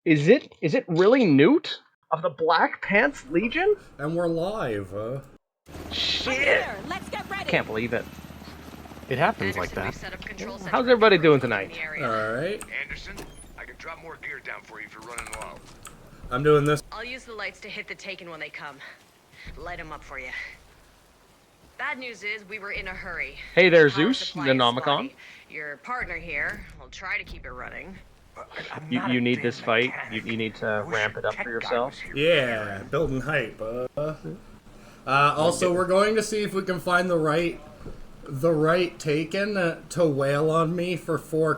Is it really Noot of the Black Pants Legion? And we're live. Shit! Let's get ready. Can't believe it. It happens like that. How's everybody doing tonight? Alright. Anderson, I can drop more gear down for you if you're running low. I'm doing this. I'll use the lights to hit the Taken when they come. Light them up for you. Bad news is we were in a hurry. Hey there, Power Zeus, supply the is Nomicon. spotty. Your partner here will try to keep it running. You need this fight. You need to ramp it up for yourself. Yeah, building hype. Also, we're going to see if we can find the right Taken to wail on me for four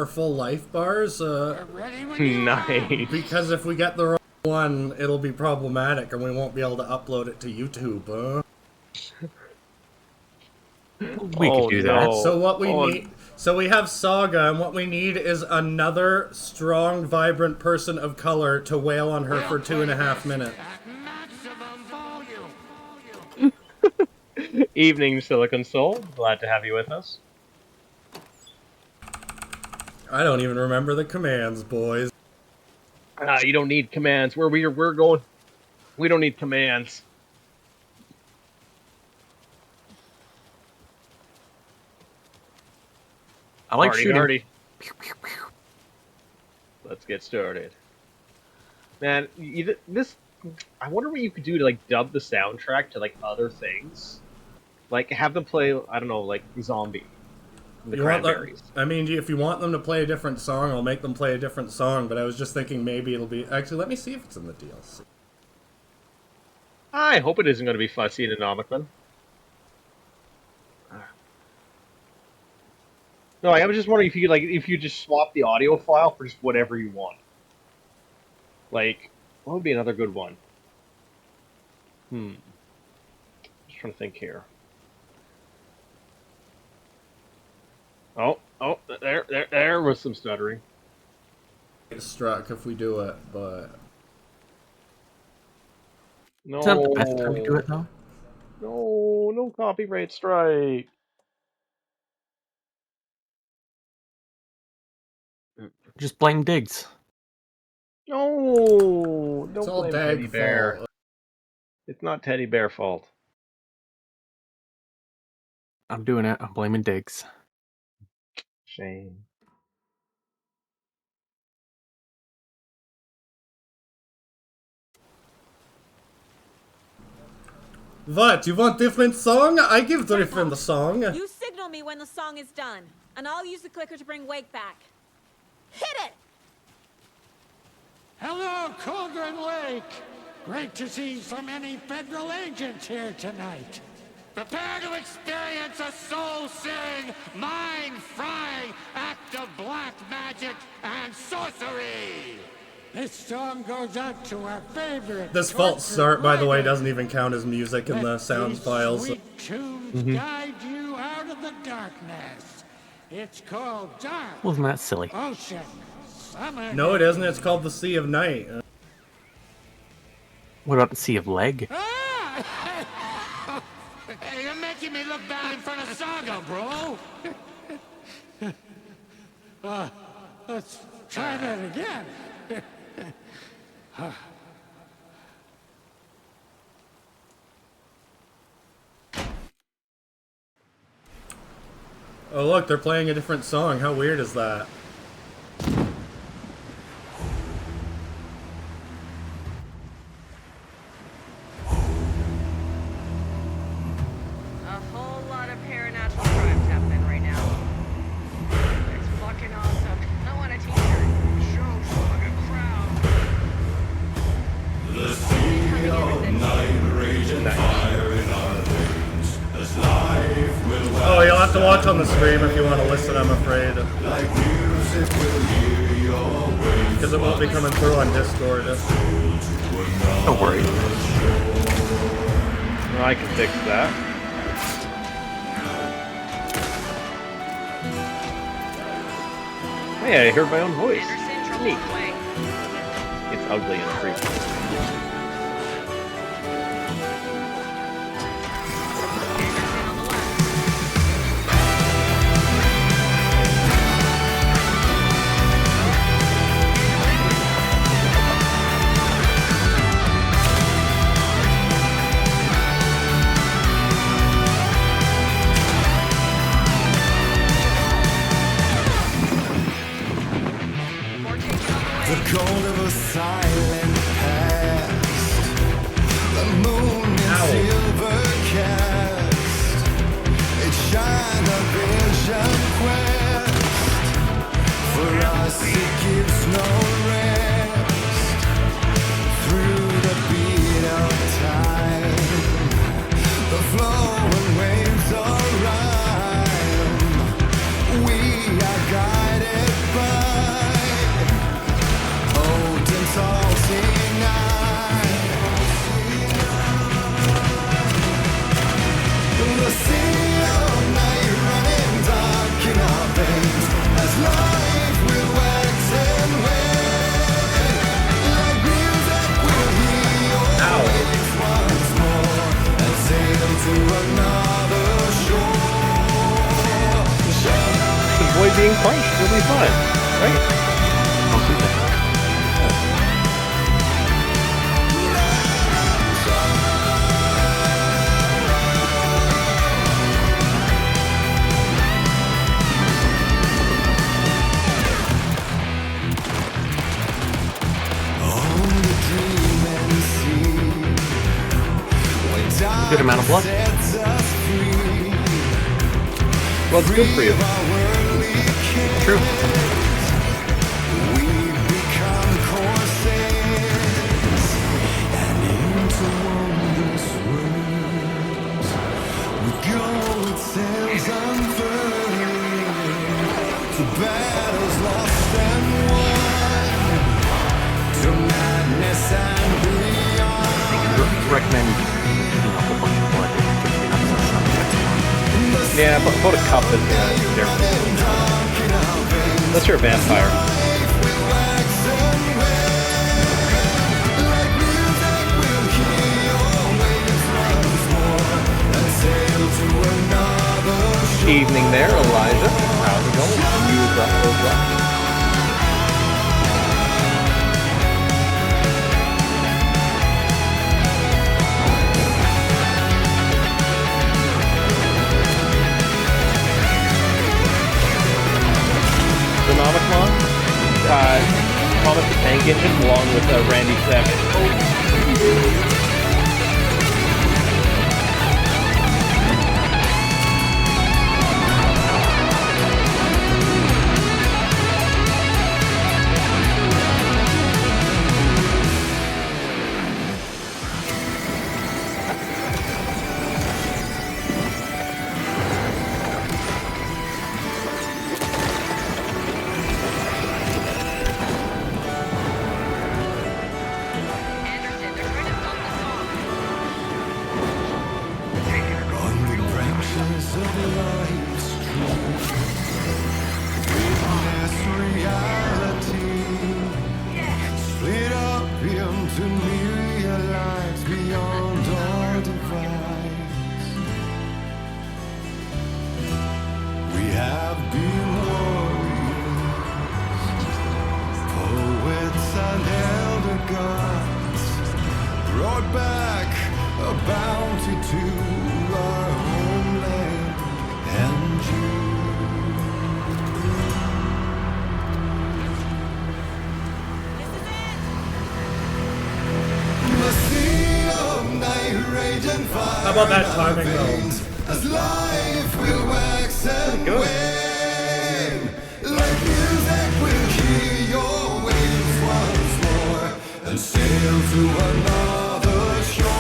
full life bars. Nice. Because if we get the wrong one, it'll be problematic, and we won't be able to upload it to YouTube. We could do that. no. So what we need. So we have Saga, and what we need is another strong, vibrant person of color to wail on her for 2.5 minutes. Evening, Silicon Soul. Glad to have you with us. I don't even remember the commands, boys. You don't need commands. We're going. We don't need commands. I like Party, shooting. party. Let's get started. Man, this. I wonder what you could do to like dub the soundtrack to like other things, like have them play. I don't know, like Zombie, the Cranberries. I mean, if you want them to play a different song, I'll make them play a different song. But I was just thinking maybe it'll be. Actually, let me see if it's in the DLC. I hope it isn't going to be fussy and anomicon. No, I was just wondering if you could, if you just swap the audio file for just whatever you want. Like, what would be another good one? Just trying to think here. Oh, there was some stuttering. Get struck if we do it, but No, It's not the best time to do it, though. no copyright strike. Just blame Diggs. No, it's don't all blame Teddy Dag Bear. fault. It's not Teddy Bear fault. I'm doing it. I'm blaming Diggs. Shame. What? You want different song? I give the different song. You signal me when the song is done, and I'll use the clicker to bring Wake back. Hit it! Hello, Cauldron Lake! Great to see so many federal agents here tonight. Prepare to experience a soul-searing, mind-frying act of black magic and sorcery! This song goes out to our favorite... This false start, by the way, doesn't even count as music in the sound files. Sweet tunes guide you out of the darkness. It's called Dark Wasn't that silly? Ocean. Summer No, it isn't. It's called The Sea of Night. What about the Sea of Leg? Ah! Hey, you're making me look bad in front of Saga, bro. Let's try that again. Oh, look, they're playing a different song. How weird is that? A whole lot of paranatural crimes happening right now. It's fucking awesome. I want a t-shirt. Show fucking crowd. The sea of night raging fire in our veins. As life will Oh, you'll have to watch on the stream if you want to listen, I'm afraid. like music will hear your waves. Because it won't be coming through on Discord. Don't worry. Well, I can fix that. Hey, I heard my own voice. Anderson, trouble Neat. on the way. It's ugly and creepy. Anderson on the left. flowing waves of rhyme. We are guided by potent salty night. The sea of night running dark in our veins as life will wax and wane. Like music will heal your waves once more and sail to another shore. Avoid being punched. It'll be fun, right? I'll do that. Good amount of blood. Well, it's good for you. True. Battles lost and won, to madness and beyond. Recommend eating a whole bunch of blood. Yeah, but about a cup is there. Unless you're a vampire. Evening there, Elijah. How's it going? You up those rocks? Phenomenon, Thomas the Tank Engine, along with Randy Savage. How about that timing though? As life will wax and wane, like music will hear your waves once more and sail to another shore.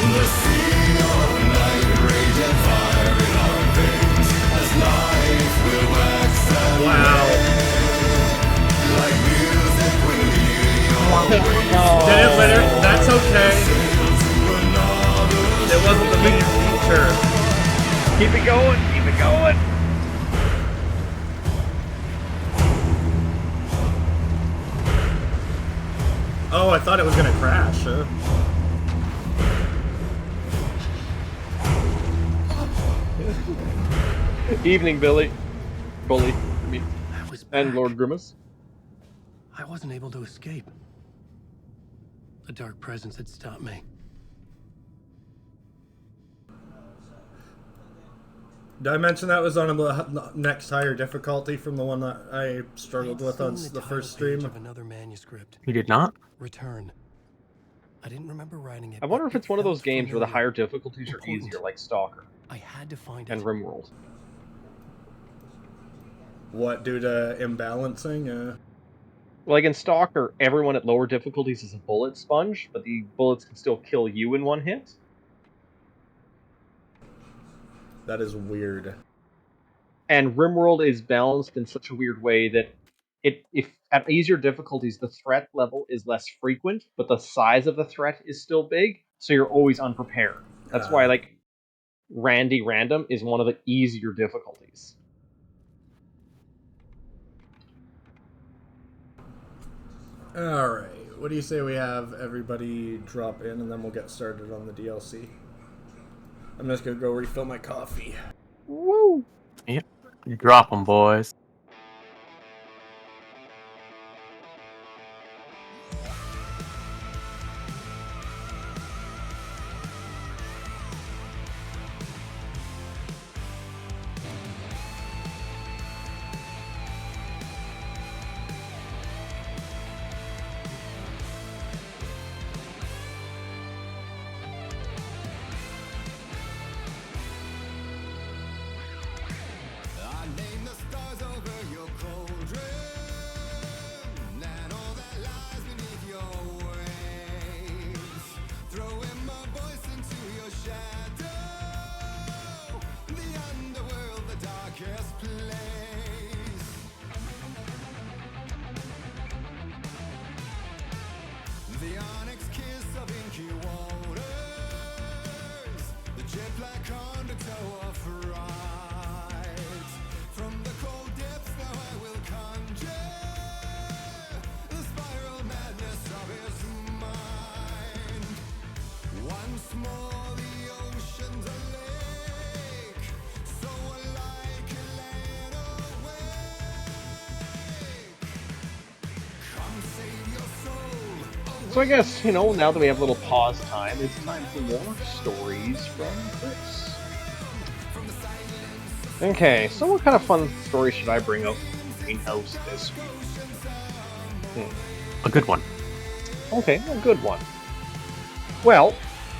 The sea of night raging fire in our veins as life will wax and like music will hear your Did it later? That's okay. It wasn't the main feature. Keep it going, keep it going. Oh, I thought it was gonna crash. Evening, Billy. Bully. I was And back. Lord Grimace. I wasn't able to escape. A dark presence had stopped me. Did I mention that was on a next higher difficulty from the one that I struggled with on the first stream? Of another manuscript. You did not? Return. I didn't remember writing it. I wonder if it's one of those games where the higher familiar. difficulties are Important. easier, like Stalker I had to find and it. RimWorld. What, due to imbalancing? Like in Stalker, everyone at lower difficulties is a bullet sponge, but the bullets can still kill you in one hit. That is weird. And RimWorld is balanced in such a weird way that if at easier difficulties the threat level is less frequent, but the size of the threat is still big, so you're always unprepared. That's why like Randy Random is one of the easier difficulties. Alright, what do you say we have everybody drop in and then we'll get started on the DLC? I'm just gonna go refill my coffee. Woo! Yep. Drop them, boys. I name the stars over your cauldron and all that lies beneath your waves. Throwing my voice into your shadow, the underworld, the darkest place. The onyx kiss of inky waters, the jet black undertow of fright. From the cold depths now I will conjure the spiral madness of his mind. Once more the ocean's a lake, so alike a land awake. Come save your soul. So I guess, you know, now that we have a little pause time, it's time for more stories from Chris. Okay, so what kind of fun story should I bring up from Greenhouse this week? A good one. Okay, a good one. Well,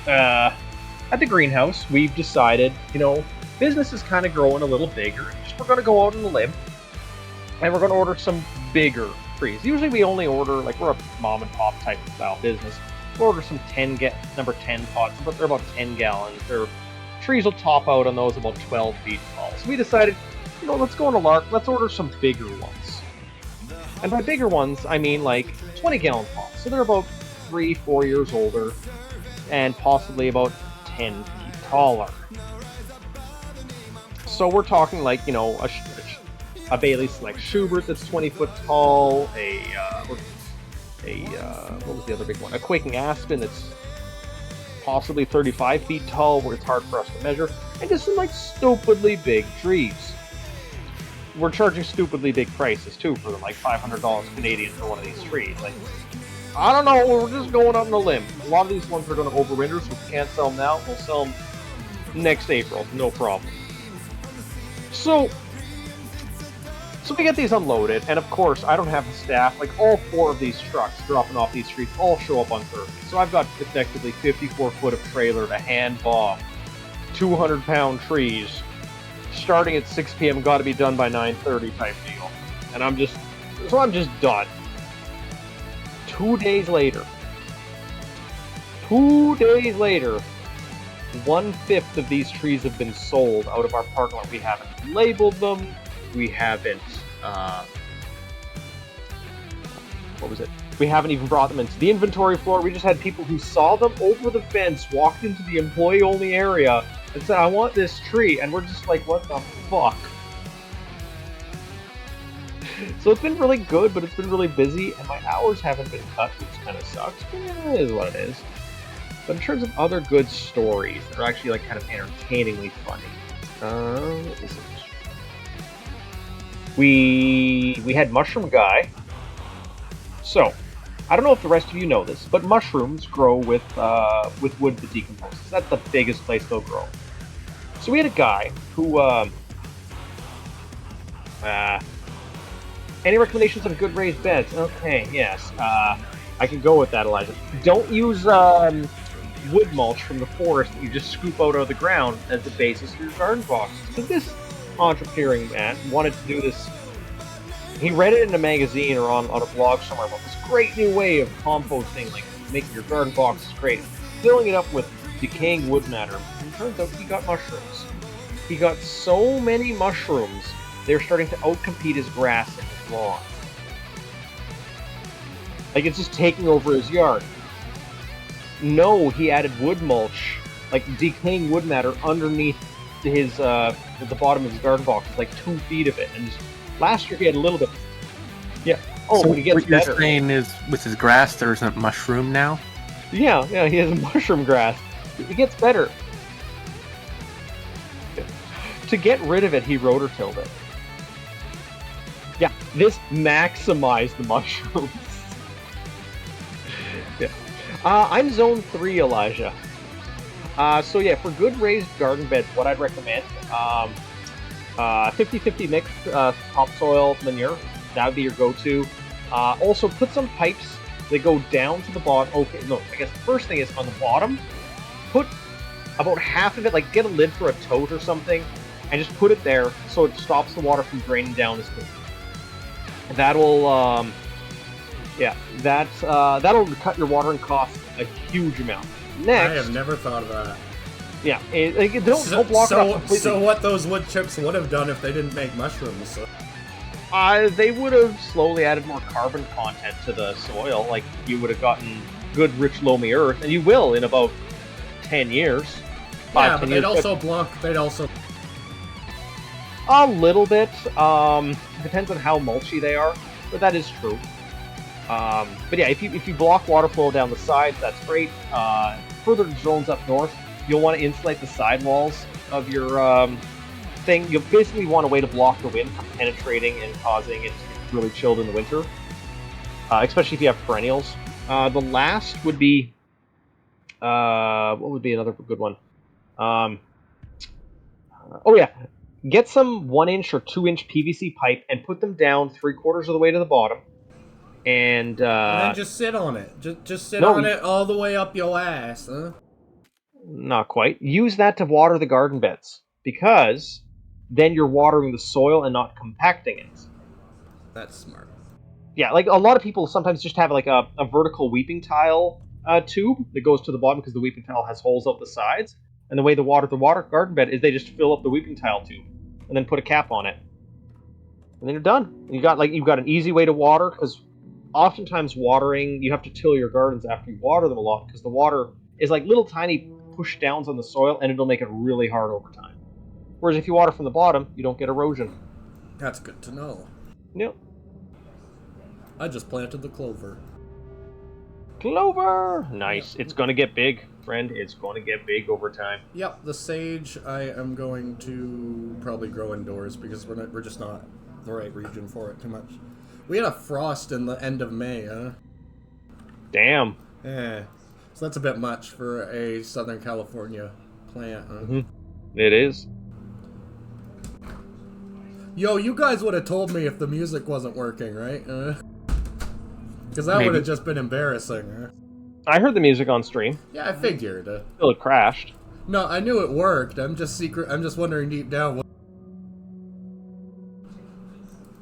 at the greenhouse, we've decided, you know, business is kind of growing a little bigger. We're going to go out on a limb, and we're going to order some bigger trees. Usually we only order, like, we're a mom and pop type of style business. We'll order some number 10 pots, but they're about 10 gallons. Their trees will top out on those about 12 feet tall. So we decided, you know, let's go on a lark, let's order some bigger ones. And by bigger ones, I mean like 20-gallon pots. So they're about 3-4 years older, and possibly about 10 feet taller. So we're talking like, you know, a Bailey Select Schubert that's 20 foot tall, what was the other big one? A Quaking Aspen that's possibly 35 feet tall, where it's hard for us to measure, and just some like stupidly big trees. We're charging stupidly big prices too for them, like $500 Canadian for one of these trees. Like, I don't know, we're just going out on a limb. A lot of these ones are going to overwinter, so we can't sell them now. We'll sell them next April, no problem. So we get these unloaded, and of course, I don't have the staff. Like, all 4 of these trucks dropping off these trees all show up on Thursday. So I've got effectively 54 foot of trailer to hand bomb 200-pound trees, starting at 6 p.m. Got to be done by 9:30 type deal. And I'm just done. 2 days later, 1/5 of these trees have been sold out of our parking lot. We haven't labeled them. We haven't, We haven't even brought them into the inventory floor. We just had people who saw them over the fence, walked into the employee-only area, and said, I want this tree. And we're just like, what the fuck? So it's been really good, but it's been really busy, and my hours haven't been cut, which kind of sucks, but it is what it is. But in terms of other good stories that are actually like kind of entertainingly funny, what was it? We had Mushroom Guy. So, I don't know if the rest of you know this, but mushrooms grow with wood that decomposes. That's the biggest place they'll grow. So we had a guy who, any recommendations on good raised beds? Okay, yes. I can go with that, Elijah. Don't use wood mulch from the forest that you just scoop out of the ground as the basis for your garden box. So this entrepreneuring man wanted to do this. He read it in a magazine or on a blog somewhere about this great new way of composting, like making your garden boxes great, filling it up with decaying wood matter. And it turns out he got mushrooms. He got so many mushrooms, they're starting to outcompete his grass in his lawn. Like, it's just taking over his yard. No, he added wood mulch, like decaying wood matter underneath his, at the bottom of his garden box. It's like 2 feet of it. And just, last year he had a little bit. Yeah. Oh, so but he gets what you're better. saying is, with his grass, there isn't mushroom now? Yeah, he has a mushroom grass. It gets better. To get rid of it, he rotor-tilled it. Yeah, this maximized the mushrooms. Yeah. I'm zone 3, Elijah. So yeah, for good raised garden beds, what I'd recommend, 50-50 mixed topsoil manure. That would be your go-to. Also, put some pipes that go down to the bottom. Okay, no, I guess the first thing is on the bottom, put about half of it, like get a lid for a tote or something, and just put it there so it stops the water from draining down as quickly. That'll, that'll cut your watering costs a huge amount. Next, I have never thought of that. Yeah, don't block it off completely. So what those wood chips would have done if they didn't make mushrooms? So. They would have slowly added more carbon content to the soil. Like, you would have gotten good, rich, loamy earth, and you will in about 10 years. Yeah, but they'd also block. They'd also a little bit. Depends on how mulchy they are, but that is true. But yeah, if you block water flow down the sides, that's great. Further zones up north, you'll want to insulate the sidewalls of your thing. You'll basically want a way to block the wind from penetrating and causing it to get really chilled in the winter, especially if you have perennials. The last would be, what would be another good one? Oh yeah, get some 1-inch or 2-inch PVC pipe and put them down 3/4 of the way to the bottom. And then just sit on it. Just sit no, on it all the way up your ass, huh? Not quite. Use that to water the garden beds, because then you're watering the soil and not compacting it. That's smart. Yeah, like a lot of people sometimes just have like a vertical weeping tile tube that goes to the bottom because the weeping tile has holes up the sides. And the way to water the garden bed is they just fill up the weeping tile tube and then put a cap on it. And then you're done. You've got an easy way to water, because oftentimes watering, you have to till your gardens after you water them a lot, because the water is like little tiny push downs on the soil, and it'll make it really hard over time. Whereas if you water from the bottom, you don't get erosion. That's good to know. Yep. I just planted the clover. Clover! Nice. It's gonna get big, friend. It's gonna get big over time. Yep, the sage I am going to probably grow indoors, because we're just not the right region for it too much. We had a frost in the end of May, huh? Damn. Yeah. So that's a bit much for a Southern California plant, huh? Mm-hmm. It is. Yo, you guys would have told me if the music wasn't working, right? Because that would have just been embarrassing, huh? I heard the music on stream. Yeah, I figured. Still, it crashed. No, I knew it worked. I'm just wondering deep down.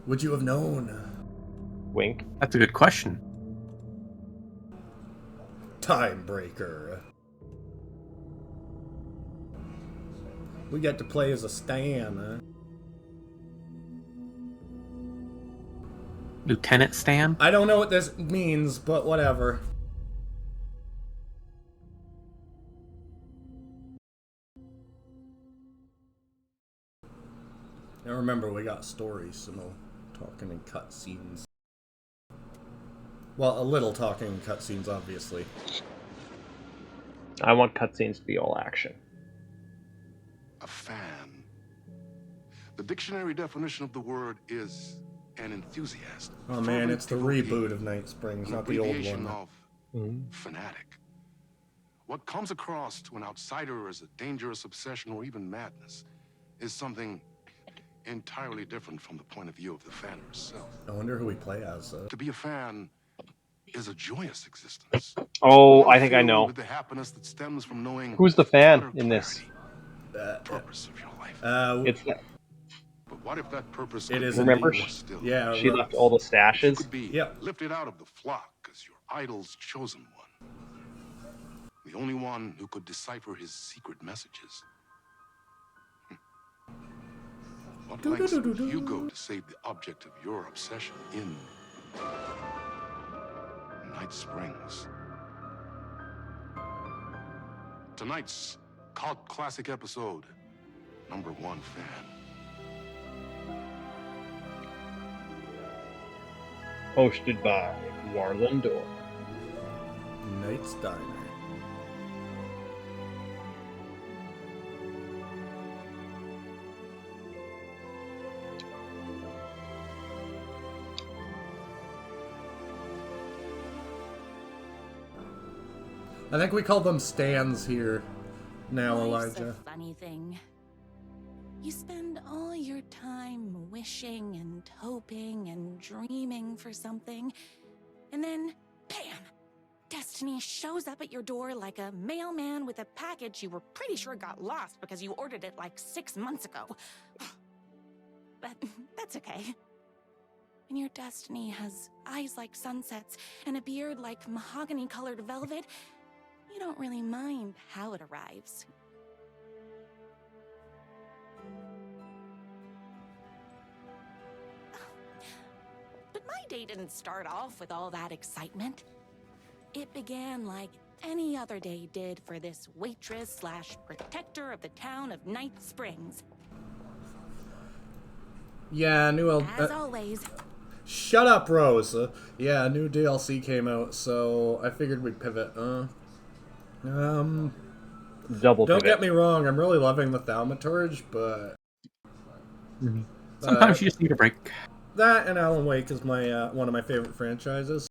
Would you have known? Wink. That's a good question. Time breaker. We get to play as a Stan, huh? Lieutenant Stan? I don't know what this means, but whatever. Now remember, we got stories, so no talking in cutscenes. Well, a little talking in cutscenes, obviously. I want cutscenes to be all action. A fan. The dictionary definition of the word is an enthusiast. Oh man, it's the reboot of Night Springs, not the old one. Of fanatic. What comes across to an outsider as a dangerous obsession or even madness is something entirely different from the point of view of the fan herself. I wonder who we play as. To be a fan is a joyous existence. Oh, One I think I filled know. with the happiness that stems from knowing Who's the fan utter in this? clarity, the purpose of your life. It's But what if that purpose It could is be Remember? more still? Yeah, she left all the You stashes. could be Yep. lifted out of the flock as your idol's chosen one. The only one who could decipher his secret messages. What lengths would you go to save the object of your obsession in Night Springs? Tonight's cult classic episode, #1 fan. Hosted by Warland Dorr. Knight's Diner. I think we call them stands here now, Life's Elijah. a funny thing. You spend all your time wishing and hoping and dreaming for something, and then, bam! Destiny shows up at your door like a mailman with a package you were pretty sure got lost because you ordered it like 6 months ago. But that's okay. When your destiny has eyes like sunsets and a beard like mahogany-colored velvet, you don't really mind how it arrives. But my day didn't start off with all that excitement. It began like any other day did for this waitress slash protector of the town of Night Springs. Yeah, new As always, Shut up, Rose. Yeah, new DLC came out, so I figured we'd pivot. Double Don't pivot. get me wrong, I'm really loving the Thaumaturge, but Sometimes you just need a break. that and Alan Wake is my one of my favorite franchises.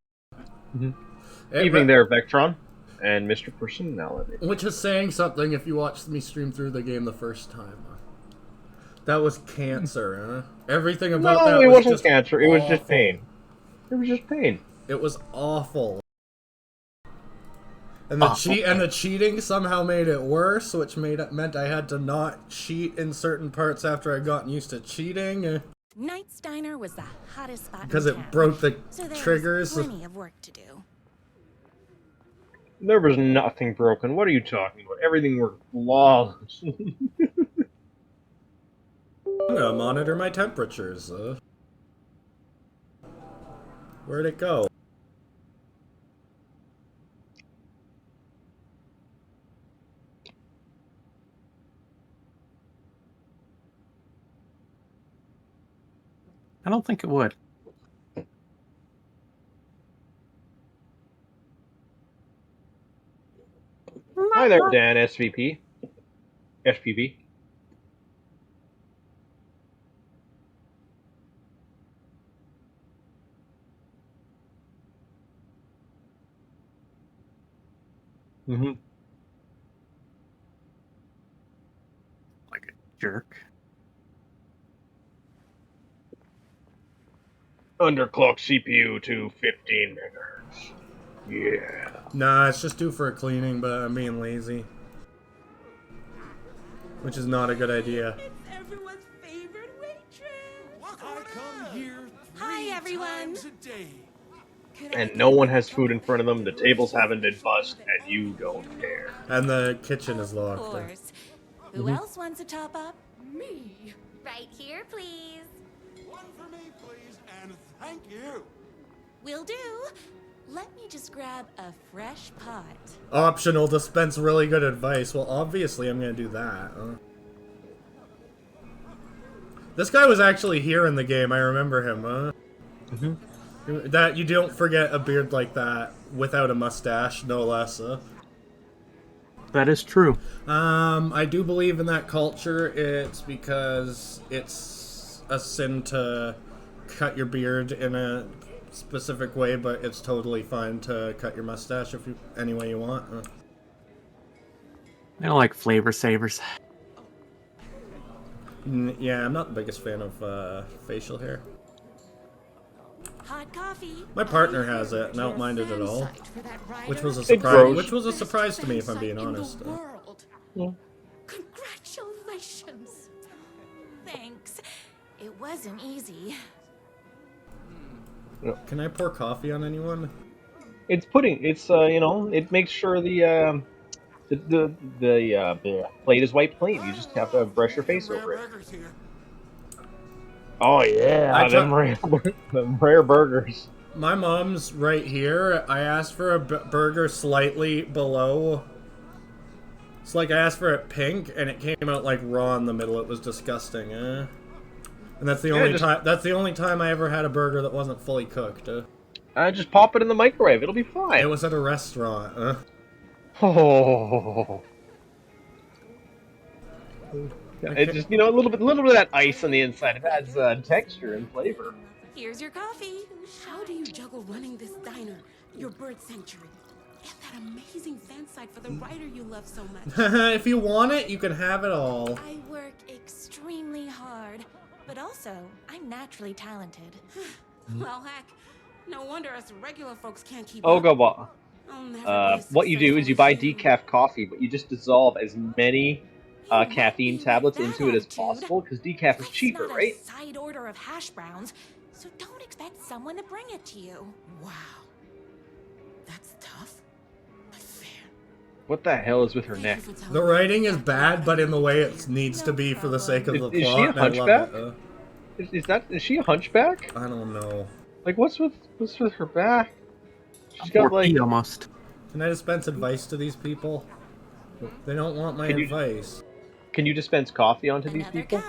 Evening there, Vectron and Mr. Personality. Which is saying something if you watched me stream through the game the first time. That was cancer, huh? Everything about that No, it was wasn't just cancer. It was just awful. pain. It was just pain. It was awful. And the cheating somehow made it worse, which meant I had to not cheat in certain parts after I'd gotten used to cheating. Knight's Diner was the hottest spot Because in it town, broke the so there triggers. was plenty of work to do. There was nothing broken. What are you talking about? Everything worked flawless. I'm gonna monitor my temperatures. Where'd it go? I don't think it would. Hi there, Dan, SVP. SPV. Mm-hmm. Like a jerk. Underclock CPU to 15 megahertz. Yeah. Nah, it's just due for a cleaning, but I'm being lazy. Which is not a good idea. It's everyone's favorite waitress. I come here Hi, everyone. times a day. And no one has food in front of them, the tables haven't been bussed, and you don't care. And the kitchen is Of locked. course. Who else wants a top up? Me. Right here, please. One for me, please, and thank you. Will do. Let me just grab a fresh pot. Optional, dispense really good advice. Well, obviously I'm gonna do that. This guy was actually here in the game, I remember him, That, you don't forget a beard like that without a mustache, no less. That is true. I do believe in that culture. It's because it's a sin to cut your beard in a specific way, but it's totally fine to cut your mustache if you any way you want. I don't like flavor savers. Yeah, I'm not the biggest fan of facial hair. Hot coffee. My partner has it, and I don't mind it at all. Which was a It surprise. grows. Which was a surprise to me, if I'm being honest. Yeah. Congratulations. Thanks. It wasn't easy. Can I pour coffee on anyone? It's pudding. It's you know, it makes sure the plate is white plain. You just have to brush your face over it. Oh yeah, them rare burgers. My mom's right here. I asked for a burger slightly below. It's like I asked for it pink, and it came out like raw in the middle. It was disgusting. And that's the only time. That's the only time I ever had a burger that wasn't fully cooked. Just pop it in the microwave. It'll be fine. It was at a restaurant. Oh. It just, you know, a little bit of that ice on the inside. It adds texture and flavor. Here's your coffee. How do you juggle running this diner, your bird sanctuary, and that amazing fan site for the writer you love so much? If you want it, you can have it all. I work extremely hard, but also I'm naturally talented. Well, heck, no wonder us regular folks can't keep Oh, up. go on. I'll never be a What you do is you buy successful decaf coffee, but you just dissolve as many caffeine tablets into it as possible, because decaf is cheaper, Not right? a side order of hash browns, so don't expect someone to bring it to you. Wow. That's tough, but fair. What the hell is with her neck? The writing is bad, but in the way it needs to be for the sake of the Is she plot. a and I love hunchback? it. Is she a hunchback? I don't know. Like, what's with her back? She's got like. Almost. Can I dispense advice to these people? They don't want my advice. Can you dispense coffee onto these people?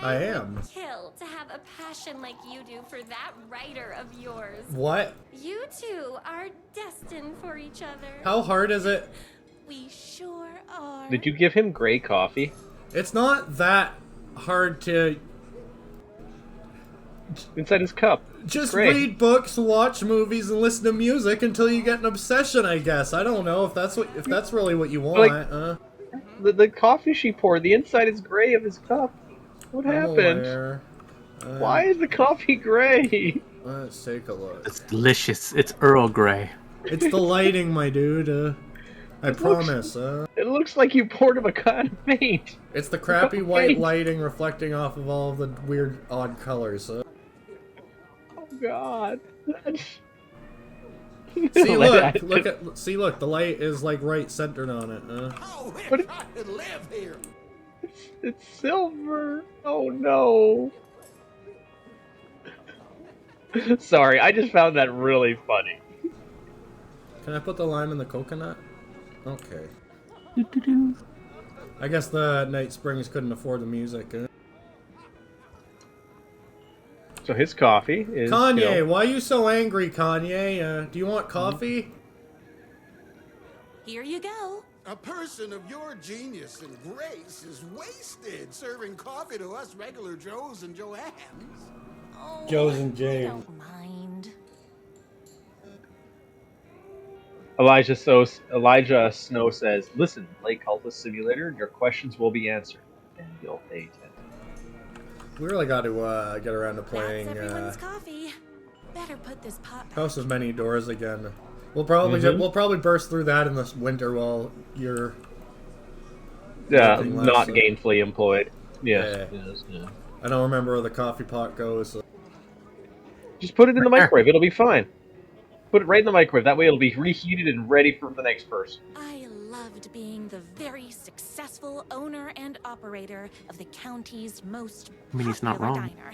I am. Kill to have a passion like you do for that writer of yours. What? You two are destined for each other. How hard is it? We sure are. Did you give him gray coffee? It's not that hard to inside his cup. Just Gray. read books, watch movies, and listen to music until you get an obsession. I guess I don't know if that's really what you want. Like, the coffee she poured, the inside is gray of his cup. What happened? Why is the coffee gray? Let's take a look. It's delicious. It's Earl Grey. It's the lighting, my dude. I promise. It looks like you poured him a can of paint. It's the crappy white lighting reflecting off of all of the weird, odd colors. Oh God. See, look, the light is like right centered on it. But it's silver. Oh no. Sorry, I just found that really funny. Can I put the lime in the coconut? Okay. I guess the Night Springs couldn't afford the music. So his coffee is... Kanye, you know, why are you so angry, Kanye? Do you want coffee? Here you go. A person of your genius and grace is wasted serving coffee to us regular Joes and Joannes. Oh, Joes and James. I don't mind. Elijah Snow says, "Listen, Lake Cultist Simulator, your questions will be answered, and you'll pay attention." We really got to get around to playing Everyone's coffee. Better put this pot back. House of Many Doors again. We'll probably burst through that in this winter while you're not gainfully employed. Yes. Yeah. I don't remember where the coffee pot goes. So. Just put it in the microwave. It'll be fine. Put it right in the microwave. That way it'll be reheated and ready for the next person. I loved being the very successful owner and operator of the county's most he's not popular wrong. diner.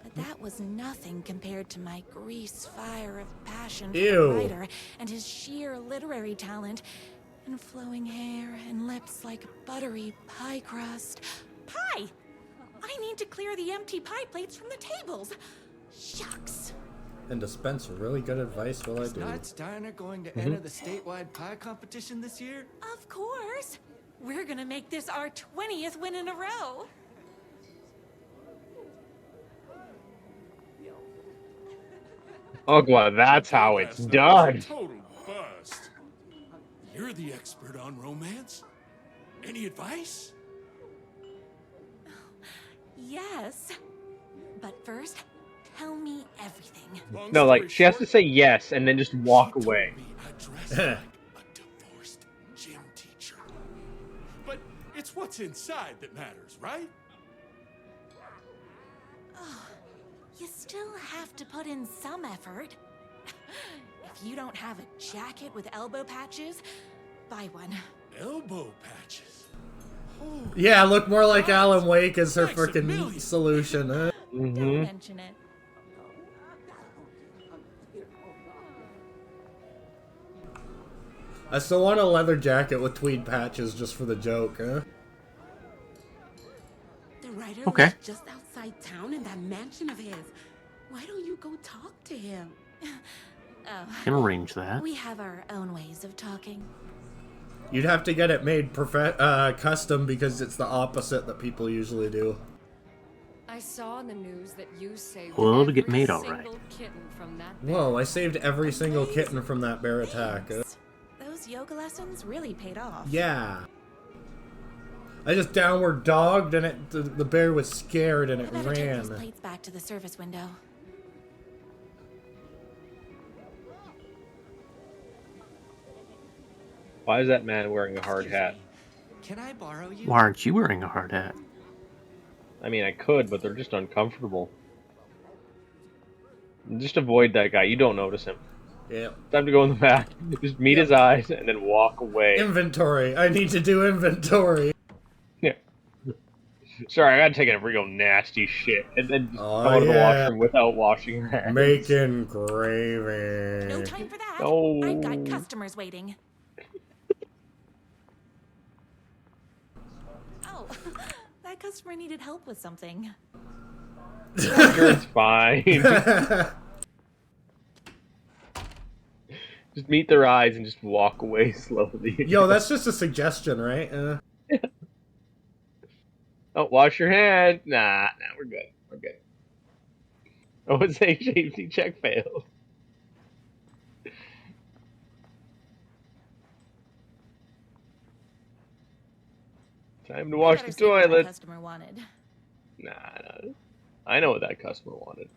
But that was nothing compared to my grease fire of passion for Ew. the writer and his sheer literary talent and flowing hair and lips like buttery pie crust. Pie! I need to clear the empty pie plates from the tables. Shucks. And dispense really good advice while I do. Is Knight's Diner going to enter the statewide pie competition this year? Of course. We're gonna make this our 20th win in a row. Oh, well, that's how it's done. Total bust. You're the expert on romance. Any advice? Yes. But first, tell me everything. No, like, she has to say yes and then just walk away. Gym teacher. But it's what's inside that matters, right? Oh, you still have to put in some effort. If you don't have a jacket with elbow patches, buy one. Elbow patches? Oh, Yeah, look more like Alan Wake as her freaking solution, huh? Don't mention it. I still want a leather jacket with tweed patches just for the joke, huh? The writer Okay. lives just outside town in that mansion of his. Why don't you go talk to him? Oh, Can arrange that. we have our own ways of talking. You'd have to get it made custom because it's the opposite that people usually do. I saw in the news that you saved Well, it'll get every made all right. single kitten from that bear. Whoa, I saved every single kitten from that bear attack. Those yoga lessons really paid off. Yeah. I just downward dogged and the bear was scared and I it better take those ran. plates back to the service window. Why is that man wearing a hard hat? Can I borrow you? Why aren't you wearing a hard hat? I mean, I could, but they're just uncomfortable. Just avoid that guy. You don't notice him. Yep. Time to go in the back. Just meet his eyes and then walk away. Inventory. I need to do inventory. Yeah. Sorry, I gotta take a real nasty shit. And then just Oh, go to the yeah. washroom without washing your hands. Making gravy. No time for that. No. I've got customers waiting. Oh, that customer needed help with something. Sure, it's fine. Just meet their eyes and just walk away slowly. Yo, that's just a suggestion, right? Oh, wash your hands. Nah, we're good. We're good. Oh, it's a safety check failed. Time to wash the Better see what that toilet. customer wanted. Nah. I know what that customer wanted.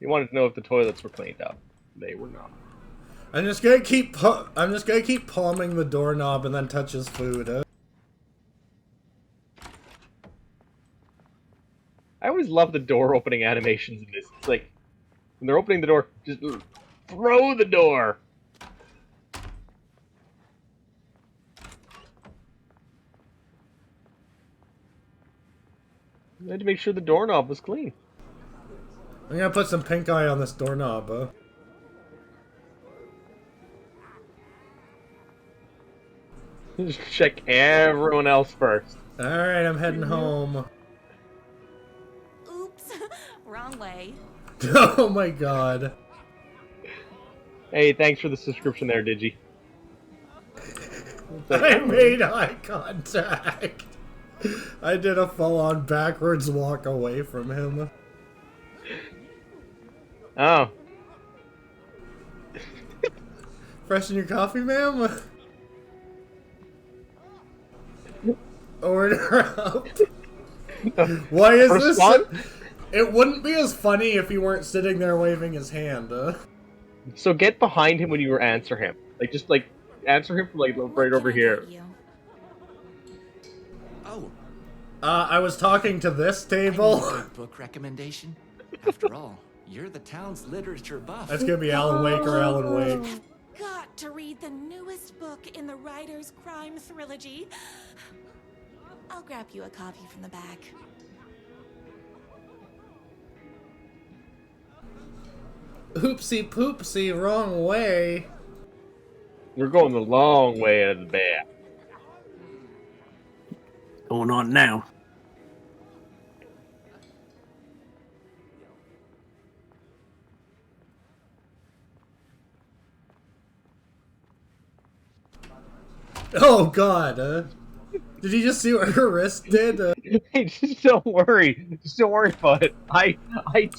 He wanted to know if the toilets were cleaned up. They were not. I'm just gonna keep palming the doorknob and then touch his food. I always love the door opening animations in this. It's like, when they're opening the door, just throw the door! I had to make sure the doorknob was clean. I'm gonna put some pink eye on this doorknob. Just check everyone else first. Alright, I'm heading home. Oops, wrong way. Oh my god. Hey, thanks for the subscription there, Digi. I made eye contact. I did a full-on backwards walk away from him. Oh. Freshen your coffee, ma'am? Order up. Why is this? It wouldn't be as funny if he weren't sitting there waving his hand. So get behind him when you answer him. Like, just like, answer him from like right over here. Oh, I was talking to this table. good book recommendation. After all, you're the town's literature buff. That's gonna be Alan Wake or Alan Wake. Got to read the newest book in the Writer's Crime Trilogy. I'll grab you a copy from the back. Oopsie poopsie, wrong way. We're going the long way out of the back. Going on now. Oh god, did you just see what her wrist did? Hey, just don't worry. Just don't worry about it. I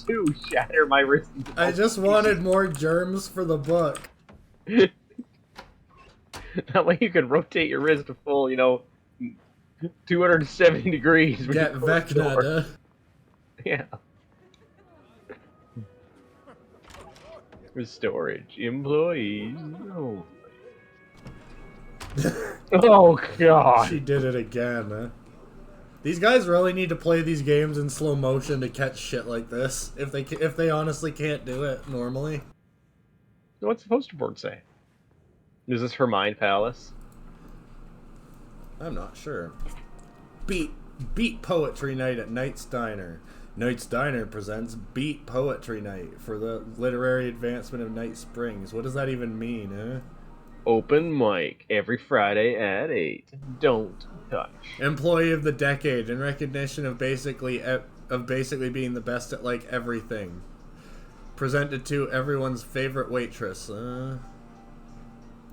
too shatter my wrist. I just wanted more germs for the book. That way you can rotate your wrist to full, 270 degrees. Get Vecna, Yeah. Storage employees. Oh. Oh god. She did it again, huh? These guys really need to play these games in slow motion to catch shit like this. If they honestly can't do it normally. What's the poster board say? Is this her mind palace? I'm not sure. Beat Poetry Night at Knight's Diner. Knight's Diner presents Beat Poetry Night for the literary advancement of Night Springs. What does that even mean, huh? Open mic every Friday at 8. Don't touch. Employee of the Decade in recognition of basically being the best at like everything. Presented to everyone's favorite waitress.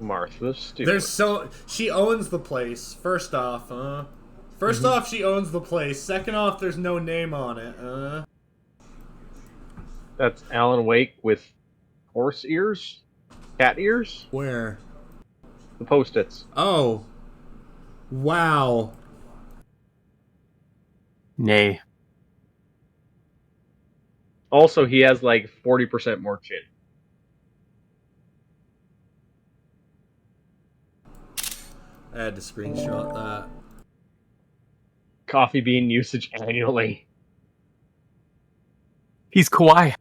Martha Stewart. She owns the place. First off, First off, she owns the place. Second off, there's no name on it. That's Alan Wake with horse ears? Cat ears? Where? The Post-its. Oh. Wow. Nay. Also, he has like 40% more chin. I had to screenshot that. Coffee bean usage annually. He's Kawhi.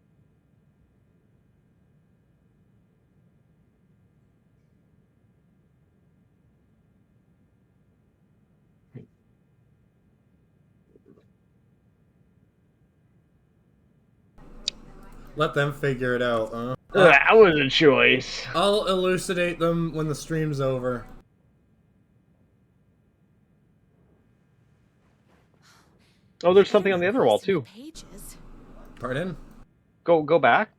Let them figure it out, huh? That was a choice. I'll elucidate them when the stream's over. Oh, there's something on the other wall too. Pardon? Go back.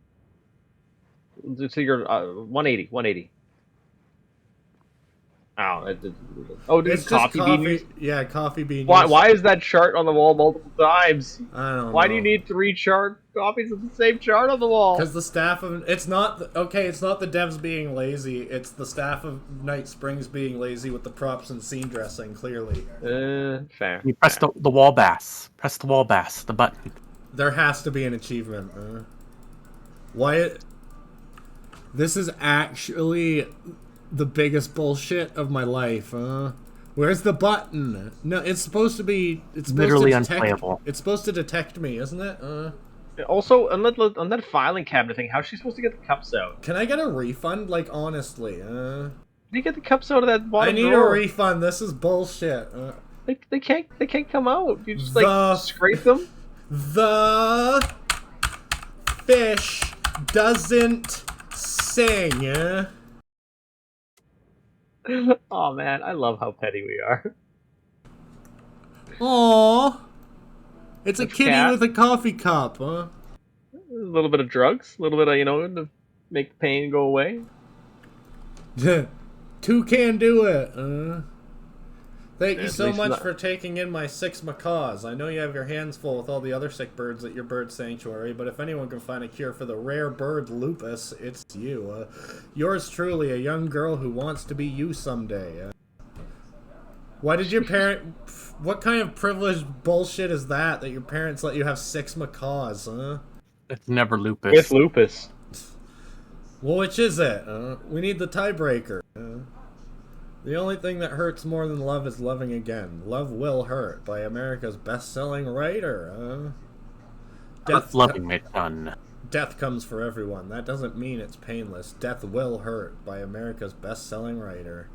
To your 180. 180. Oh, dude, It's coffee just bean use? Yeah, coffee bean Why is that chart on the wall multiple times? I don't know. Why do you need 3 copies of the same chart on the wall? Because the staff of... It's not the devs being lazy. It's the staff of Night Springs being lazy with the props and scene dressing, clearly. Fair. You press the wall bass. Press the wall bass, the button. There has to be an achievement. Why... This is actually the biggest bullshit of my life, Where's the button? No, it's supposed to be... It's supposed literally to detect, unplayable. It's supposed to detect me, isn't it? Also, on that filing cabinet thing, how's she supposed to get the cups out? Can I get a refund? Like, honestly, How do you get the cups out of that bottom I need drawer? a refund. This is bullshit. They can't come out. You just like scrape them. The fish doesn't sing. Oh man, I love how petty we are. Aww. It's a kitty cat. with a coffee cup, huh? A little bit of drugs, a little bit of, to make the pain go away. 2 can do it. Thank you At so least much not- for taking in my 6 macaws. I know you have your hands full with all the other sick birds at your bird sanctuary, but if anyone can find a cure for the rare bird lupus, it's you. Yours truly, a young girl who wants to be you someday. Why did your parent... What kind of privileged bullshit is that your parents let you have 6 macaws, huh? It's never lupus. With lupus. Well, which is it? We need the tiebreaker. The only thing that hurts more than love is loving again. Love Will Hurt by America's best-selling writer. Loving my son. Death comes for everyone. That doesn't mean it's painless. Death Will Hurt by America's best-selling writer.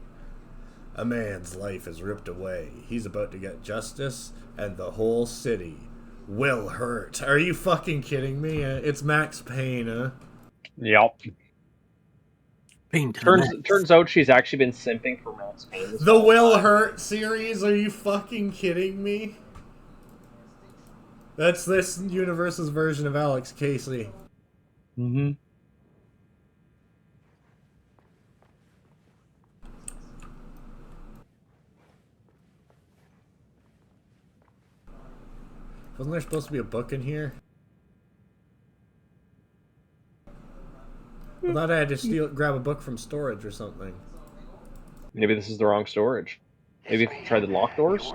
A man's life is ripped away. He's about to get justice, and the whole city will hurt. Are you fucking kidding me? It's Max Payne, huh? Yep. Turns out she's actually been simping for Max Payne. The Will Hurt series? Are you fucking kidding me? That's this universe's version of Alex Casey. Mm-hmm. Wasn't there supposed to be a book in here? I thought I had to grab a book from storage or something. Maybe this is the wrong storage. Maybe if you try the lock doors?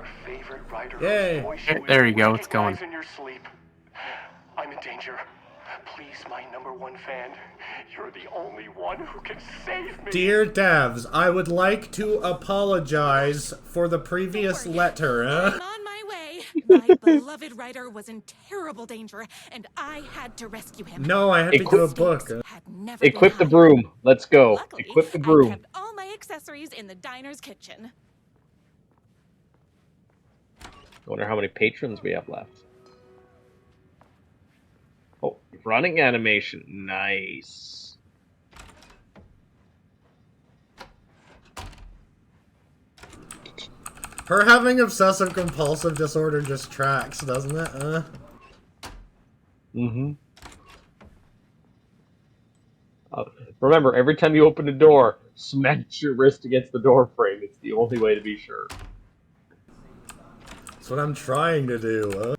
Yay! There you go, it's going. In your sleep. I'm in danger. Please, my #1 fan. You're the only one who can save me. Dear Devs, I would like to apologize for the previous letter. I'm on my way. My beloved writer was in terrible danger, and I had to rescue him. No, I had to do a book. Equip the broom. Let's go. Luckily, Equip the I broom. kept all my accessories in the diner's kitchen. Wonder how many patrons we have left. Oh, running animation. Nice. Her having obsessive compulsive disorder just tracks, doesn't it? Mm-hmm. Remember, every time you open a door, smash your wrist against the door frame. It's the only way to be sure. That's what I'm trying to do.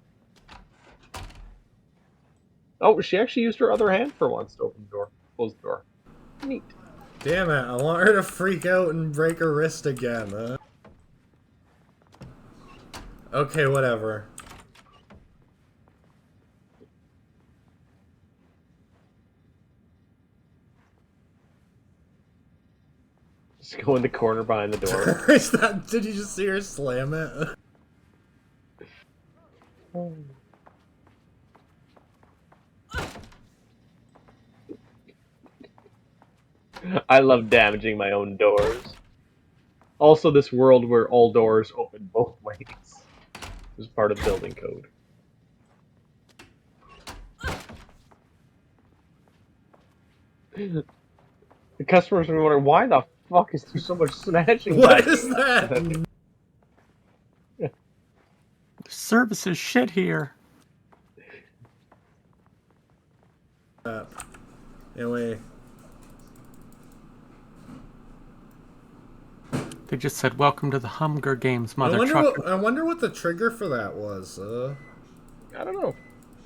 Oh, she actually used her other hand for once to open the door. Close the door. Neat. Damn it, I want her to freak out and break her wrist again. Okay, whatever. Just go in the corner behind the door. Is that, did you just see her slam it? I love damaging my own doors. Also, this world where all doors open both ways is part of building code. The customers are wondering, why the fuck is there so much snatching? What is that? The service is shit here. Anyway. They just said, welcome to the Hunger Games, mother I wonder what the trigger for that was. I don't know.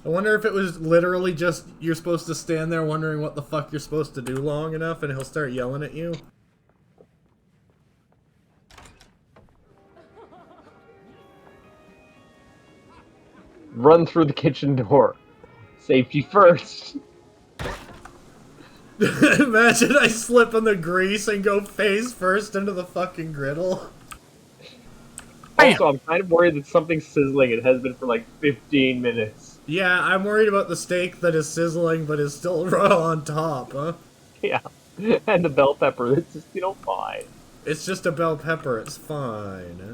I wonder if it was literally just you're supposed to stand there wondering what the fuck you're supposed to do long enough and he'll start yelling at you. Run through the kitchen door. Safety first. Imagine I slip on the grease and go face first into the fucking griddle. Also, I'm kind of worried that something's sizzling. It has been for like 15 minutes. Yeah, I'm worried about the steak that is sizzling but is still raw on top, huh? Yeah, and the bell pepper, it's just, you know, fine. It's just a bell pepper, it's fine.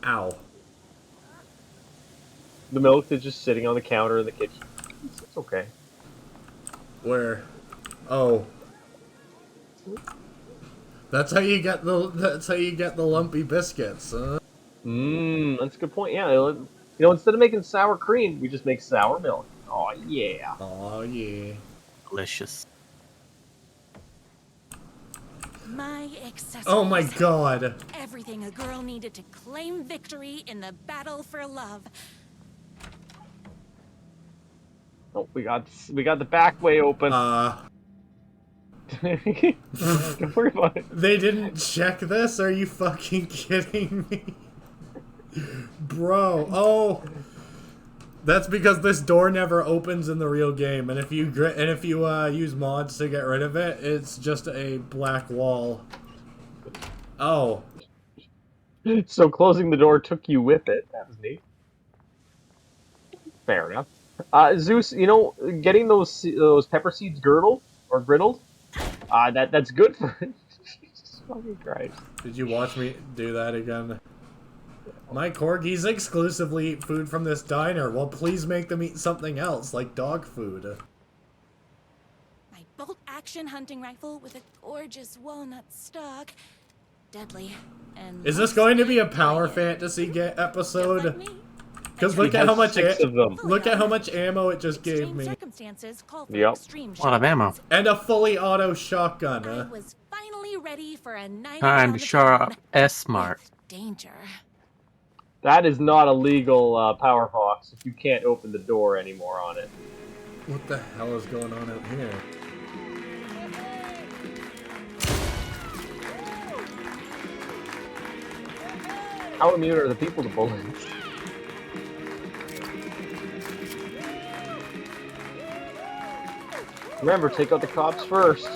Ow. The milk is just sitting on the counter in the kitchen. It's okay. Where? Oh. That's how you get the lumpy biscuits, huh? That's a good point. Yeah, you know, instead of making sour cream, we just make sour milk. Oh yeah. Oh yeah. Delicious. My accessories. Oh my god. Everything a girl needed to claim victory in the battle for love. Oh, we got the back way open. Don't worry about it. They didn't check this? Are you fucking kidding me? Bro, oh. That's because this door never opens in the real game, and if you use mods to get rid of it, it's just a black wall. Oh. So closing the door took you with it. That was neat. Fair enough. Zeus, you know, getting those pepper seeds griddled, that's good for it. Jesus fucking Christ. Did you watch me do that again? My corgis exclusively eat food from this diner. Well, please make them eat something else, like dog food. My bolt-action hunting rifle with a gorgeous walnut stock. Deadly. And is this going to be a power fantasy episode? Because look at how much ammo it just gave me. Yep. A lot of ammo. And a fully auto shotgun. I was finally ready for a night Time to show up S-Smart. Danger. That is not a legal power box if you can't open the door anymore on it. What the hell is going on out here? How immune are the people to bullets? Remember, take out the cops first.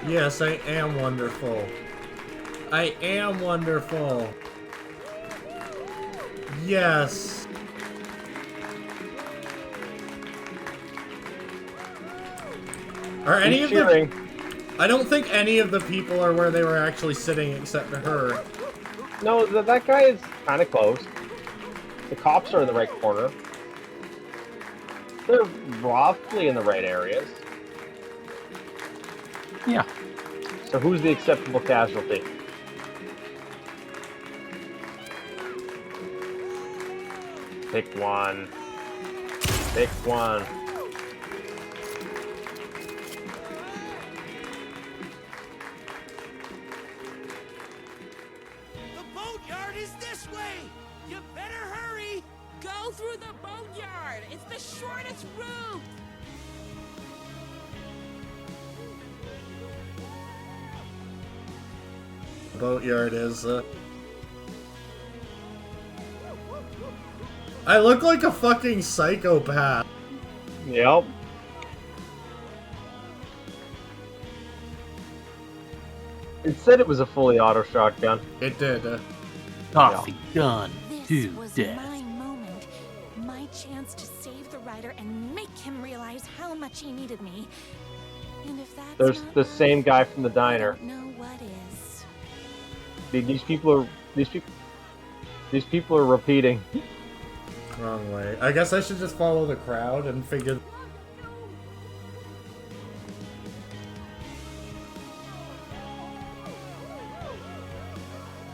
Yes, I am wonderful. I am wonderful. Yes. Are any Who's of cheering? the... I don't think any of the people are where they were actually sitting except for her. No, that guy is kind of close. The cops are in the right corner. They're roughly in the right areas. Yeah. So who's the acceptable casualty? Pick one. Pick one. The boatyard is this way! You better hurry! Go through the boatyard. It's the shortest route. Boatyard is, I look like a fucking psychopath. Yep. It said it was a fully auto shotgun. It did. Coffee gun to This was death. my moment. My chance to save the rider and make him realize how much he needed me. And if that's There's not the same guy from the I diner. don't know what is. These people are repeating. Wrong way. I guess I should just follow the crowd and figure...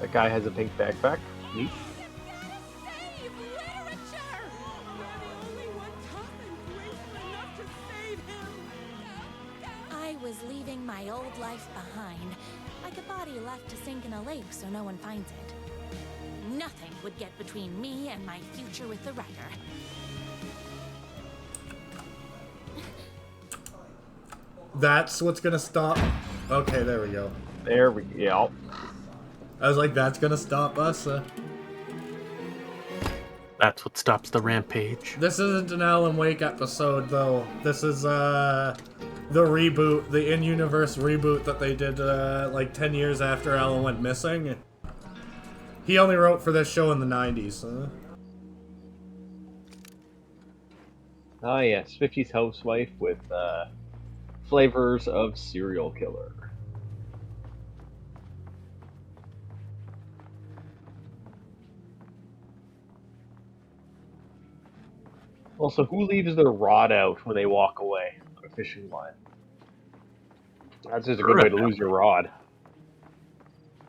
That guy has a pink backpack. Neat. Save literature. We're the only one tough and grateful enough to save him. I was leaving my old life behind, like a body left to sink in a lake so no one finds it. Nothing would get between me and my future with the rider. That's what's gonna stop... Okay, there we go. There we go. I was like, that's gonna stop us? That's what stops the rampage. This isn't an Alan Wake episode, though. This is, the reboot, the in-universe reboot that they did, like 10 years after Alan went missing. He only wrote for this show in the 90s. Ah, yes, 50s housewife with flavors of serial killer. Also, who leaves their rod out when they walk away on a fishing line? That's just a good way to lose your rod.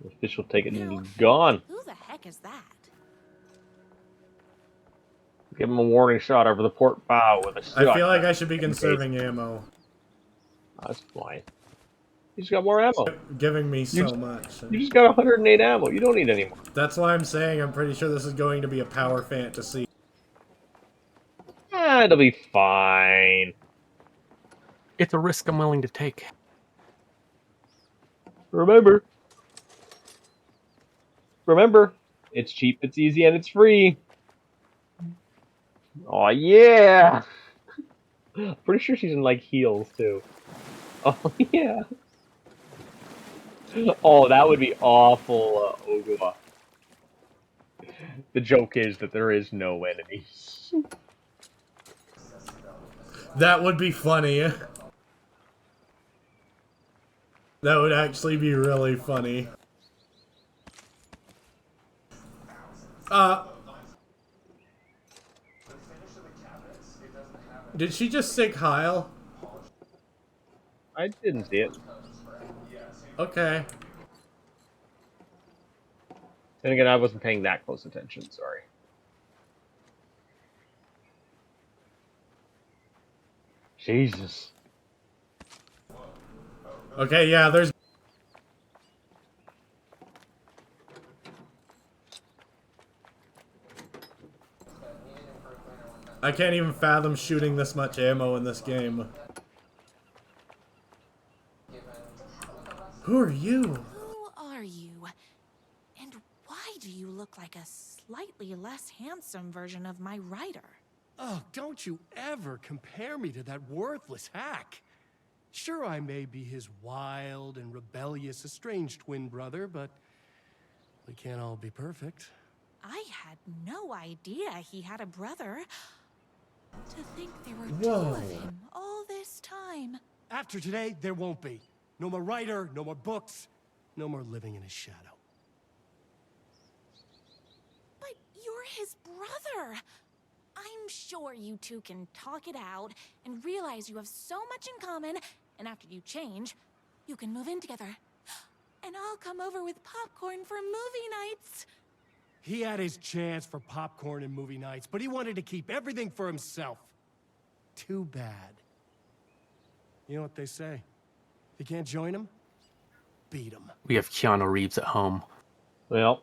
The fish will take it and be gone. Who the heck is that? Give him a warning shot over the port bow with a shot. I feel like I should be conserving ammo. That's fine. You just got more ammo. Giving me so much. You just got 108 ammo. You don't need any more. That's why I'm saying I'm pretty sure this is going to be a power fantasy. It'll be fine. It's a risk I'm willing to take. Remember, it's cheap, it's easy, and it's free. Oh yeah! Pretty sure she's in like heels too. Oh yeah. Oh, that would be awful, Ogua. The joke is that there is no enemies. That would be funny. That would actually be really funny. Did she just sink Heil? I didn't see it. Okay. And again, I wasn't paying that close attention, sorry. Jesus. Okay, yeah, there's... I can't even fathom shooting this much ammo in this game. Who are you? Who are you? And why do you look like a slightly less handsome version of my writer? Oh, don't you ever compare me to that worthless hack. Sure, I may be his wild and rebellious estranged twin brother, but we can't all be perfect. I had no idea he had a brother. To think there were Whoa. 2 of him all this time. After today, there won't be. No more writer, no more books, no more living in his shadow. But you're his brother. I'm sure you two can talk it out and realize you have so much in common, and after you change, you can move in together. And I'll come over with popcorn for movie nights. He had his chance for popcorn and movie nights, but he wanted to keep everything for himself. Too bad. You know what they say? If you can't join him, beat him. We have Keanu Reeves at home. Well,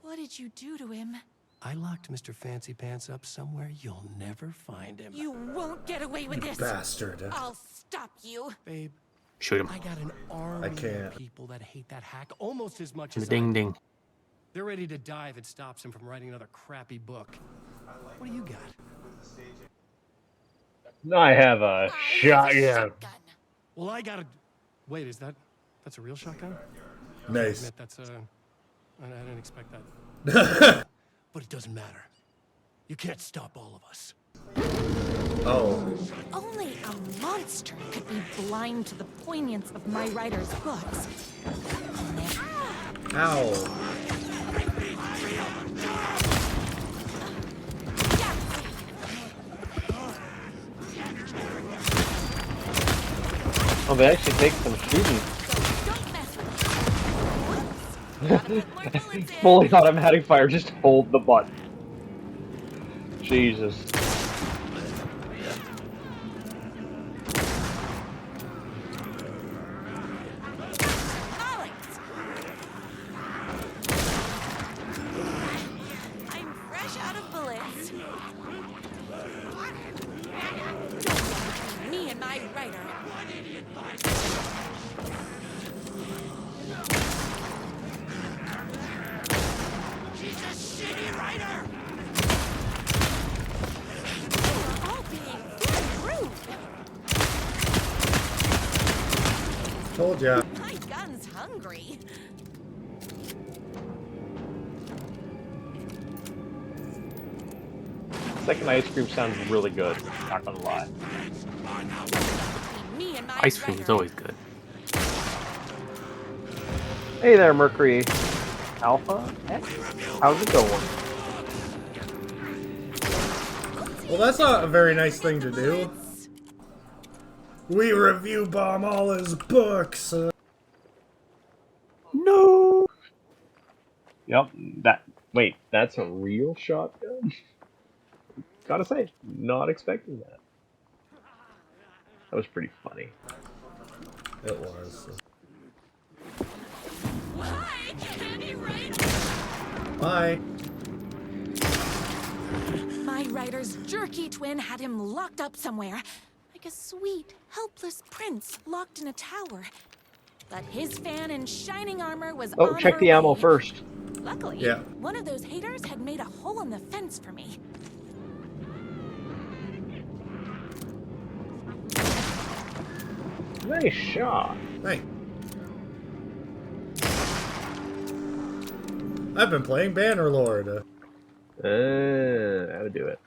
What did you do to him? I locked Mr. Fancy Pants up somewhere you'll never find him. You won't get away with this. Bastard. I'll stop you. Babe, Shoot him. I got an army I can't. of people that hate that hack almost as much The as I ding do. ding. They're ready to die if it stops him from writing another crappy book. What do you got? I have a shotgun. Well, I got a... Wait, that's a real shotgun? Nice. I admit, I didn't expect that. But it doesn't matter. You can't stop all of us. Oh. Only a monster could be blind to the poignance of my writer's books. Ow. Oh, they actually take some shooting. Fully automatic fire, just hold the button. Jesus. I'm fresh out of bullets. Me and my writer. She's a shitty writer! You're all being very rude. Told ya. My gun's hungry. Second ice cream sounds really good, not gonna lie. Me and my Ice cream is always good. Hey there, Mercury Alpha X. How's it going? Well, that's not a very nice thing to do. We review bomb all his books. No. Yep. Wait, that's a real shotgun? Gotta say, not expecting that. That was pretty funny. It was. Hi, Candy Writer. Bye. My writer's jerky twin had him locked up somewhere, like a sweet, helpless prince locked in a tower. But his fan in shining armor was Oh, on check her the ammo way. first. Luckily, Yeah. one of those haters had made a hole in the fence for me. Nice shot. Hey. I've been playing Bannerlord. How to do it.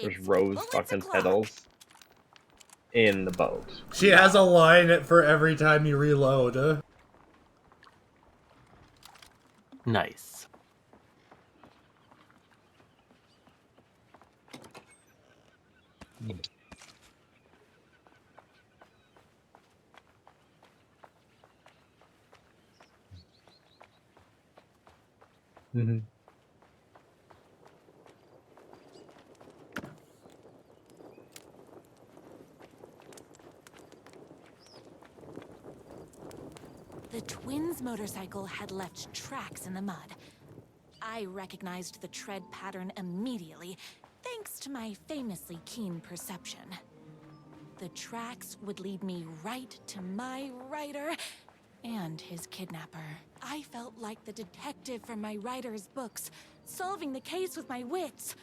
There's rose fucking petals in the boat. She has a line for every time you reload. Nice. Mm-hmm. The twins' motorcycle had left tracks in the mud. I recognized the tread pattern immediately, thanks to my famously keen perception. The tracks would lead me right to my writer and his kidnapper. I felt like the detective from my writer's books, solving the case with my wits.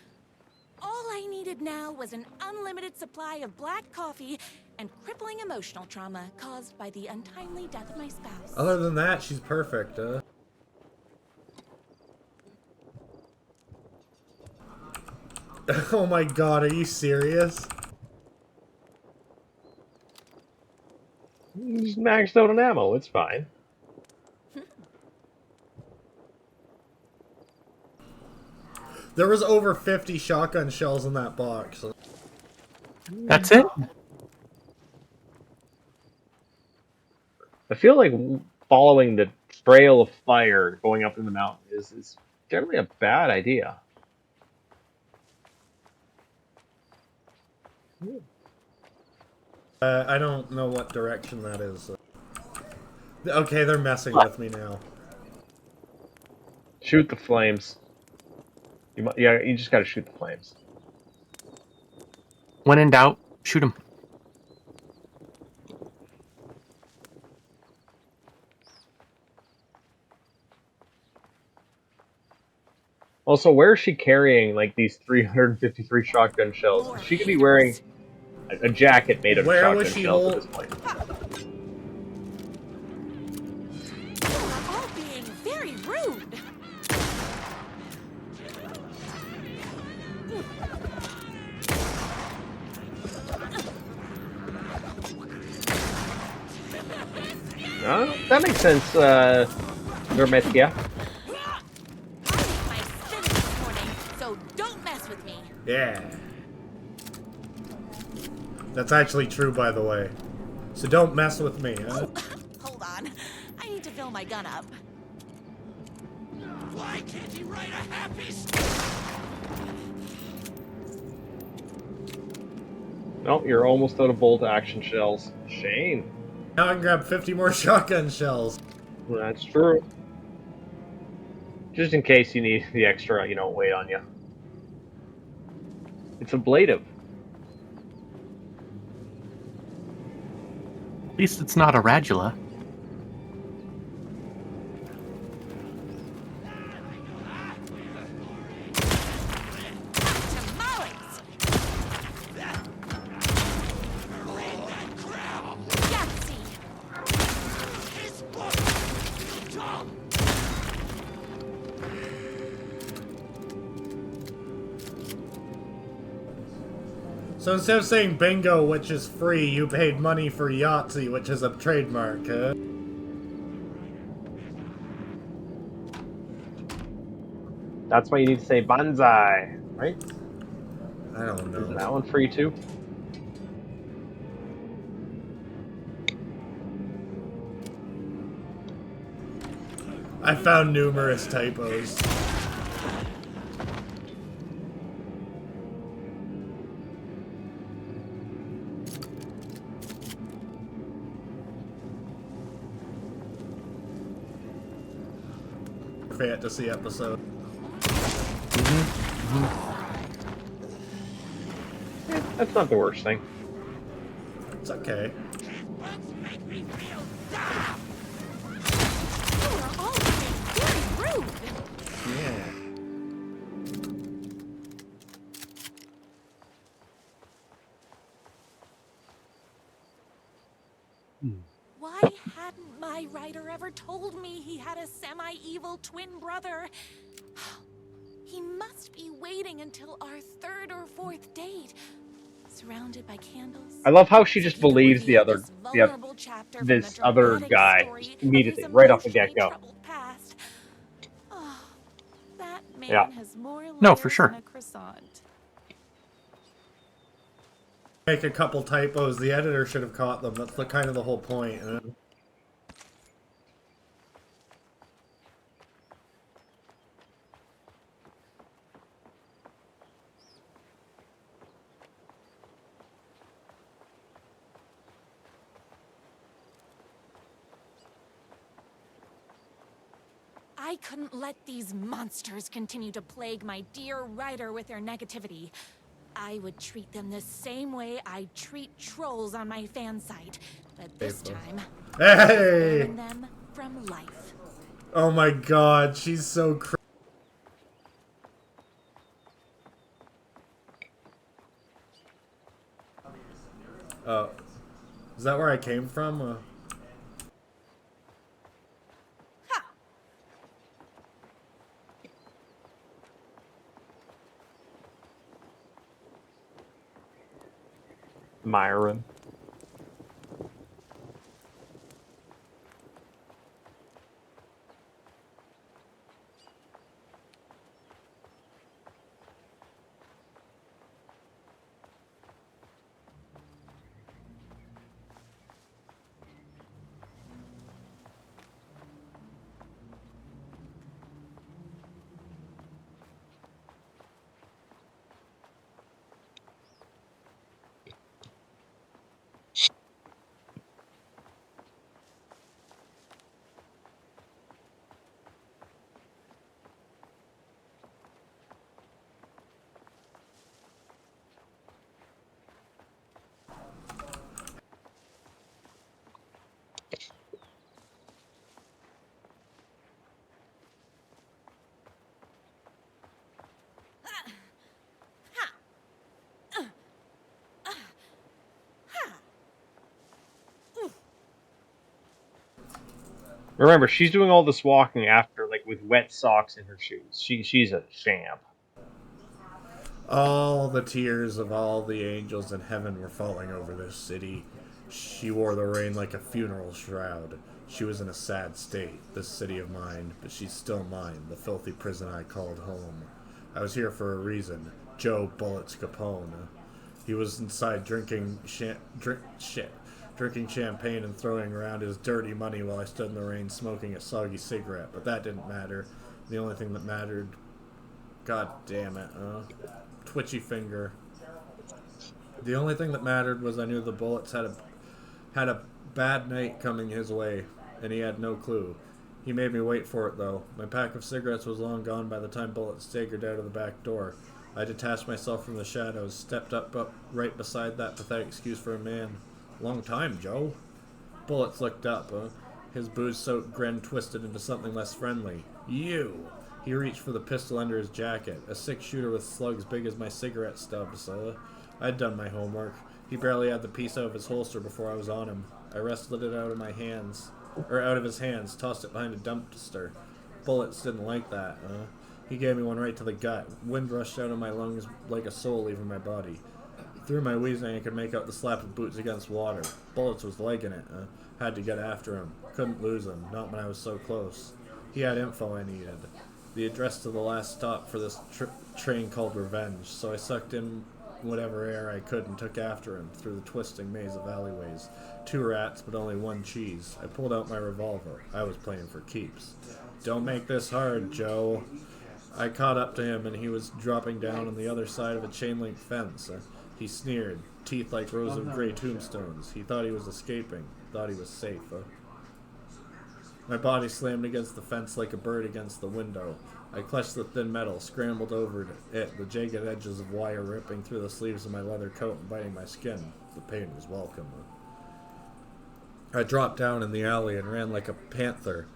All I needed now was an unlimited supply of black coffee and crippling emotional trauma caused by the untimely death of my spouse. Other than that, she's perfect, Oh my god, are you serious? Just maxed out on ammo, it's fine. There was over 50 shotgun shells in that box. That's it? I feel like following the trail of fire going up in the mountain is generally a bad idea. I don't know what direction that is. Okay, they're messing with me now. Shoot the flames. Yeah, you just gotta shoot the flames. When in doubt, shoot him. Also, where is she carrying like these 353 shotgun shells? She could be wearing a jacket made of shotgun shells at this point. You're all being very rude. That makes sense, Dermetia. So don't mess with me. Yeah. That's actually true, by the way. So don't mess with me, huh? Hold on. I need to fill my gun up. Why can't he write a happy No, you're almost out of bolt action shells. Shame. Now I can grab 50 more shotgun shells. That's true. Just in case you need the extra, weight on you. It's ablative. At least it's not a radula. So instead of saying bingo, which is free, you paid money for Yahtzee, which is a trademark, huh? That's why you need to say banzai, right? I don't know. Is that one free too? I found numerous typos. Fantasy episode. That's not the worst thing. It's okay. Yeah. Why hadn't my writer ever told me he had a semi-evil twin brother? He must be waiting until our third or fourth date, surrounded by candles. I love how she just believes this other guy just immediately, right off the get-go. Oh, that man Yeah. has more No, for layers sure. than a croissant. Make a couple typos. The editor should have caught them. That's kind of the whole point. Huh? I couldn't let these monsters continue to plague my dear writer with their negativity. I would treat them the same way I treat trolls on my fan site. But this time, hey! I'm them from life. Oh my god, she's so crazy. Oh. Is that where I came from? Myron. Remember, she's doing all this walking after, like, with wet socks in her shoes. She's a champ. All the tears of all the angels in heaven were falling over this city. She wore the rain like a funeral shroud. She was in a sad state, this city of mine, but she's still mine, the filthy prison I called home. I was here for a reason. Joe Bullets Capone. He was inside drinking champagne and throwing around his dirty money while I stood in the rain smoking a soggy cigarette, but that didn't matter. The only thing that mattered... God damn it, twitchy finger. The only thing that mattered was I knew the Bullets had a bad night coming his way, and he had no clue. He made me wait for it, though. My pack of cigarettes was long gone by the time Bullets staggered out of the back door. I detached myself from the shadows, stepped up right beside that pathetic excuse for a man. Long time, Joe. Bullets looked up. His booze-soaked grin twisted into something less friendly. You! He reached for the pistol under his jacket, a six-shooter with slugs big as my cigarette stubs. I'd done my homework. He barely had the piece out of his holster before I was on him. I wrestled it out of his hands, tossed it behind a dumpster. Bullets didn't like that. He gave me one right to the gut. Wind rushed out of my lungs like a soul leaving my body. Through my wheezing, I could make out the slap of boots against water. Bullets was legging it. Had to get after him. Couldn't lose him, not when I was so close. He had info I needed. The address to the last stop for this train called Revenge, so I sucked in whatever air I could and took after him through the twisting maze of alleyways. 2 rats, but only 1 cheese. I pulled out my revolver. I was playing for keeps. Don't make this hard, Joe. I caught up to him, and he was dropping down on the other side of a chain-link fence. He sneered, teeth like rows of gray tombstones. He thought he was escaping, thought he was safe. My body slammed against the fence like a bird against the window. I clutched the thin metal, scrambled over it, the jagged edges of wire ripping through the sleeves of my leather coat and biting my skin. The pain was welcome. I dropped down in the alley and ran like a panther.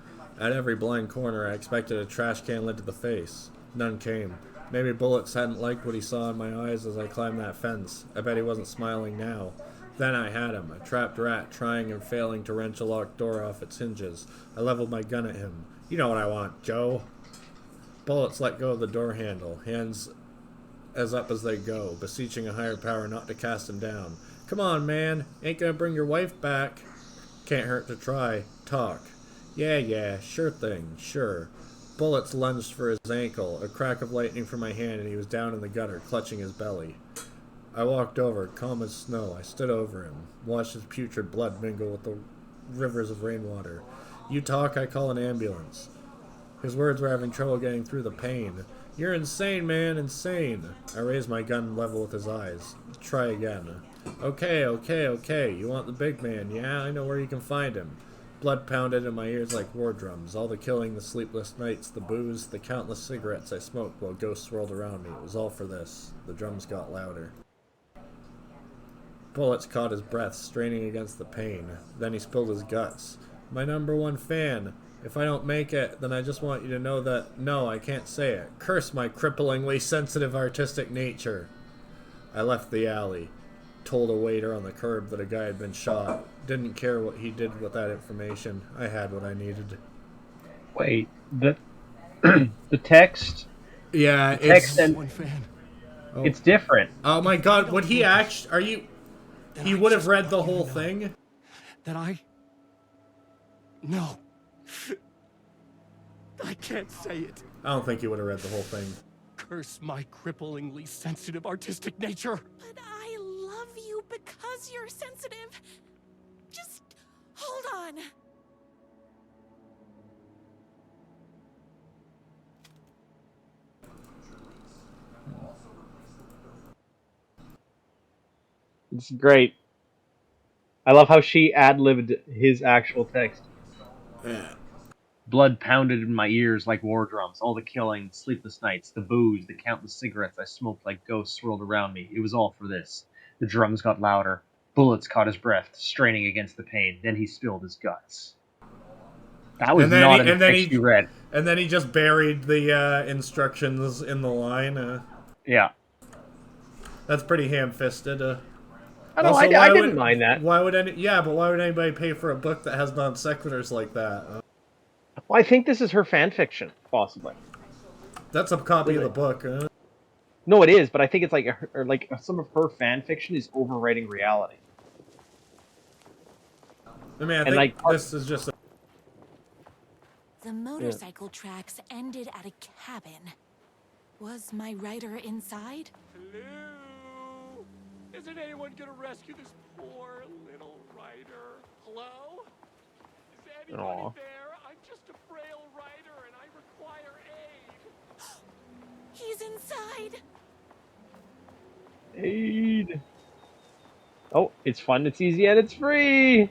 At every blind corner, I expected a trash can lid to the face. None came. Maybe Bullets hadn't liked what he saw in my eyes as I climbed that fence. I bet he wasn't smiling now. Then I had him, a trapped rat trying and failing to wrench a locked door off its hinges. I leveled my gun at him. You know what I want, Joe. Bullets let go of the door handle, hands as up as they go, beseeching a higher power not to cast him down. Come on, man. Ain't gonna bring your wife back. Can't hurt to try. Talk. Yeah, sure thing, sure. Bullets lunged for his ankle, a crack of lightning from my hand, and he was down in the gutter, clutching his belly. I walked over, calm as snow. I stood over him, watched his putrid blood mingle with the rivers of rainwater. You talk, I call an ambulance. His words were having trouble getting through the pain. You're insane, man, insane. I raised my gun level with his eyes. Try again. Okay. You want the big man, yeah? I know where you can find him. Blood pounded in my ears like war drums. All the killing, the sleepless nights, the booze, the countless cigarettes I smoked while ghosts swirled around me. It was all for this. The drums got louder. Bullets caught his breath, straining against the pain. Then he spilled his guts. My #1 fan. If I don't make it, then I just want you to know that, no, I can't say it. Curse my cripplingly sensitive artistic nature. I left the alley. Told a waiter on the curb that a guy had been shot. Didn't care what he did with that information. I had what I needed. Wait, the the text. Yeah, the text it's and One fan. it's different. Oh my god, would he actually... Are you... He would have read the whole thing? That I... No. I can't say it. I don't think he would have read the whole thing. Curse my cripplingly sensitive artistic nature. But I love you because you're sensitive. Just hold on. It's great. I love how she ad-libbed his actual text. Yeah. Blood pounded in my ears like war drums. All the killing, sleepless nights, the booze, the countless cigarettes I smoked like ghosts swirled around me. It was all for this. The drums got louder. Bullets caught his breath, straining against the pain. Then he spilled his guts. That was not a text you read. And then he just buried the instructions in the line. Yeah. That's pretty ham-fisted. I know, Also, I didn't mind that. Why would why would anybody pay for a book that has non sequiturs like that? Well, I think this is her fan fiction, possibly. That's a copy of the book. No, it is, but I think it's like some of her fan fiction is overwriting reality. I mean, I think this is just. The motorcycle tracks ended at a cabin. Was my rider inside? Hello? Isn't anyone gonna rescue this poor little rider? Hello? Is anybody Aw. there? I'm just a frail rider and I require aid. He's inside. Aid. Oh, it's fun, it's easy, and it's free!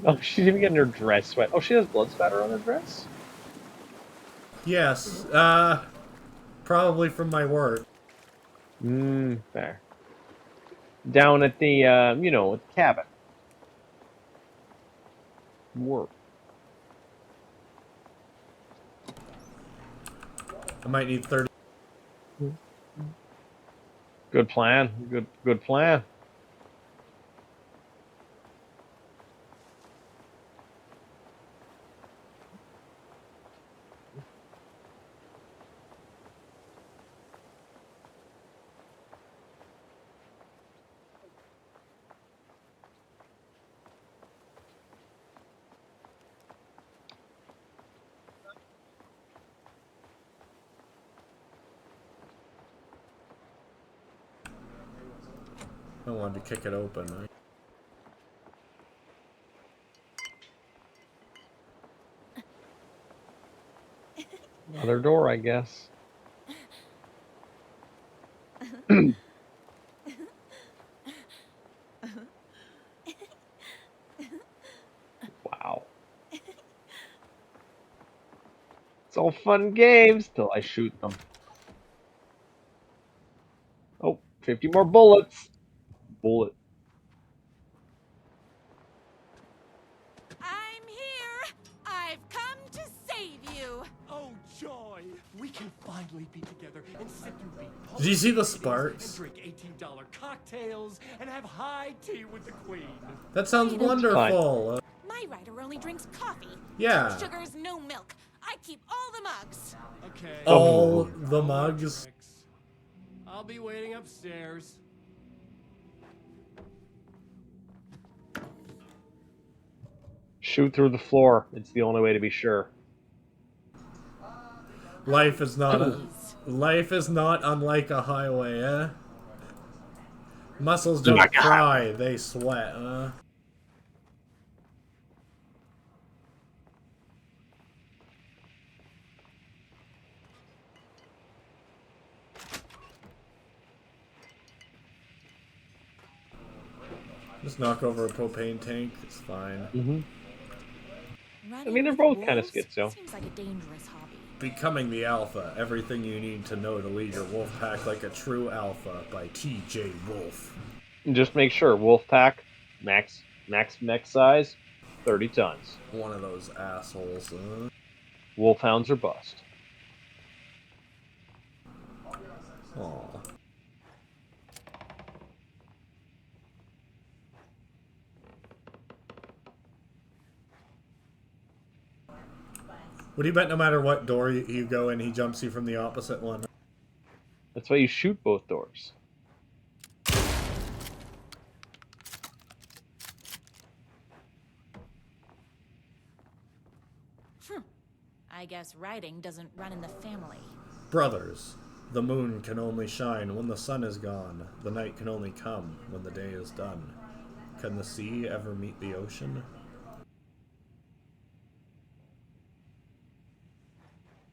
Oh, she's even getting her dress wet. Oh, she has blood spatter on her dress? Yes. Probably from my work. Fair. Down at the, at the cabin. Work. I might need 30. Good plan. Good plan. I wanted to kick it open. Another door, I guess. Wow. It's all fun and games till I shoot them. Oh, 50 more bullets. Bullet. I'm here. I've come to save you. Oh joy! We can finally be together and sit through beat. Did you see the sparks? And drink $18 cocktails and have high tea with the queen. That sounds wonderful. My rider only drinks coffee. Yeah. No sugars, no milk. I keep all the mugs. Okay. All the mugs. I'll be waiting upstairs. Shoot through the floor. It's the only way to be sure. Life is not unlike a highway, eh? Muscles don't cry, they sweat, huh? Just knock over a propane tank. It's fine. Mm-hmm. I Running mean, they're with both kind of wolves schizo. seems like a dangerous hobby. Becoming the Alpha. Everything you need to know to lead your wolf pack like a true alpha by T.J. Wolf. And just make sure, wolf pack, max mech size, 30 tons. One of those assholes. Wolfhounds are bust. Aw. What do you bet no matter what door you go in, he jumps you from the opposite one? That's why you shoot both doors. I guess writing doesn't run in the family. Brothers, the moon can only shine when the sun is gone. The night can only come when the day is done. Can the sea ever meet the ocean?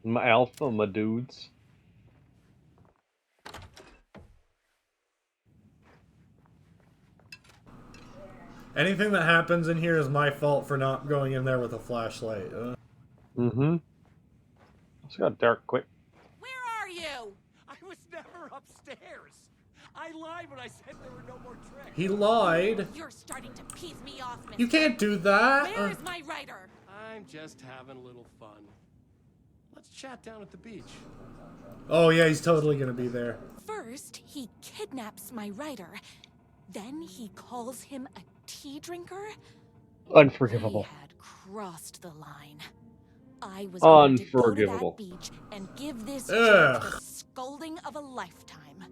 My alpha, my dudes. Anything that happens in here is my fault for not going in there with a flashlight. Mm-hmm. It's got dark quick. Where are you? I was never upstairs. I lied when I said there were no more tricks. He lied. You're starting to piss me off, mister. You can't do that. Where is my writer? I'm just having a little fun. Let's chat down at the beach. Oh yeah, he's totally gonna be there. First, he kidnaps my writer. Then he calls him a tea drinker. Unforgivable. He had crossed the line. I was going to go to Unforgivable. that beach and give this jerk the scolding of a lifetime.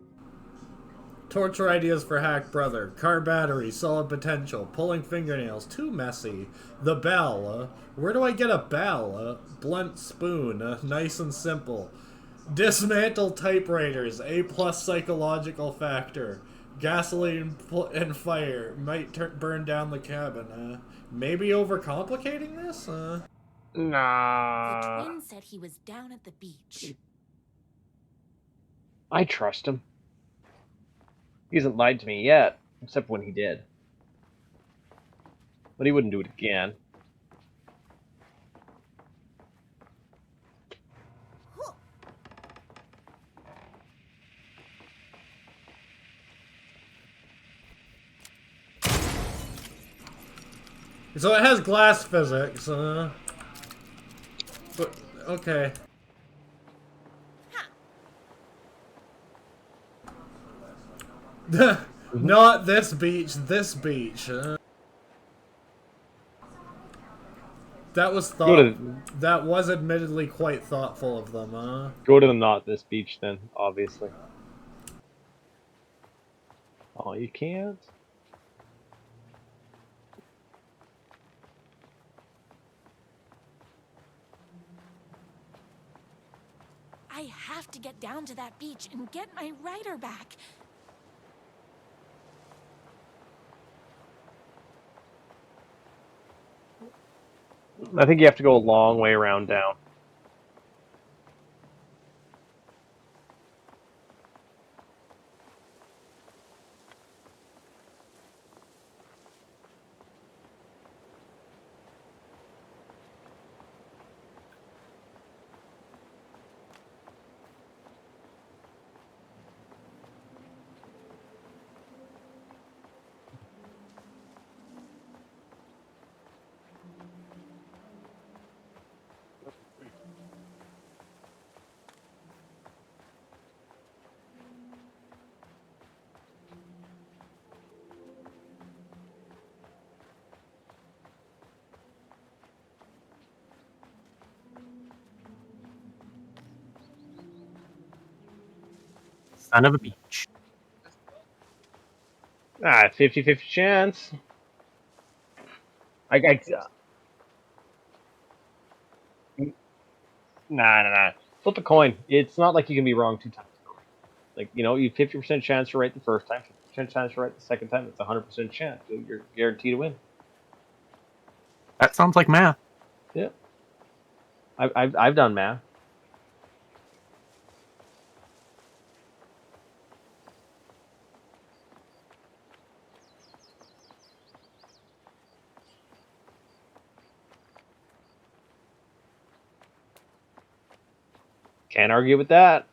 Torture ideas for Hack Brother. Car battery, solid potential, pulling fingernails, too messy. The bell, where do I get a bell? Blunt spoon, nice and simple. Dismantle typewriters, A+ psychological factor. Gasoline and fire, might burn down the cabin. Maybe overcomplicating this? Nah. The twin said he was down at the beach. I trust him. He hasn't lied to me yet, except when he did. But he wouldn't do it again. So it has glass physics, but okay. Not this beach, this beach. That was that was admittedly quite thoughtful of them, Go to the not this beach then, obviously. Oh, you can't? I have to get down to that beach and get my writer back. I think you have to go a long way around down. Son of a beach. Ah, 50-50 chance. Nah. Flip a coin. It's not like you can be wrong 2 times. Like, you know, you 50% chance to right the first time, 50% chance to right the second time. It's 100% chance. You're guaranteed to win. That sounds like math. Yeah. I've done math. Can't argue with that.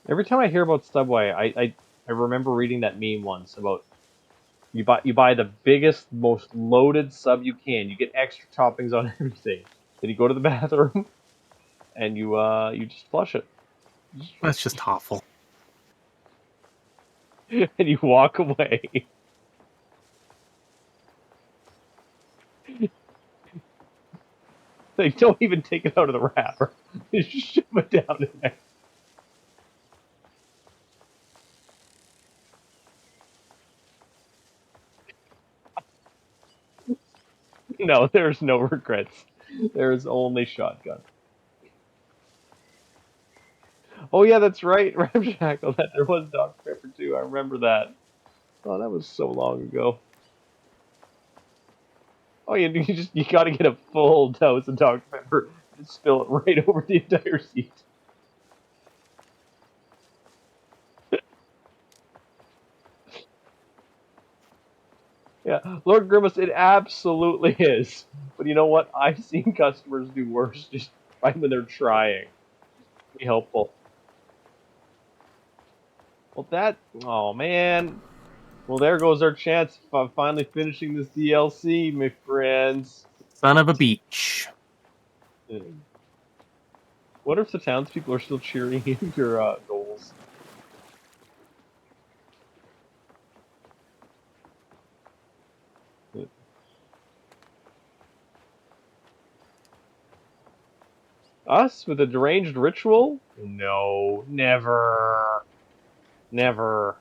Every time I hear about Subway, I remember reading that meme once about you buy the biggest, most loaded sub you can. You get extra toppings on everything. Then you go to the bathroom and you just flush it. That's just awful. And you walk away. They don't even take it out of the wrapper. They just shove it down in there. No, there's no regrets. There is only shotgun. Oh yeah, that's right, Ramshackle. That there was Dr. Pepper too. I remember that. Oh, that was so long ago. Oh, you gotta get a full dose of Dr. Pepper. Just spill it right over the entire seat. Yeah, Lord Grimace, it absolutely is. But you know what? I've seen customers do worse just right when they're trying. Be helpful. Well, oh man. Well, there goes our chance of finally finishing this DLC, my friends. Son of a beach. What if the townspeople are still cheering your goals? Us with a deranged ritual? No, never. Never.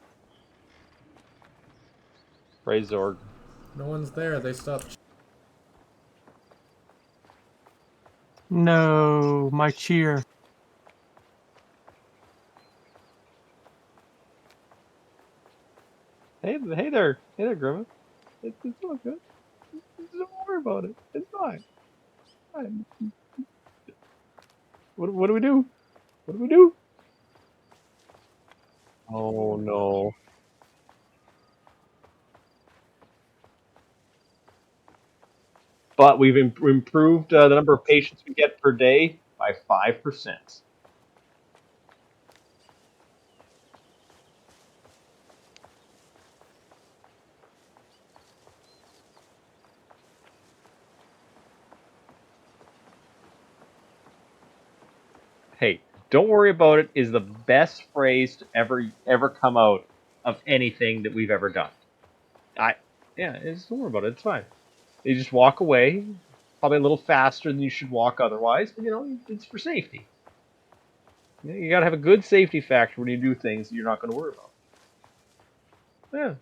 Praise Zorg. No one's there. They stopped. No, my cheer. Hey there, Grimace. It's all good. Don't worry about it. It's fine. Fine. What do we do? What do we do? Oh no. But we've improved the number of patients we get per day by 5%. Hey, don't worry about it is the best phrase to ever come out of anything that we've ever done. Just don't worry about it. It's fine. You just walk away, probably a little faster than you should walk otherwise, but it's for safety. You gotta have a good safety factor when you do things that you're not going to worry about. Yeah.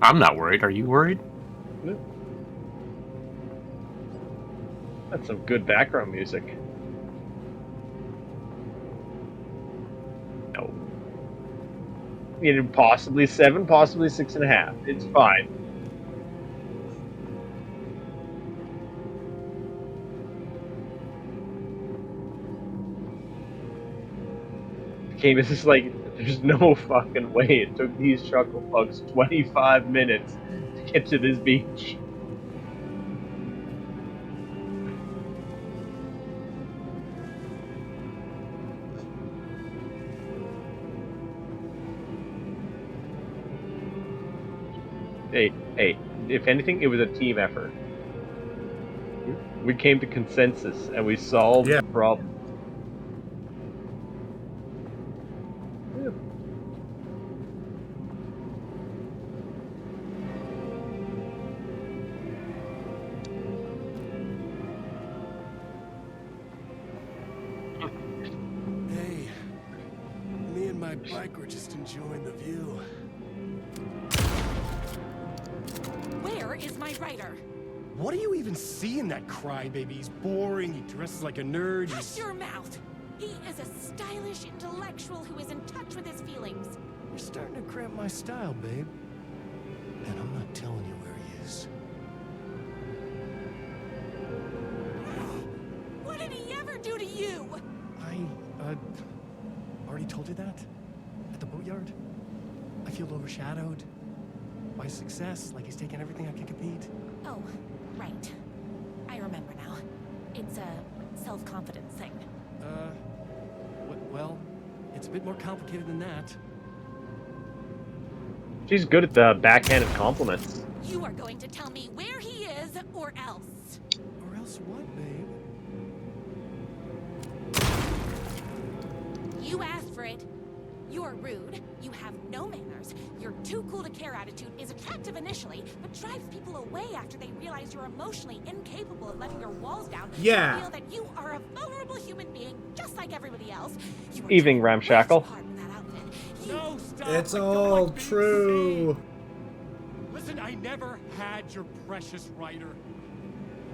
I'm not worried. Are you worried? Yeah. That's some good background music. No. Possibly 7, possibly 6.5. It's fine. Okay, this is like, there's no fucking way it took these chuckle pugs 25 minutes to get to this beach. Hey, if anything, it was a team effort. We came to consensus and we solved the problem. Yeah. Hey, me and my bike were just enjoying the view. Where is my writer? What do you even see in that crybaby? He's boring, he dresses like a nerd, Shut your mouth! He is a stylish intellectual who is in touch with his feelings. You're starting to cramp my style, babe. And I'm not telling you where he is. told you that? At the boatyard? I feel overshadowed by success, like he's taking everything I can compete. Oh, right. I remember now. It's a self-confidence thing. Well, it's a bit more complicated than that. She's good at the backhanded compliments. You are going to tell me where he is, or else. Or else what, babe? You asked for it. You're rude. You have no manners. Your too cool to care attitude is attractive initially, but drives people away after they realize you're emotionally incapable of letting your walls down. Yeah. And feel that you are a vulnerable human being, just like everybody else. You are Evening, Ramshackle. No, stop! It's I don't all like being true. seen. Listen, I never had your precious writer.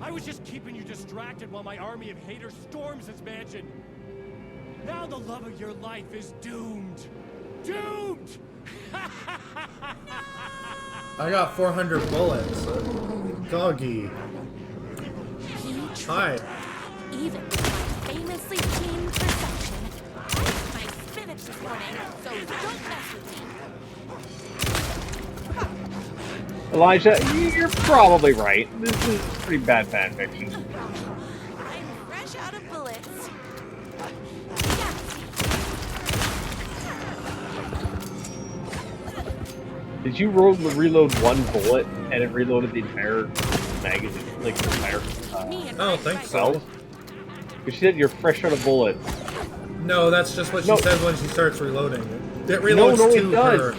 I was just keeping you distracted while my army of haters storms his mansion. Now the love of your life is doomed. Doomed! I got 400 bullets. Doggy. Hi. Even with my famously keen perception, I ate my spinach this morning, so don't mess with me. Elijah, you're probably right. This is pretty bad fanfiction. I'm fresh out of bullets. Did you reload one bullet and it reloaded the entire magazine, like the entire? I don't think so. Because she said you're fresh out of bullets. No, that's just what she No. says when she starts reloading. It reloads No, it two does. per.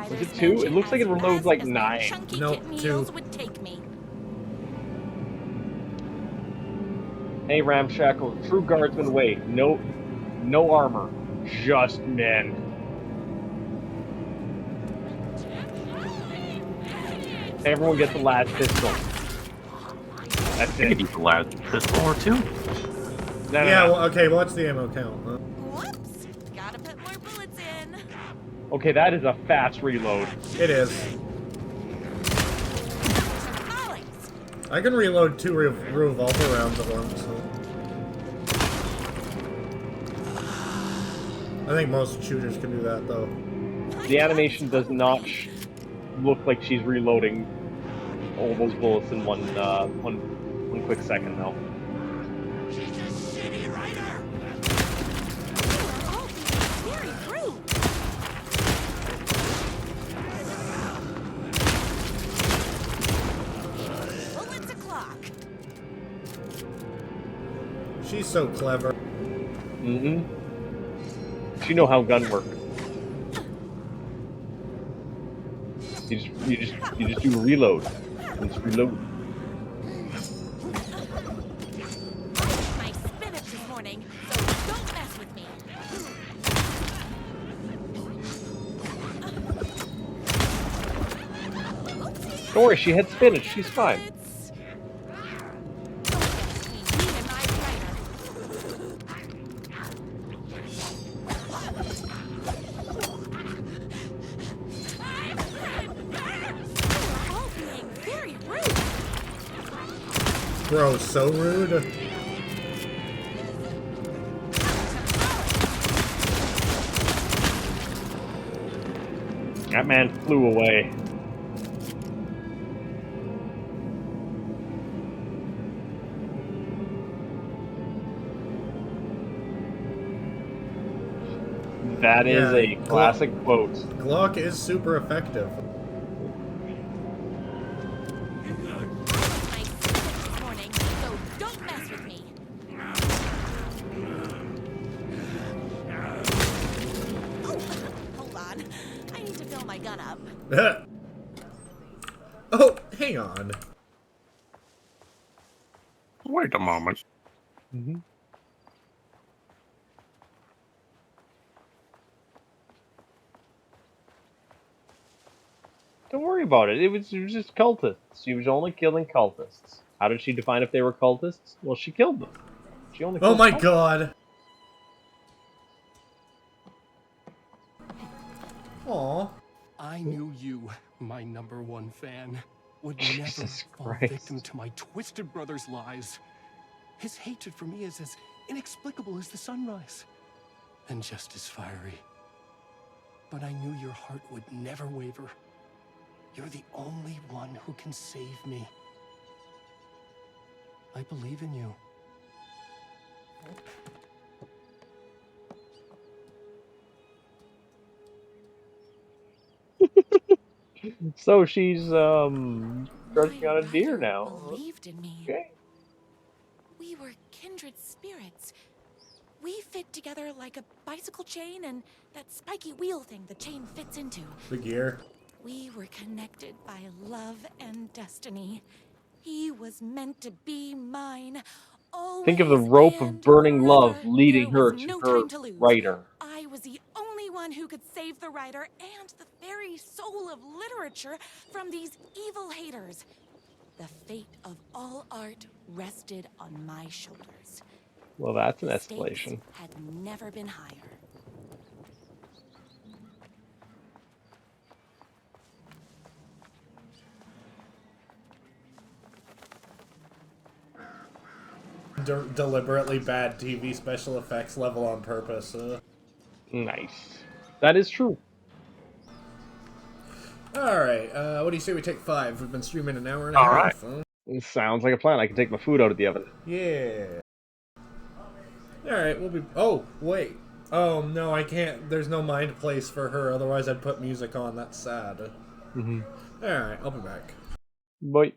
Was it 2? It looks like it reloads like 9. Nope, 2. Hey Ramshackle, true guardsman wait. No armor. Just men. Everyone gets the last pistol. That's I could it. use the last pistol or two. No, Yeah, no. well, okay, what's the ammo count? Huh? Whoops! Gotta put more bullets in. Okay, that is a fast reload. It is. I can reload 2 revolver rounds at once. So. I think most shooters can do that, though. The animation does not look like she's reloading all those bullets in one quick second, though. Very rude. Bullets o'clock. She's so clever. Mm-hmm. She know how gun work. You just do a reload. You just reload. My spinach this morning, so don't mess with me. Don't worry, she had spinach. She's fine. Bro, so rude. That man flew away. That is a classic quote. Glock is super effective. My spinach this morning, so don't mess with me. Oh, hold on. I need to fill my gun up. Oh, hang on. Wait a moment. Mm-hmm. Don't worry about it. It was just cultists. She was only killing cultists. How did she define if they were cultists? Well, she killed them. She only. Oh killed my cultists. god. Aw. I knew you, my #1 fan, would never Jesus fall Christ. victim to my twisted brother's lies. His hatred for me is as inexplicable as the sunrise. and just as fiery. But I knew your heart would never waver. You're the only one who can save me. I believe in you. So she's crushing My on a deer rider now. believed in me. Okay. We were kindred spirits. We fit together like a bicycle chain and that spiky wheel thing the chain fits into. The gear. We were connected by love and destiny. He was meant to be mine, Think of the always rope of and burning love forever. leading There was her to no her time to lose. writer. I was the only one who could save the writer and the very soul of literature from these evil haters. The fate of all art rested on my shoulders. Well, that's an The stakes escalation. had never been higher. Deliberately bad TV special effects level on purpose. Nice. That is true. Alright, what do you say we take 5? We've been streaming an hour and a All right. half. Huh? It sounds like a plan. I can take my food out of the oven. Yeah. Alright, we'll be... Oh, wait. Oh, no, I can't. There's no mind place for her, otherwise I'd put music on. That's sad. Alright, I'll be back. Bye.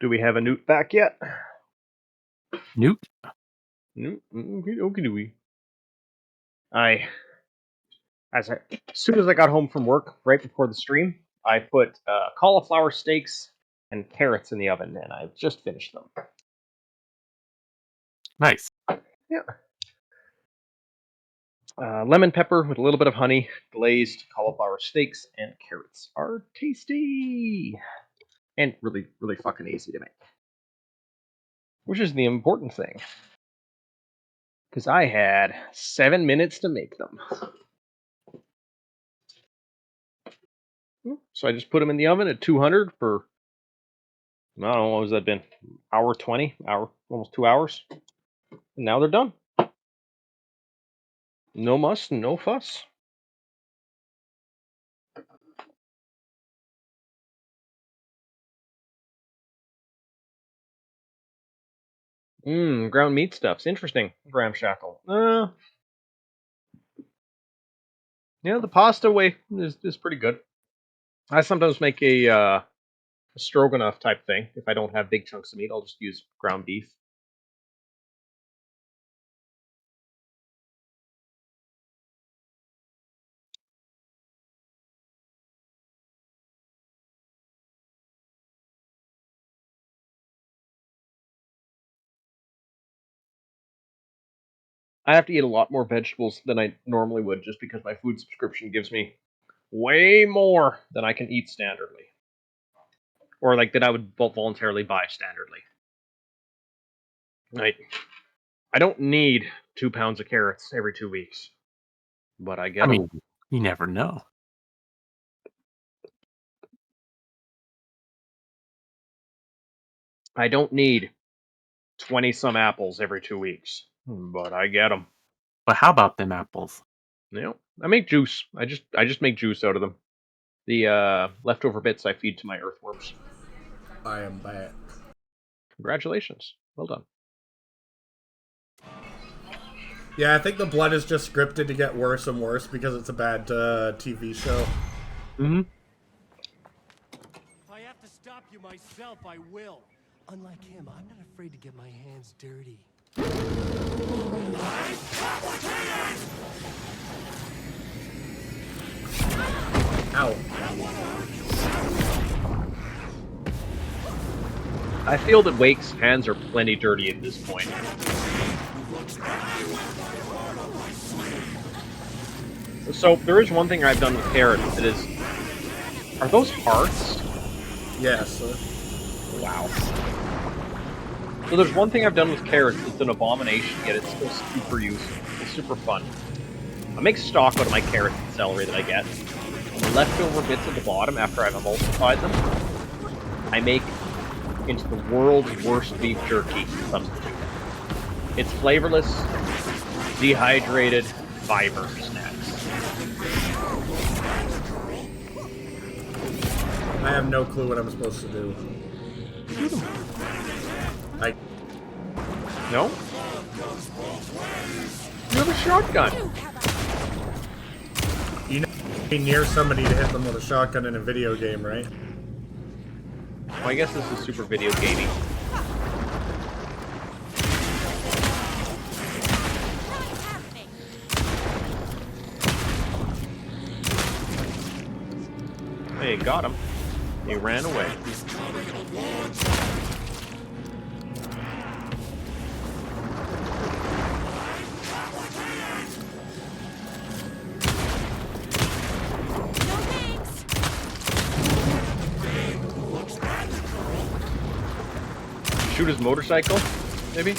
Do we have a Noot back yet? Noot? Noot? Okay, do we? As soon as I got home from work, right before the stream, I put cauliflower steaks and carrots in the oven, and I've just finished them. Nice. Yeah. Lemon pepper with a little bit of honey, glazed cauliflower steaks, and carrots are tasty and really, really fucking easy to make. Which is the important thing. Because I had 7 minutes to make them. So I just put them in the oven at 200 for, I don't know, what has that been? Hour 20? Almost 2 hours. And now they're done. No muss, no fuss. Ground meat stuff's interesting, Ramshackle. Yeah, the pasta way is pretty good. I sometimes make a stroganoff type thing. If I don't have big chunks of meat, I'll just use ground beef. I have to eat a lot more vegetables than I normally would just because my food subscription gives me way more than I can eat standardly. Or like that I would voluntarily buy standardly. I don't need 2 pounds of carrots every 2 weeks. But I get I them. mean, you never know. I don't need 20 some apples every 2 weeks. But I get them. But how about them apples? I make juice. I just make juice out of them. The leftover bits I feed to my earthworms. I am back. Congratulations. Well done. Yeah, I think the blood is just scripted to get worse and worse because it's a bad TV show. Mm-hmm. If I have to stop you myself, I will. Unlike him, I'm not afraid to get my hands dirty. Ow. I feel that Wake's hands are plenty dirty at this point. So, there is one thing I've done with carrots that is... Are those hearts? Yes. Wow. So there's one thing I've done with carrots that's an abomination, yet it's still super useful. It's super fun. I make stock out of my carrots and celery that I get. The leftover bits at the bottom, after I've emulsified them, I make into the world's worst beef jerky substitute. It's flavorless, dehydrated fiber snacks. I have no clue what I'm supposed to do. No? You have a shotgun. You know, be near somebody to hit them with a shotgun in a video game, right? Well, I guess this is super video gaming. Hey, got him. He ran away. Shoot his motorcycle, maybe?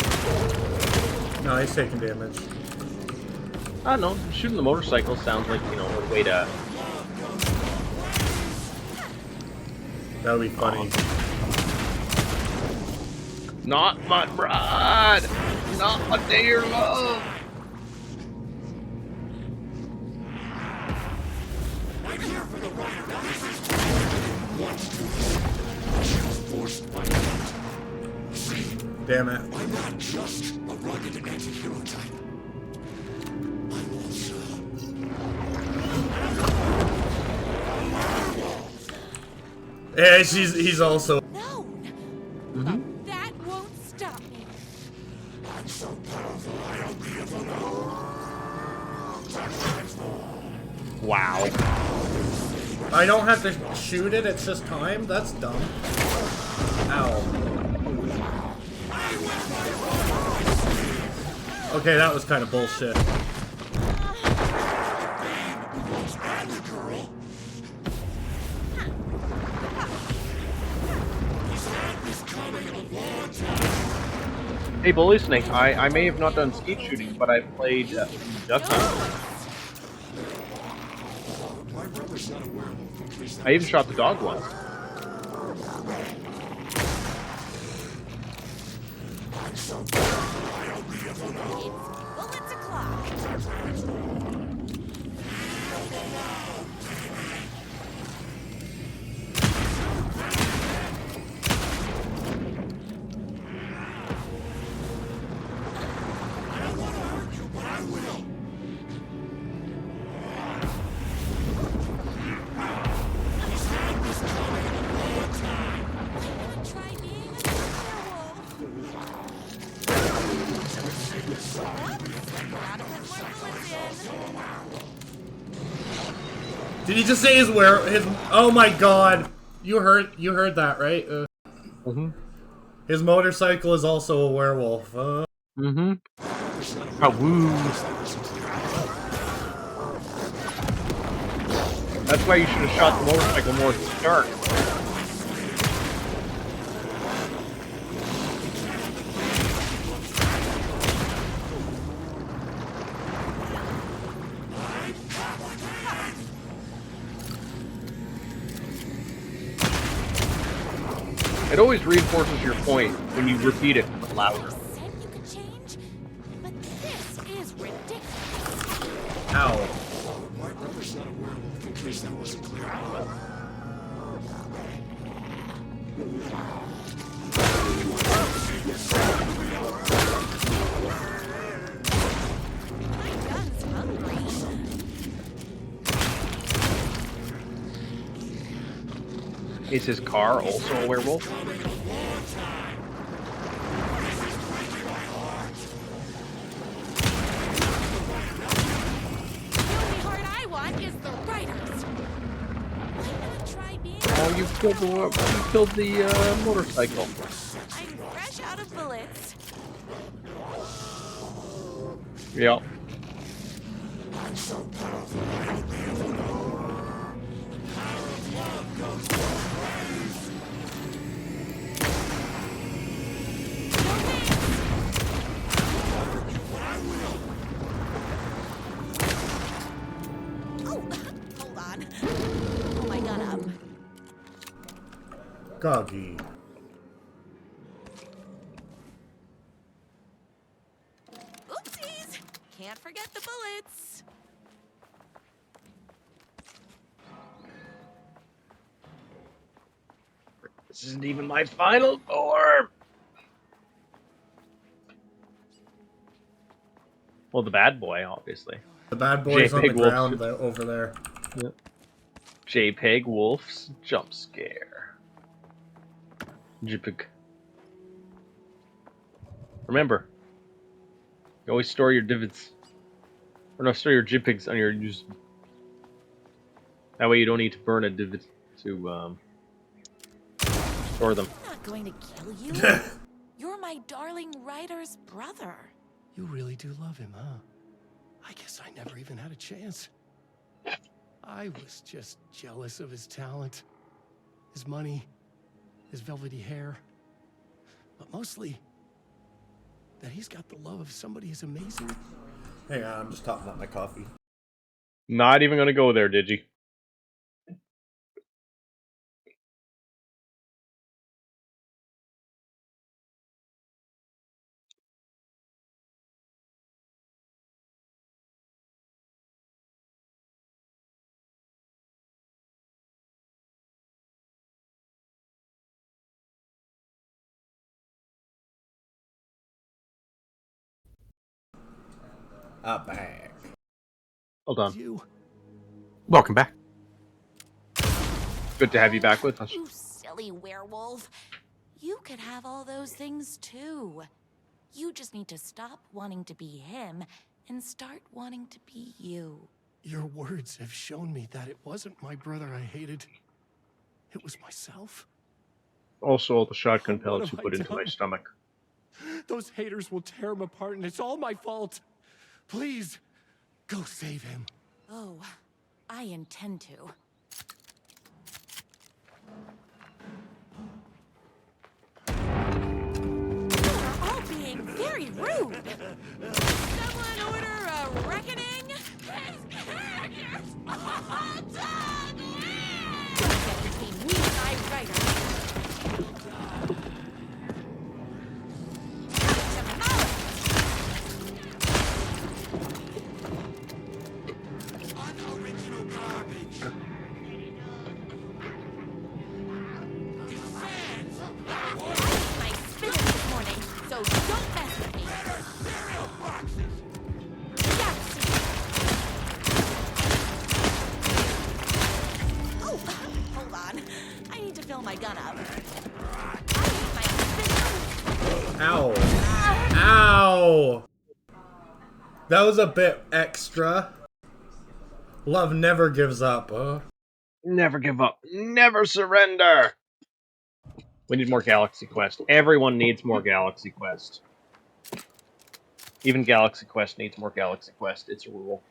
No, he's taking damage. I don't know. Shooting the motorcycle sounds like, you know, a way to... That would be funny. Not my bride! Not my dear love! Damn it. I'm not just a rugged anti-hero type. I'm also Yeah, he's also... Wow. I don't have to shoot it, it's just timed? That's dumb. Ow. Okay, that was kind of bullshit. Hey, Bully Snake, I may have not done skeet shooting, but I played Duck Hunt. I even shot the dog once. Bullets o'clock. Did he just say his oh my god. You heard that, right? Mm-hmm. His motorcycle is also a werewolf. Mm-hmm. Oh, woo. That's why you should have shot the motorcycle more at the start. It always reinforces your point when you repeat it louder. Said you could change, but this is ridiculous. Ow. My brother's not a werewolf, in case that wasn't clear. My gun's hungry. Is his car also a werewolf? The only heart I want is the writers. I'm gonna try being. Oh, you killed the motorcycle. I'm fresh out of bullets. Yeah. Oh, hold on. Oh my god, Goggy. Oopsies! Can't forget the bullets. This isn't even my final form. Well, the bad boy, obviously. The bad boy's on the JPEG Wolf. ground over there. Yep. JPEG Wolf's jump scare. JPEG. Remember, you always store your divots. Or no, store your JPEGs on your use. That way you don't need to burn a divot to store them. I'm not going to kill you. You're my darling writer's brother. You really do love him, huh? I guess I never even had a chance. I was just jealous of his talent, his money, his velvety hair. But mostly, that he's got the love of somebody as amazing. Hang on, I'm just topping up my coffee. Not even gonna go there, did you? Back. Hold on. You. Welcome back. Good to have you back with us. You silly werewolf. You could have all those things too. You just need to stop wanting to be him and start wanting to be you. Your words have shown me that it wasn't my brother I hated. It was myself. Also, all the shotgun What pellets have you I put into my done? stomach. Those haters will tear him apart, and it's all my fault. Please, go save him. Oh, I intend to. You're all being very rude. Someone order a reckoning? His character's all done! Don't get between me and my writer. Unoriginal garbage. My spinach this morning, so don't mess with me. Cereal boxes. Oh, hold on. I need to fill my gun up. Ow. Ow! That was a bit extra. Love never gives up, huh? Never give up. Never surrender. We need more Galaxy Quest. Everyone needs more Galaxy Quest. Even Galaxy Quest needs more Galaxy Quest. It's a rule.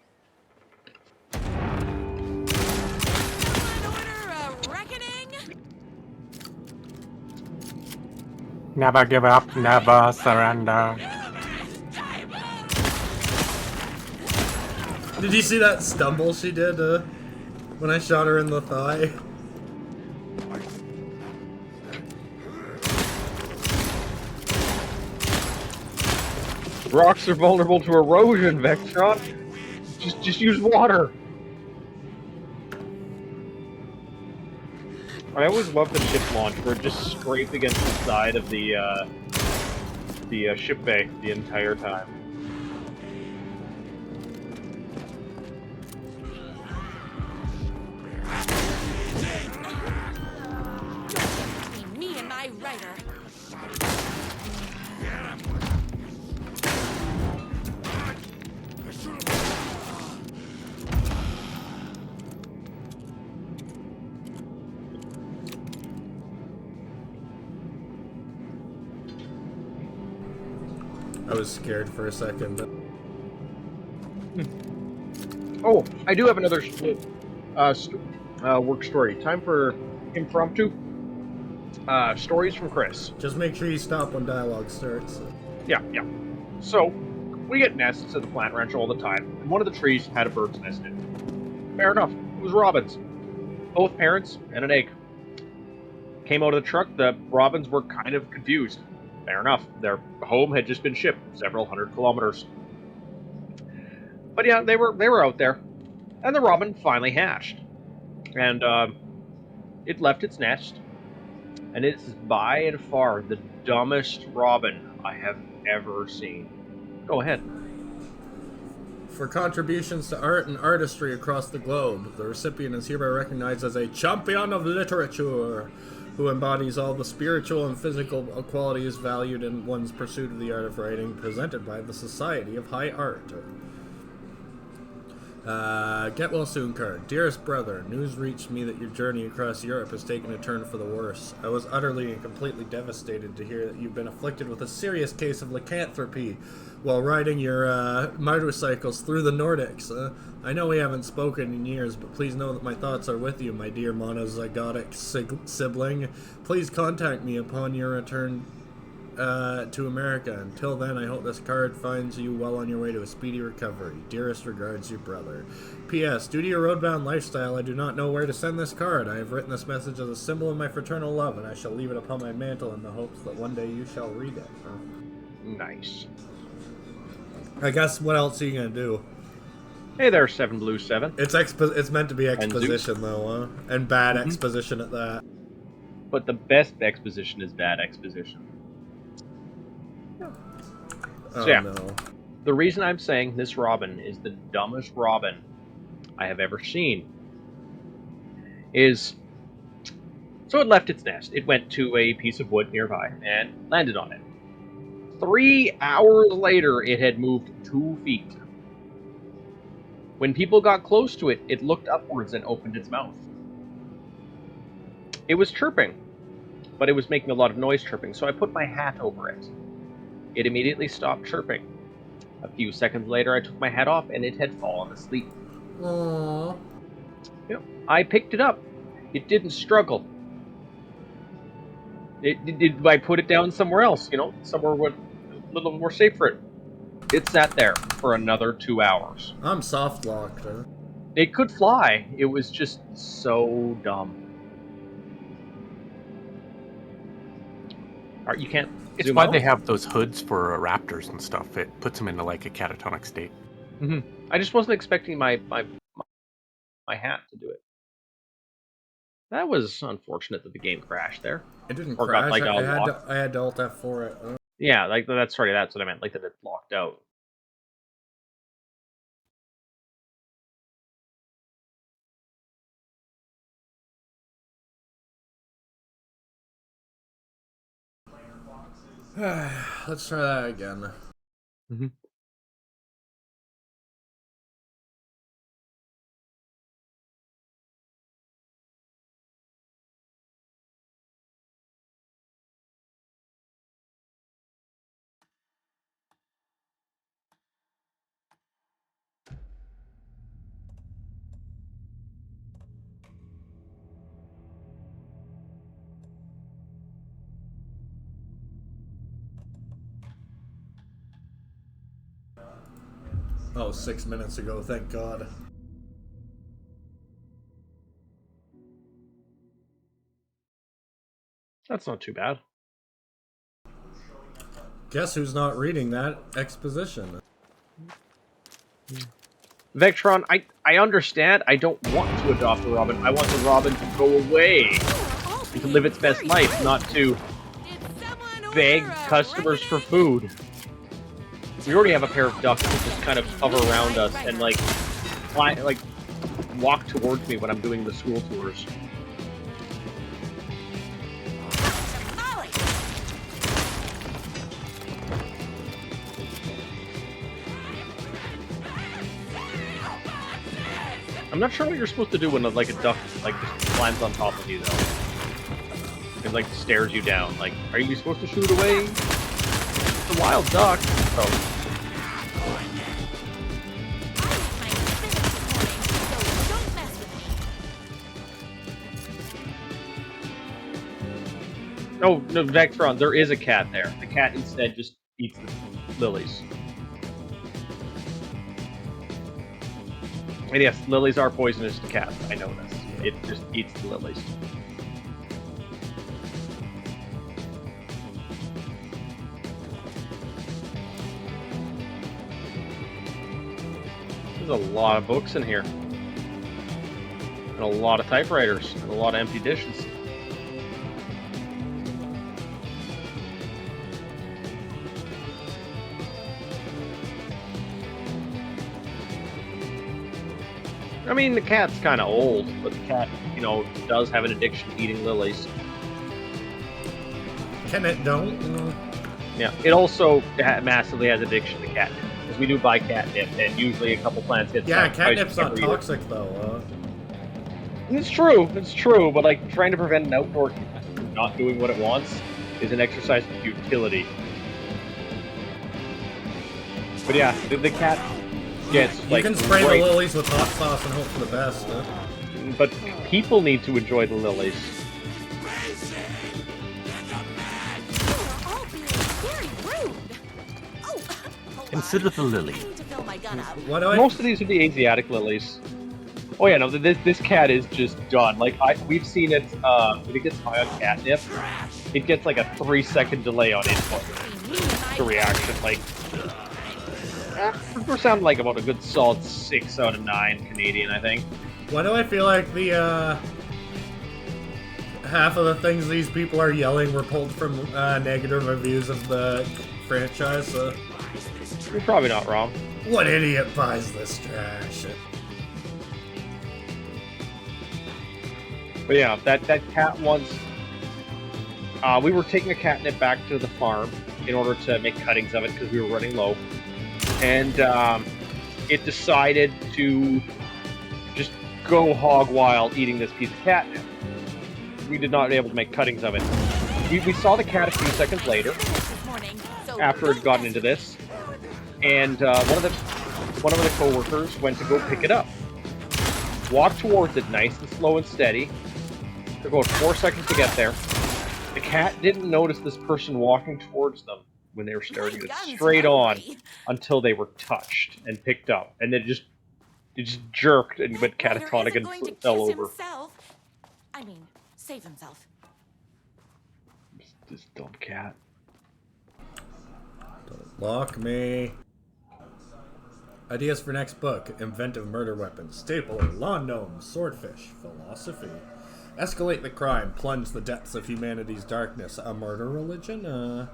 Never give up, never surrender. Did you see that stumble she did when I shot her in the thigh? Rocks are vulnerable to erosion, Vectron. Just use water. I always love the ship launch where it just scraped against the side of the ship bay the entire time. Between me and my writer. I was scared for a second. Oh, I do have another work story. Time for impromptu stories from Chris. Just make sure you stop when dialogue starts. Yeah. So, we get nests at the plant ranch all the time, and one of the trees had a bird's nest in it. Fair enough. It was robins. Both parents and an egg. Came out of the truck, the robins were kind of confused. Fair enough. Their home had just been shipped several hundred kilometers. But yeah, they were out there. And the robin finally hatched. And it left its nest. And it's by and far the dumbest robin I have ever seen. Go ahead. For contributions to art and artistry across the globe, the recipient is hereby recognized as a champion of literature, who embodies all the spiritual and physical qualities valued in one's pursuit of the art of writing, presented by the Society of High Art. Get well soon card. Dearest brother, news reached me that your journey across Europe has taken a turn for the worse. I was utterly and completely devastated to hear that you've been afflicted with a serious case of lycanthropy while riding your motorcycles through the Nordics. I know we haven't spoken in years, but please know that my thoughts are with you, my dear monozygotic sibling. Please contact me upon your return to America. Until then, I hope this card finds you well on your way to a speedy recovery. Dearest regards, your brother. P.S. Due to your roadbound lifestyle, I do not know where to send this card. I have written this message as a symbol of my fraternal love, and I shall leave it upon my mantle in the hopes that one day you shall read it. Nice. I guess what else are you gonna do? Hey there, 7 Blue 7. It's meant to be exposition, though, huh? And bad exposition at that. But the best exposition is bad exposition. So yeah, no. The reason I'm saying this robin is the dumbest robin I have ever seen is... So it left its nest. It went to a piece of wood nearby and landed on it. 3 hours later, it had moved 2 feet. When people got close to it, it looked upwards and opened its mouth. It was chirping, but it was making a lot of noise chirping, so I put my hat over it. It immediately stopped chirping. A few seconds later, I took my hat off, and it had fallen asleep. Aww. You know, I picked it up. It didn't struggle. I put it down somewhere else, somewhere with a little more safe for it. It sat there for another 2 hours. I'm soft locked. It could fly. It was just so dumb. Alright, you can't. It's why they have those hoods for raptors and stuff. It puts them into like a catatonic state. Mm-hmm. I just wasn't expecting my hat to do it. That was unfortunate that the game crashed there. It didn't or crash. Got, like, I had to Alt F for it. Yeah, like that's what I meant. Like that it locked out. Let's try that again. Mm-hmm. Oh, 6 minutes ago, thank God. That's not too bad. Guess who's not reading that exposition? Vectron, I understand. I don't want to adopt a Robin. I want the Robin to go away and to live its best life, not to beg customers for food. We already have a pair of ducks that just kind of hover around us and walk towards me when I'm doing the school tours. I'm not sure what you're supposed to do when a duck just climbs on top of you though. And stares you down. Are you supposed to shoot away? It's a wild duck. So. Oh, no, Vectron, there is a cat there. The cat instead just eats the lilies. And yes, lilies are poisonous to cats. I know this. It just eats the lilies. There's a lot of books in here. And a lot of typewriters. And a lot of empty dishes. I mean, the cat's kind of old, but the cat, does have an addiction to eating lilies. Can it don't? Yeah, it also massively has addiction to catnip. Because we do buy catnip, and usually a couple plants get Yeah, catnip's not toxic, though. It's true, but trying to prevent an outdoor cat from not doing what it wants is an exercise in futility. But yeah, the cat gets you can spray the lilies with hot sauce and hope for the best. But people need to enjoy the lilies. Consider the lily. Most of these are the Asiatic lilies. Oh yeah, no, this cat is just done. We've seen it, when it gets high on catnip, it gets a 3-second delay on input to reaction. We're sounding about a good solid 6 out of 9 Canadian, I think. Why do I feel like the, half of the things these people are yelling were pulled from, negative reviews of the franchise, You're probably not wrong. What idiot buys this trash? But yeah, that cat once... we were taking a catnip back to the farm, in order to make cuttings of it because we were running low, and it decided to just go hog wild eating this piece of catnip. We did not be able to make cuttings of it. We saw the cat a few seconds later, after it had gotten into this, and one of the coworkers went to go pick it up. Walked towards it nice and slow and steady. Took about 4 seconds to get there. The cat didn't notice this person walking towards them when they were staring at it straight on until they were touched and picked up, and then it just jerked and went catatonic and fell over. I mean, save himself. This dumb cat. Don't lock me. Ideas for next book: inventive murder weapons, stapler, lawn gnome, swordfish, philosophy. Escalate the crime, plunge the depths of humanity's darkness. A murder religion?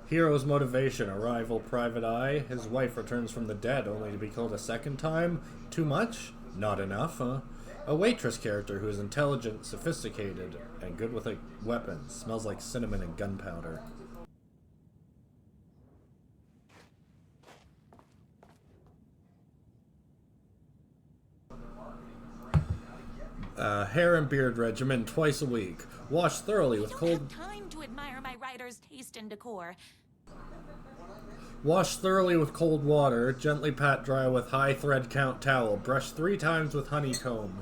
Hero's motivation, a rival private eye. His wife returns from the dead only to be killed a second time. Too much? Not enough, A waitress character who is intelligent, sophisticated, and good with a weapon. Smells like cinnamon and gunpowder. Hair and beard regimen twice a week. Wash thoroughly with cold... Time to admire my writer's taste and decor. Wash thoroughly with cold water. Gently pat dry with high thread count towel. Brush 3 times with honeycomb.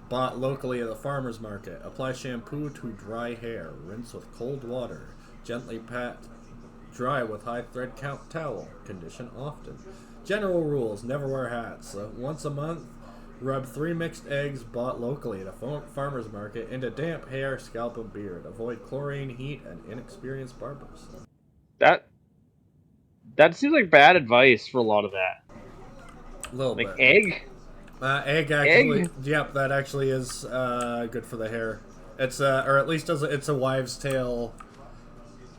Bought locally at the farmer's market. Apply shampoo to dry hair. Rinse with cold water. Gently pat dry with high thread count towel. Condition often. General rules: never wear hats. Once a month, rub 3 mixed eggs bought locally at a farmer's market into damp hair, scalp, and beard. Avoid chlorine, heat, and inexperienced barbers. That seems like bad advice for a lot of that. A little like bit. Egg? Egg actually. Yep, that actually is good for the hair. It's or at least it's a wives' tale.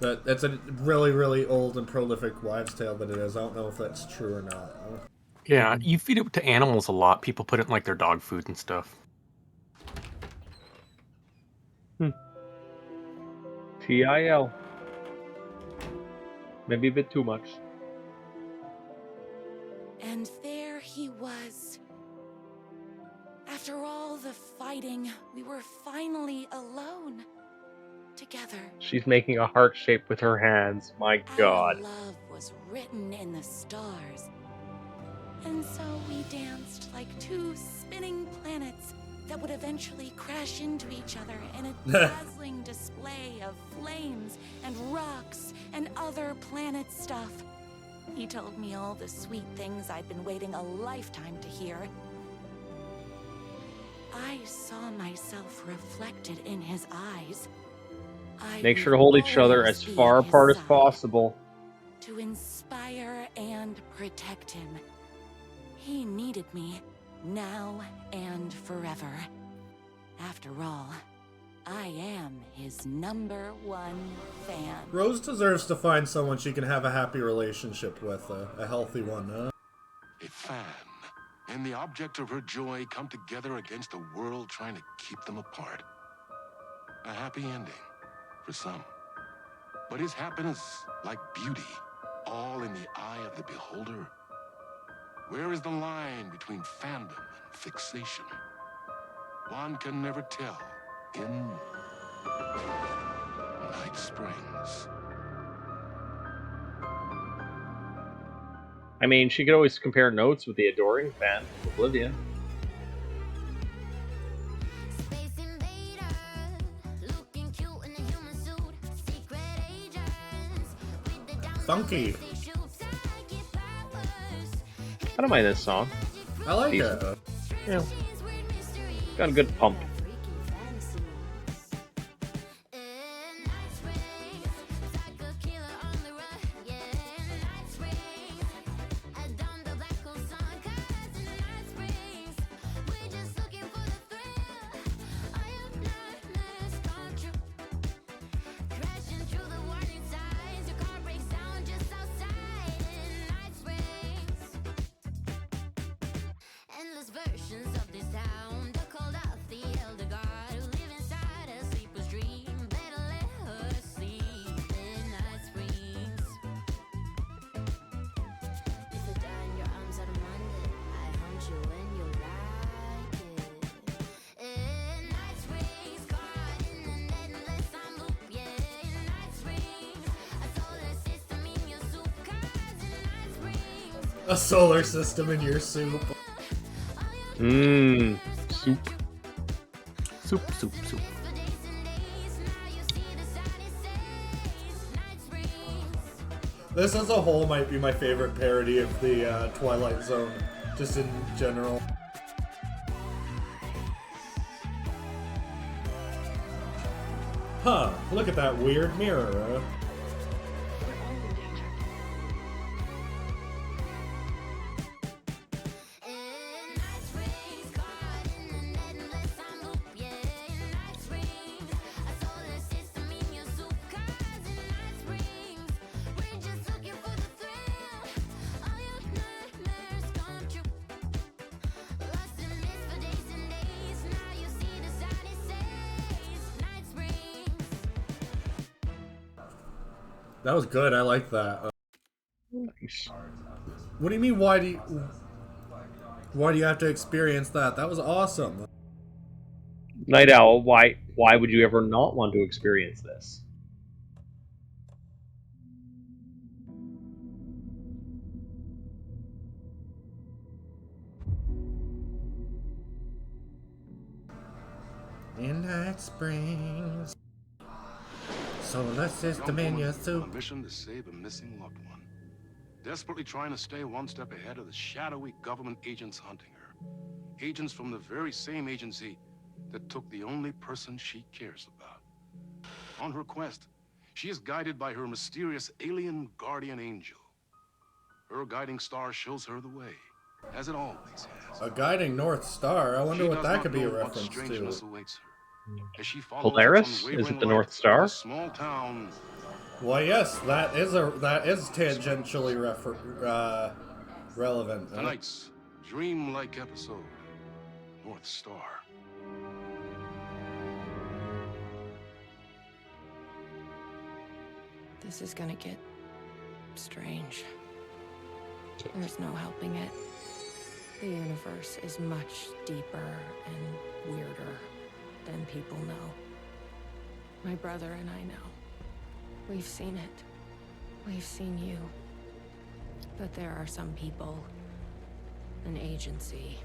It's a really, really old and prolific wives' tale that it is. I don't know if that's true or not. Yeah, you feed it to animals a lot. People put it in like their dog food and stuff. TIL. Maybe a bit too much. And there he was. After all the fighting, we were finally alone. Together. She's making a heart shape with her hands. My God. Our love was written in the stars. And so we danced like 2 spinning planets that would eventually crash into each other in a dazzling display of flames and rocks and other planet stuff. He told me all the sweet things I'd been waiting a lifetime to hear. I saw myself reflected in his eyes. Make sure to hold each other as far apart as possible. To inspire and protect him. He needed me, now and forever. After all, I am his #1 fan. Rose deserves to find someone she can have a happy relationship with, a healthy one, huh? A fan and the object of her joy come together against a world trying to keep them apart. A happy ending for some. But is happiness, like beauty, all in the eye of the beholder? Where is the line between fandom and fixation? One can never tell in Night Springs. I mean, she could always compare notes with the adoring fan, Oblivion. Funky. I don't mind this song. I like Decent. it. Yeah. Got a good pump. A solar system in your soup. Mmm. Soup. Soup, soup, soup. This as a whole might be my favorite parody of the Twilight Zone, just in general. Huh, look at that weird mirror. That was good, I like that. Nice. What do you mean, why do you have to experience that? That was awesome. Night Owl, why would you ever not want to experience this? In Night Springs, solar system in your soup. On a mission to save a missing loved one. Desperately trying to stay one step ahead of the shadowy government agents hunting her. Agents from the very same agency that took the only person she cares about. On her quest, she is guided by her mysterious alien guardian angel. Her guiding star shows her the way, as it always has. A guiding North Star? I wonder She what does that not could be a know what reference strangeness to. awaits her. As she follows Polaris? its Is it unwavering the light North of Star? a small town. Well, yes, that is tangentially relevant. Tonight's dreamlike episode, North Star. This is gonna get strange. There's no helping it. The universe is much deeper and weirder than people know. My brother and I know. We've seen it. We've seen you. But there are some people, an agency,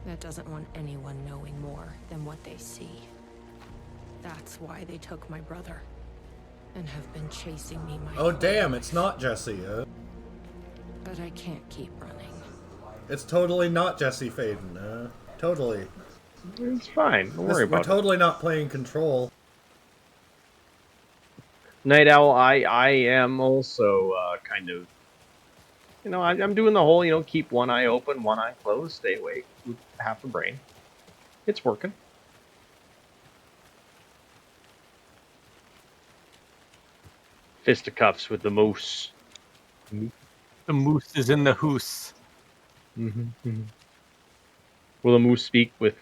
that doesn't want anyone knowing more than what they see. That's why they took my brother and have been chasing me my Oh damn, it's not Jesse. But I can't keep running. It's totally not Jesse Faden. Totally. It's fine. Don't worry about We're totally not playing Control. Night Owl, I am also kind of, you know, I'm doing the whole, you know, keep one eye open, one eye closed, stay awake, with half a brain. It's working. Fisticuffs with the moose. The moose is in the hoose. Will the moose speak with,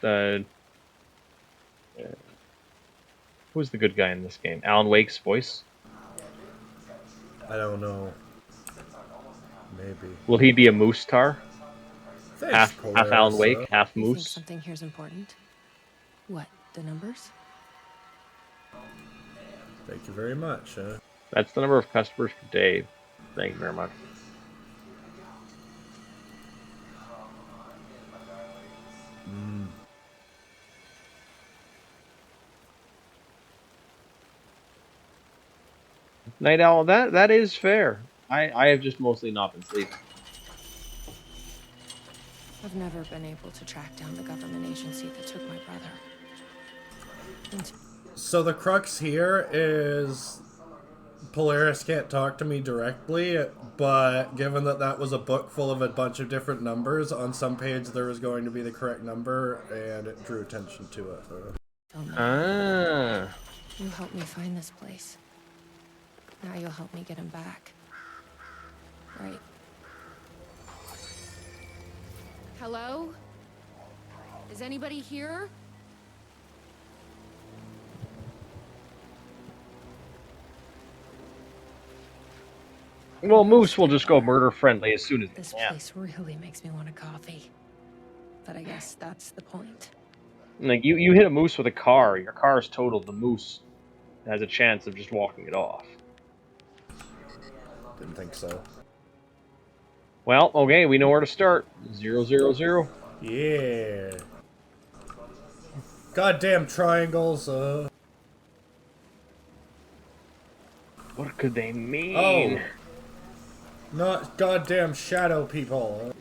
who's the good guy in this game? Alan Wake's voice? I don't know. Maybe. Will he be a moose tar? Thanks, Half Alan Wake, half You think moose? something here's important? What, the numbers? Thank you very much. That's the number of customers per day. Thank you very much. Night Owl, that is fair. I have just mostly not been sleeping. I've never been able to track down the government agency that took my brother. So the crux here is Polaris can't talk to me directly, but given that that was a book full of a bunch of different numbers, on some page there was going to be the correct number, and it drew attention to it. You helped me find this place. Now you'll help me get him back. Right. Hello? Is anybody here? Well, Moose will just go murder friendly as soon as This he can. place really makes me want a coffee. But I guess that's the point. Like you hit a moose with a car, your car is totaled. The moose has a chance of just walking it off. Didn't think so. Well, okay, we know where to start. 000. Yeah. Goddamn triangles. What could they mean? Oh. Not goddamn shadow people.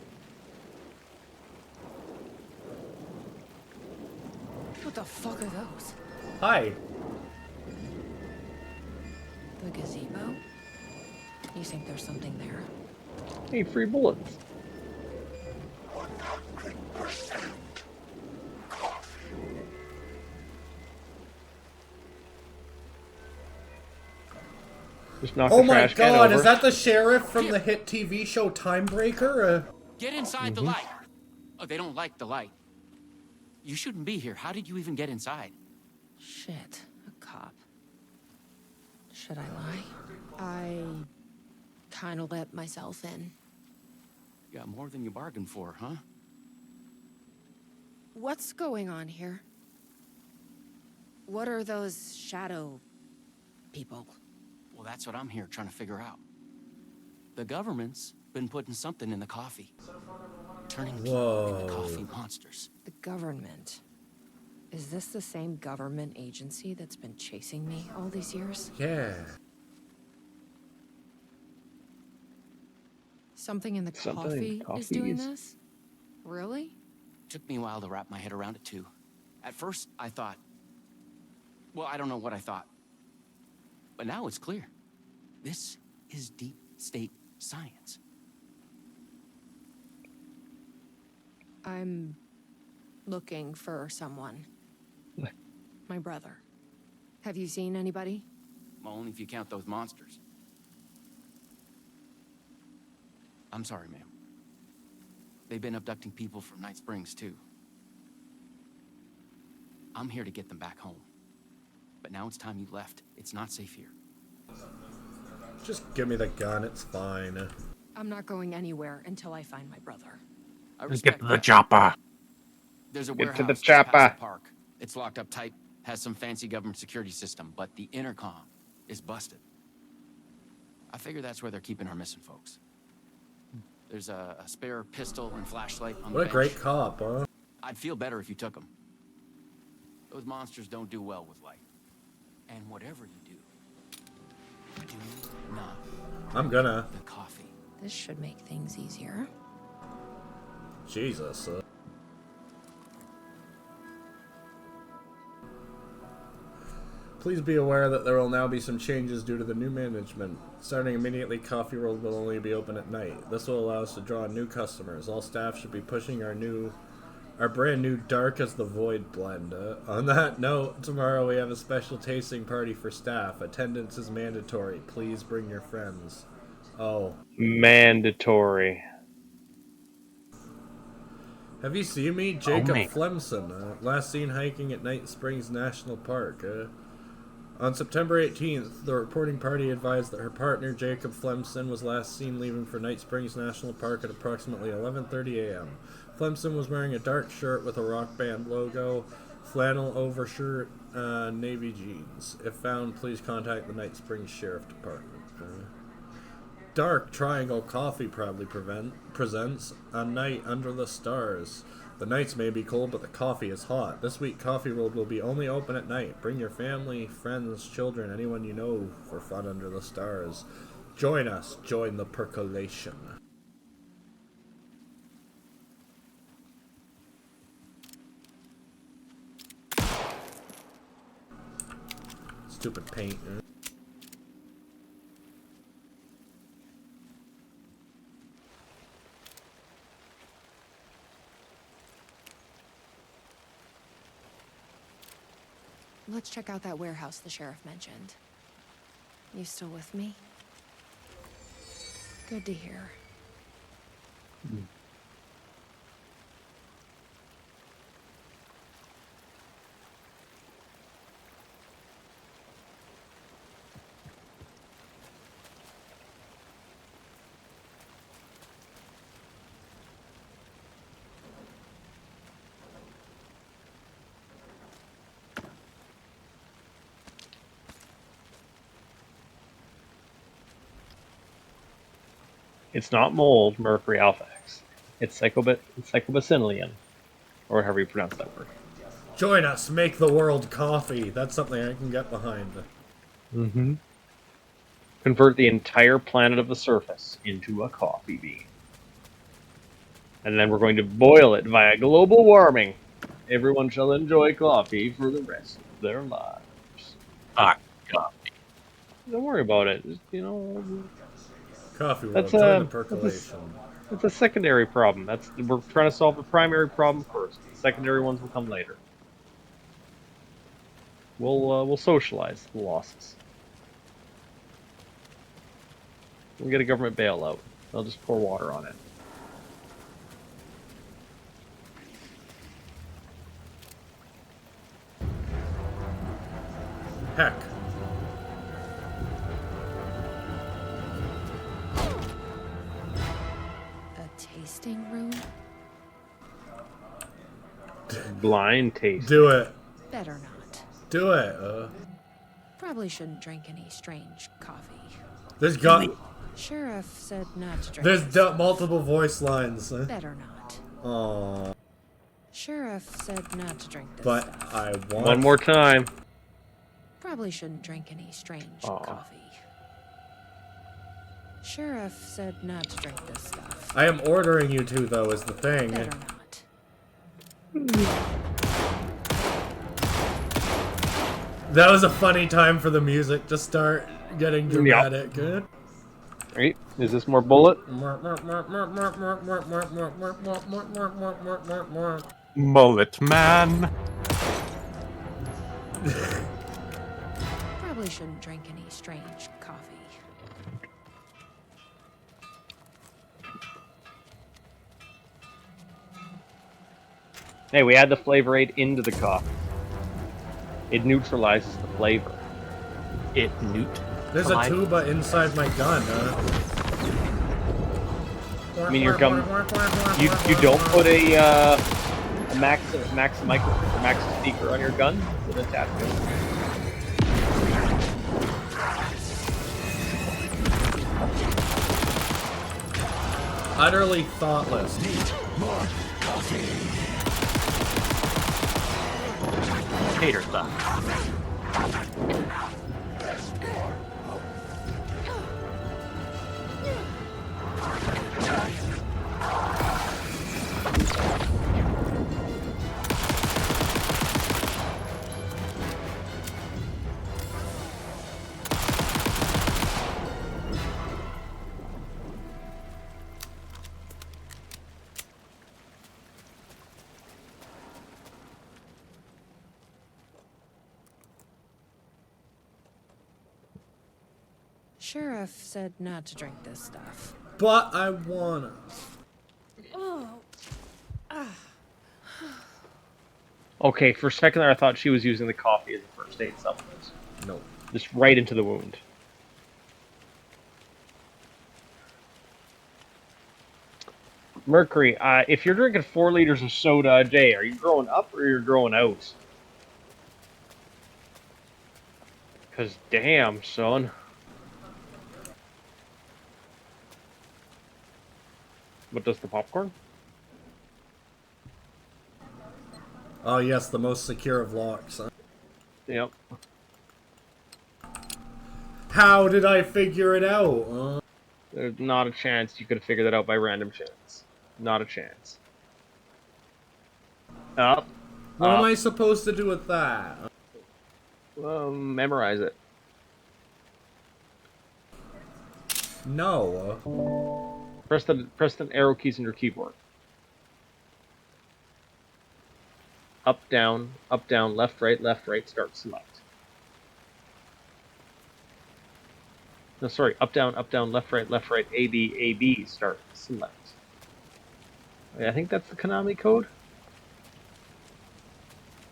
What the fuck are those? Hi. The gazebo? You think there's something there? Hey, free bullets. Just knock Oh the my trash can god, over. is that the sheriff from the hit TV show Timebreaker? Get inside the light. Oh, they don't like the light. You shouldn't be here. How did you even get inside? Shit, a cop. Should I lie? I kinda let myself in. You got more than you bargained for, huh? What's going on here? What are those shadow people? Well, that's what I'm here trying to figure out. The government's been putting something in the coffee. Turning people into coffee monsters. The government. Is this the same government agency that's been chasing me all these years? Yeah. Something in the coffee is doing this? Really? Took me a while to wrap my head around it, too. At first, I thought... Well, I don't know what I thought. But now it's clear. This is deep state science. I'm looking for someone. My brother. Have you seen anybody? Well, only if you count those monsters. I'm sorry, ma'am. They've been abducting people from Night Springs, too. I'm here to get them back home. But now it's time you left. It's not safe here. Just give me the gun, it's fine. I'm not going anywhere until I find my brother. Get to the chopper. There's a Get warehouse to the just past chopper. the park. It's locked up tight, has some fancy government security system, but the intercom is busted. I figure that's where they're keeping our missing folks. There's a spare pistol and flashlight on the What a bench. great cop, huh? I'd feel better if you took them. Those monsters don't do well with light. And whatever you do not. I'm gonna. The coffee. This should make things easier. Jesus. Please be aware that there will now be some changes due to the new management. Starting immediately, Coffee World will only be open at night. This will allow us to draw in new customers. All staff should be pushing our brand new Dark as the Void blend. On that note, tomorrow we have a special tasting party for staff. Attendance is mandatory. Please bring your friends. Oh. Mandatory. Have you seen me? Jacob man. Flemson, last seen hiking at Night Springs National Park. On September 18th, the reporting party advised that her partner, Jacob Flemson, was last seen leaving for Night Springs National Park at approximately 11:30 a.m. Flemson was wearing a dark shirt with a rock band logo, flannel overshirt, navy jeans. If found, please contact the Night Springs Sheriff Department. Dark Triangle Coffee proudly presents A Night Under the Stars. The nights may be cold, but the coffee is hot. This week, Coffee World will be only open at night. Bring your family, friends, children, anyone you know for fun under the stars. Join us. Join the percolation. Stupid paint. Let's check out that warehouse the sheriff mentioned. You still with me? Good to hear. It's not mold, mercury, alpha X. It's psychobacillium, or however you pronounce that word. Join us, make the world coffee. That's something I can get behind. Mm-hmm. Convert the entire planet of the surface into a coffee bean. And then we're going to boil it via global warming. Everyone shall enjoy coffee for the rest of their lives. Hot coffee. Don't worry about it. Just, you know, Coffee that's world, join the a percolation. that's a secondary problem. We're trying to solve the primary problem first. The secondary ones will come later. We'll socialize the losses. We'll get a government bailout. They'll just pour water on it. Heck. A tasting room? Blind taste. Do it. Better not. Do it. Probably shouldn't drink any strange coffee. There's got. Sheriff said not to drink. There's multiple voice lines. Better not. Aww. Sheriff said not to drink this But stuff. I want. One more time. Probably shouldn't drink any strange coffee. Sheriff said not to drink this stuff. I am ordering you to, though, is the thing. Better not. That was a funny time for the music to start getting dramatic. Good. Right? Is this more bullet? Mullet man. Probably shouldn't drink any strange coffee. Hey, we add the flavor aid into the coffee. It neutralizes the flavor. There's a tuba inside my gun. I mean, your gun. You don't put a max speaker on your gun with a tap. Utterly thoughtless. Need more coffee. Hater stuff. Sheriff said not to drink this stuff. But I wanna. Oh. Okay, for a second there I thought she was using the coffee as a first aid supplement. No. Just right into the wound. Mercury, if you're drinking 4 liters of soda a day, are you growing up or you're growing out? Because damn, son. What does the popcorn? Oh yes, the most secure of locks. Huh? Yep. How did I figure it out? There's not a chance you could have figured that out by random chance. Not a chance. Up. What am I supposed to do with that? Memorize it. No. Press the arrow keys on your keyboard. Up, down, left, right, start, select. No, sorry, up, down, left, right, A, B, start, select. I think that's the Konami code.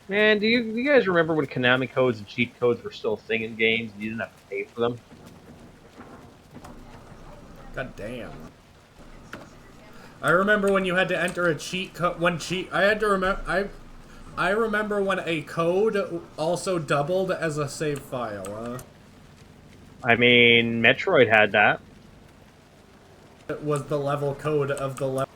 Man, do you guys remember when Konami codes and cheat codes were still a thing in games and you didn't have to pay for them? God damn. I remember when you had to enter a cheat code. I had to remember. I remember when a code also doubled as a save file. I mean, Metroid had that. It was the level code of the level.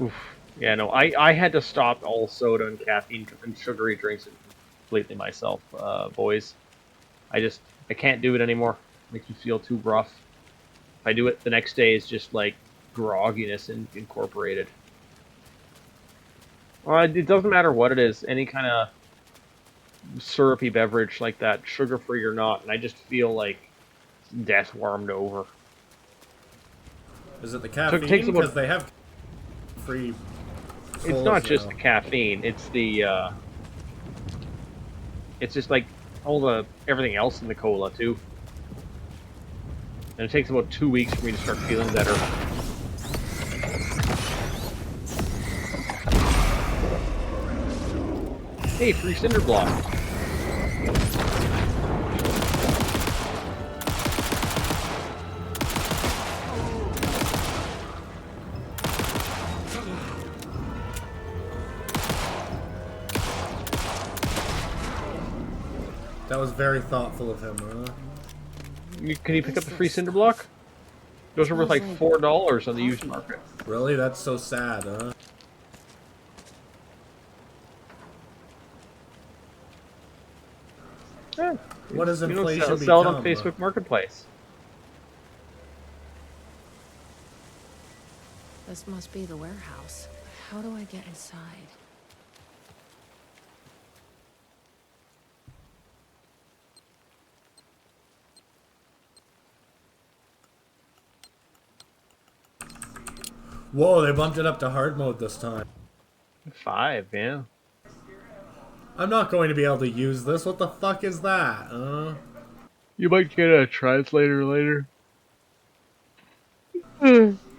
Oof. Yeah, no, I had to stop all soda and caffeine and sugary drinks completely myself, boys. I can't do it anymore. Makes me feel too rough. If I do it, the next day is just like grogginess incorporated. Well, it doesn't matter what it is. Any kind of syrupy beverage like that, sugar-free or not, and I just feel like death warmed over. Is it the Takes caffeine? about, Because they have free. it's not just the caffeine. It's the. It's just like everything else in the cola too. And it takes about 2 weeks for me to start feeling better. Hey, free cinder block. That was very thoughtful of him, huh? Can you pick up the free cinder block? Those are worth like $4 on the used market. Really? That's so sad, huh? Yeah. What does inflation sell it on become? Facebook Marketplace. This must be the warehouse. How do I get inside? Whoa, they bumped it up to hard mode this time. 5, yeah. I'm not going to be able to use this. What the fuck is that? You might get a translator later.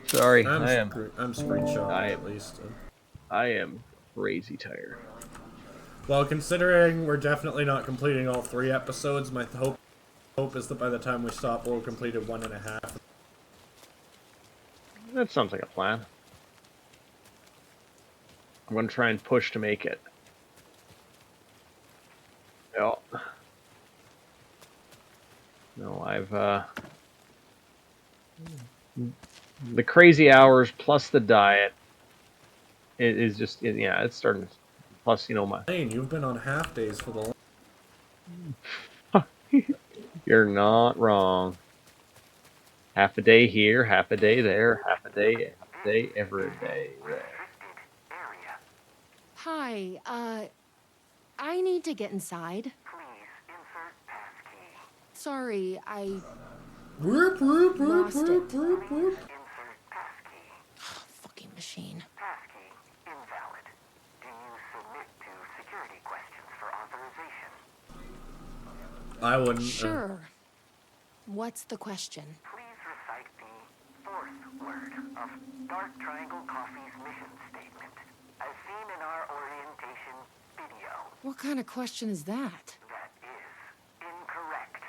Sorry, I'm I am screenshotting at least. I am crazy tired. Well, considering we're definitely not completing all 3 episodes, my hope is that by the time we stop, we'll have completed 1.5. That sounds like a plan. I'm gonna try and push to make it. Yeah. No, I've the crazy hours plus the diet is just yeah, it's starting. Plus, you know, You've been on half days for the. You're not wrong. Half a day here, half a day there, half a day every day there. Hi, I need to get inside. Sorry, I Whoop, whoop, whoop, lost whoop, it. whoop, whoop. Fucking machine. I wouldn't. Sure. What's the question? Please recite the 4th word of Dark Triangle Coffee's mission statement, as seen in our orientation video. What kind of question is that? That is incorrect.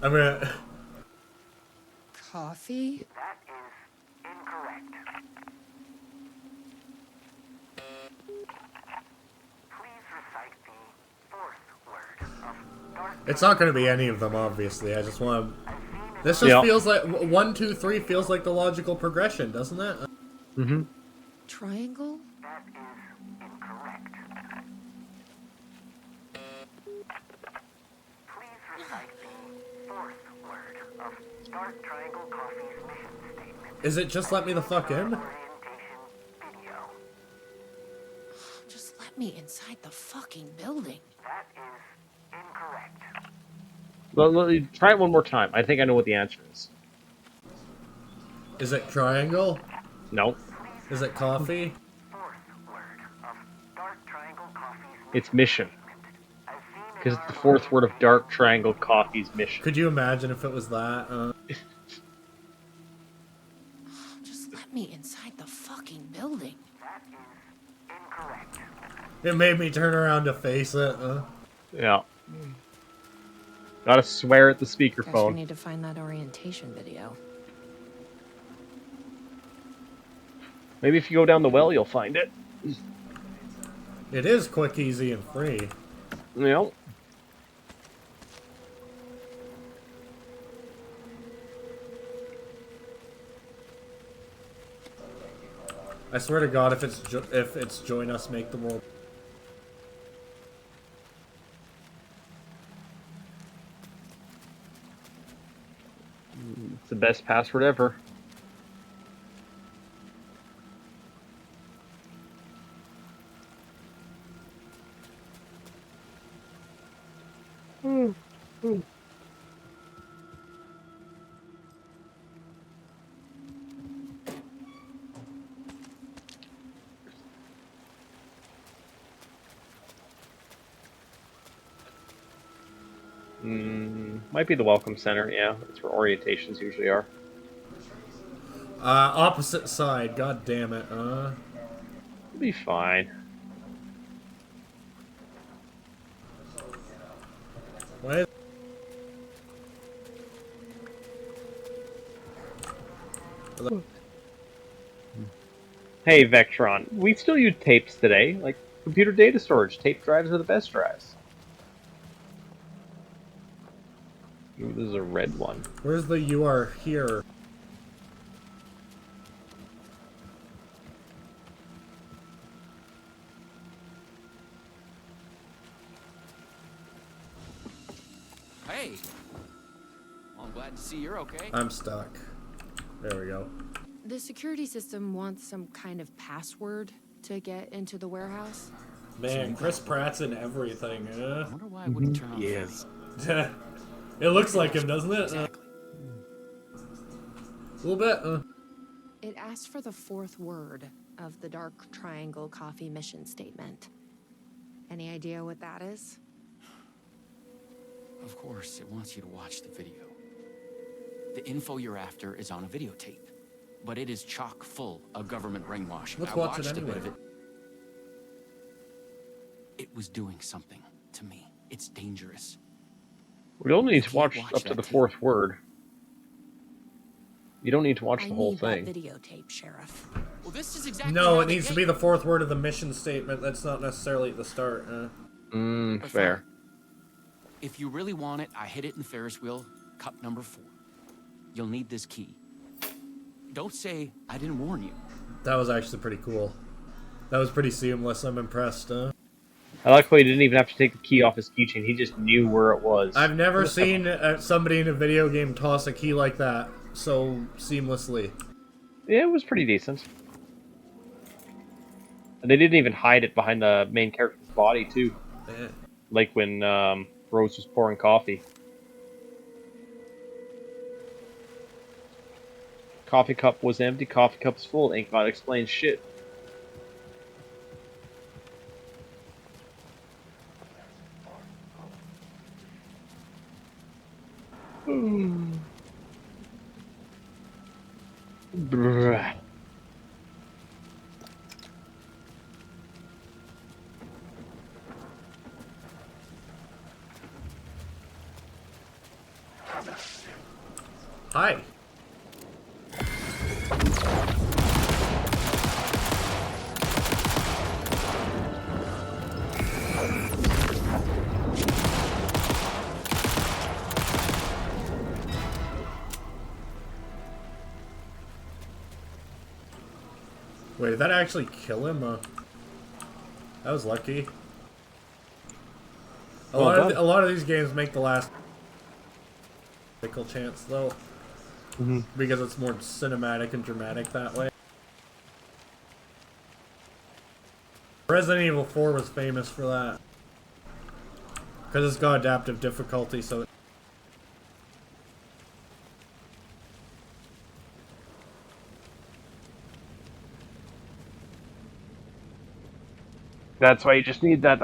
I'm gonna. Coffee? That is incorrect. Please recite the 4th word of Dark. It's not going to be any of them, obviously. I just want to. This just feels like 1, 2, 3 feels like the logical progression, doesn't it? Mm-hmm. Triangle? That is incorrect. Please recite the 4th word of Dark Triangle Coffee's mission statement. Is it just let me the fuck in? Orientation video. Just let me inside the fucking building. That is incorrect. Well, try it one more time. I think I know what the answer is. Is it triangle? No. Is it coffee? 4th word of Dark Triangle Coffee's It's mission. Because it's the 4th word of Dark Triangle Coffee's mission. Could you imagine if it was that? Just let me inside the fucking building. That is incorrect. It made me turn around to face it. Yeah. Gotta swear at the Guess we speakerphone. need to find that orientation video. Maybe if you go down the well, you'll find it. It is quick, easy, and free. Yep. I swear to God, if it's join us, make the world. It's the best password ever. Might be the Welcome Center, yeah. That's where orientations usually are. Opposite side, god damn it, It'll be fine. What? Hey, Vectron, we still use tapes today. Like, computer data storage, tape drives are the best drives. Ooh, this is a red one. Where's the you are here? Hey! Well, I'm glad to see you're okay. I'm stuck. There we go. The security system wants some kind of password to get into the warehouse. Man, Chris Pratt's in everything, I wonder why it wouldn't turn on. Yes. It looks like him, doesn't it? Exactly. A little bit. It asked for the fourth word of the Dark Triangle Coffee mission statement. Any idea what that is? Of course, it wants you to watch the video. The info you're after is on a videotape, but it is chock full of government brainwashing. Let's I watch watched it a bit anyway. of it. It was doing something to me. It's dangerous. We don't need to Can't watch up to that the tape. fourth word. You don't need to watch I the whole need thing. that videotape, Sheriff. Well, this is exactly No, how it they needs to get be you. the fourth word of the mission statement. That's not necessarily at the start. But Fair. fine. If you really want it, I hid it in the Ferris wheel, cup number 4. You'll need this key. Don't say I didn't warn you. That was actually pretty cool. That was pretty seamless. I'm impressed. I like how he didn't even have to take the key off his keychain. He just knew where it was. I've never seen somebody in a video game toss a key like that so seamlessly. Yeah, it was pretty decent. And they didn't even hide it behind the main character's body, too. Yeah. Like when Rose was pouring coffee. Coffee cup was empty, coffee cup's full. Ain't gotta explain shit. Bruh. Hi. Wait, did that actually kill him? That was lucky. A lot of these games make the last critical chance though, because it's more cinematic and dramatic that way. Resident Evil 4 was famous for that because it's got adaptive difficulty, so. That's why you just need that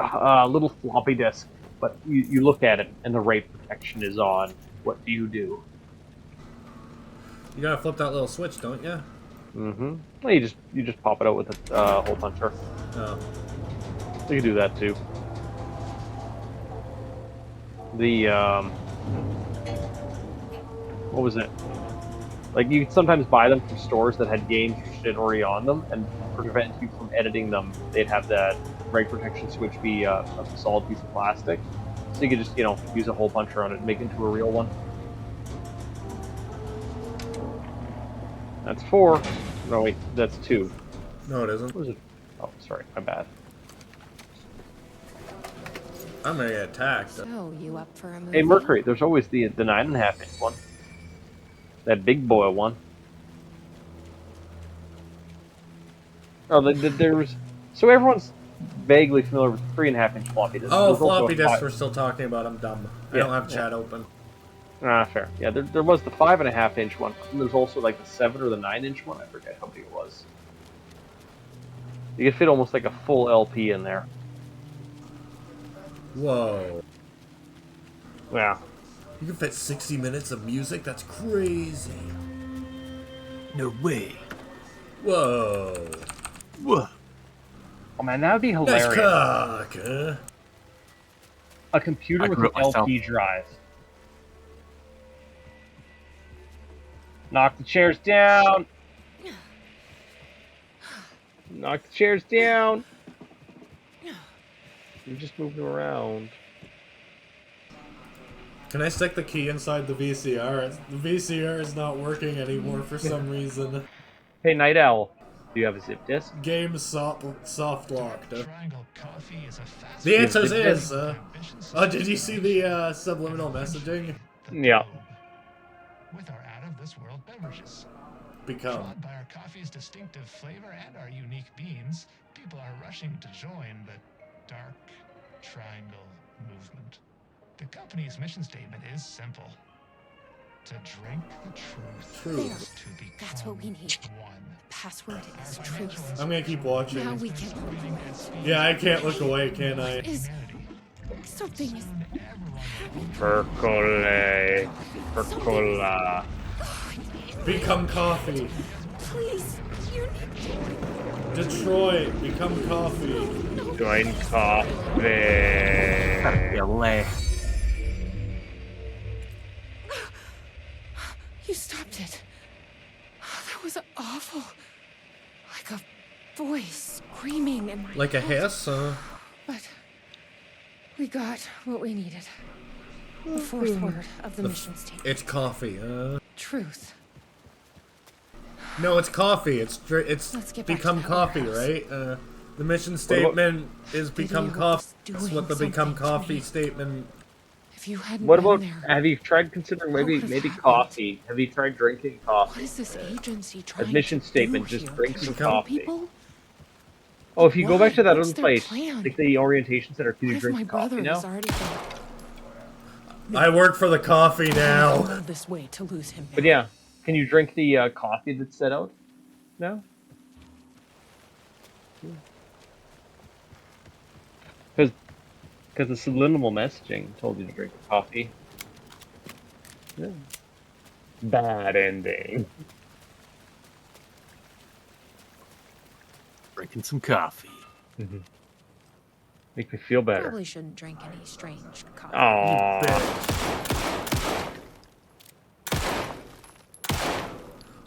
little floppy disk. But you look at it, and the rate protection is on. What do? You gotta flip that little switch, don't you? Mm-hmm. Well, you just pop it out with a hole puncher. Oh. You can do that too. The what was it? Like you could sometimes buy them from stores that had games or shit already on them, and to prevent you from editing them, they'd have that break protection switch be a solid piece of plastic, so you could just use a hole puncher on it and make it into a real one. That's 4. No wait, that's 2. No, it isn't. What was it? Oh, sorry, my bad. I'm gonna get attacked. So, you up for a movie? Hey, Mercury, there's always the 9.5 inch one. That big boy one. Oh, there's... So everyone's vaguely familiar with the 3.5 inch floppy disk. Oh, There's also floppy a disks 5 we're still talking about. I'm dumb. I Yeah, don't have yeah. chat open. Ah, fair. Yeah, there was the 5.5 inch one. And there's also like the 7 or the 9 inch one. I forget how big it was. You could fit almost like a full LP in there. Whoa. Yeah. You can fit 60 minutes of music? That's crazy. No way. Whoa. Whoa. Oh man, that would be hilarious. Nice cock, huh? A computer I with grew an up myself. LP drive. Knock the chairs down. Knock the chairs down. You're just moving around. Can I stick the key inside the VCR? The VCR is not working anymore for some reason. Hey, Night Owl. Do you have a zip disk? Game soft locked. Triangle Coffee is a fast The answer Zip is, disk? oh, did you see the subliminal messaging? Yeah. With our out-of-this-world beverages. Become. Drawn by our coffee's distinctive flavor and our unique beans, people are rushing to join the Dark Triangle movement. The company's mission statement is simple. To drink the truth. To become That's what we need. one. Password is truth. I'm gonna keep watching. Now we can. Yeah, I can't look away, can I? Is something is Percolate. Percola. Become coffee. Please, you need Detroit, become coffee. Join coffee. LA. You stopped it. That was awful. Like a voice screaming in my Like a head. hiss, But we got what we needed. The fourth word of the mission statement. It's coffee, Truth. No, it's coffee. It's Let's get back become to that coffee, warehouse. right? The mission statement is become Video coffee. was That's doing what the become something to coffee me. statement. If you hadn't What been about, there, have you tried considering maybe could've happened? coffee? Have you tried drinking coffee? what is this agency trying Admission to statement, do just here? drink some Control coffee. people? Oh, if you go back to that What's other their place, plan? like the orientation center, can What you if drink my some coffee brother now? is already I work for the coffee I now. go this way to lose him. But yeah, can you drink the coffee that's set out now? Because the subliminal messaging told you to drink the coffee. Yeah. Bad ending. Drinking some coffee. Make me feel better. Probably shouldn't drink any strange coffee.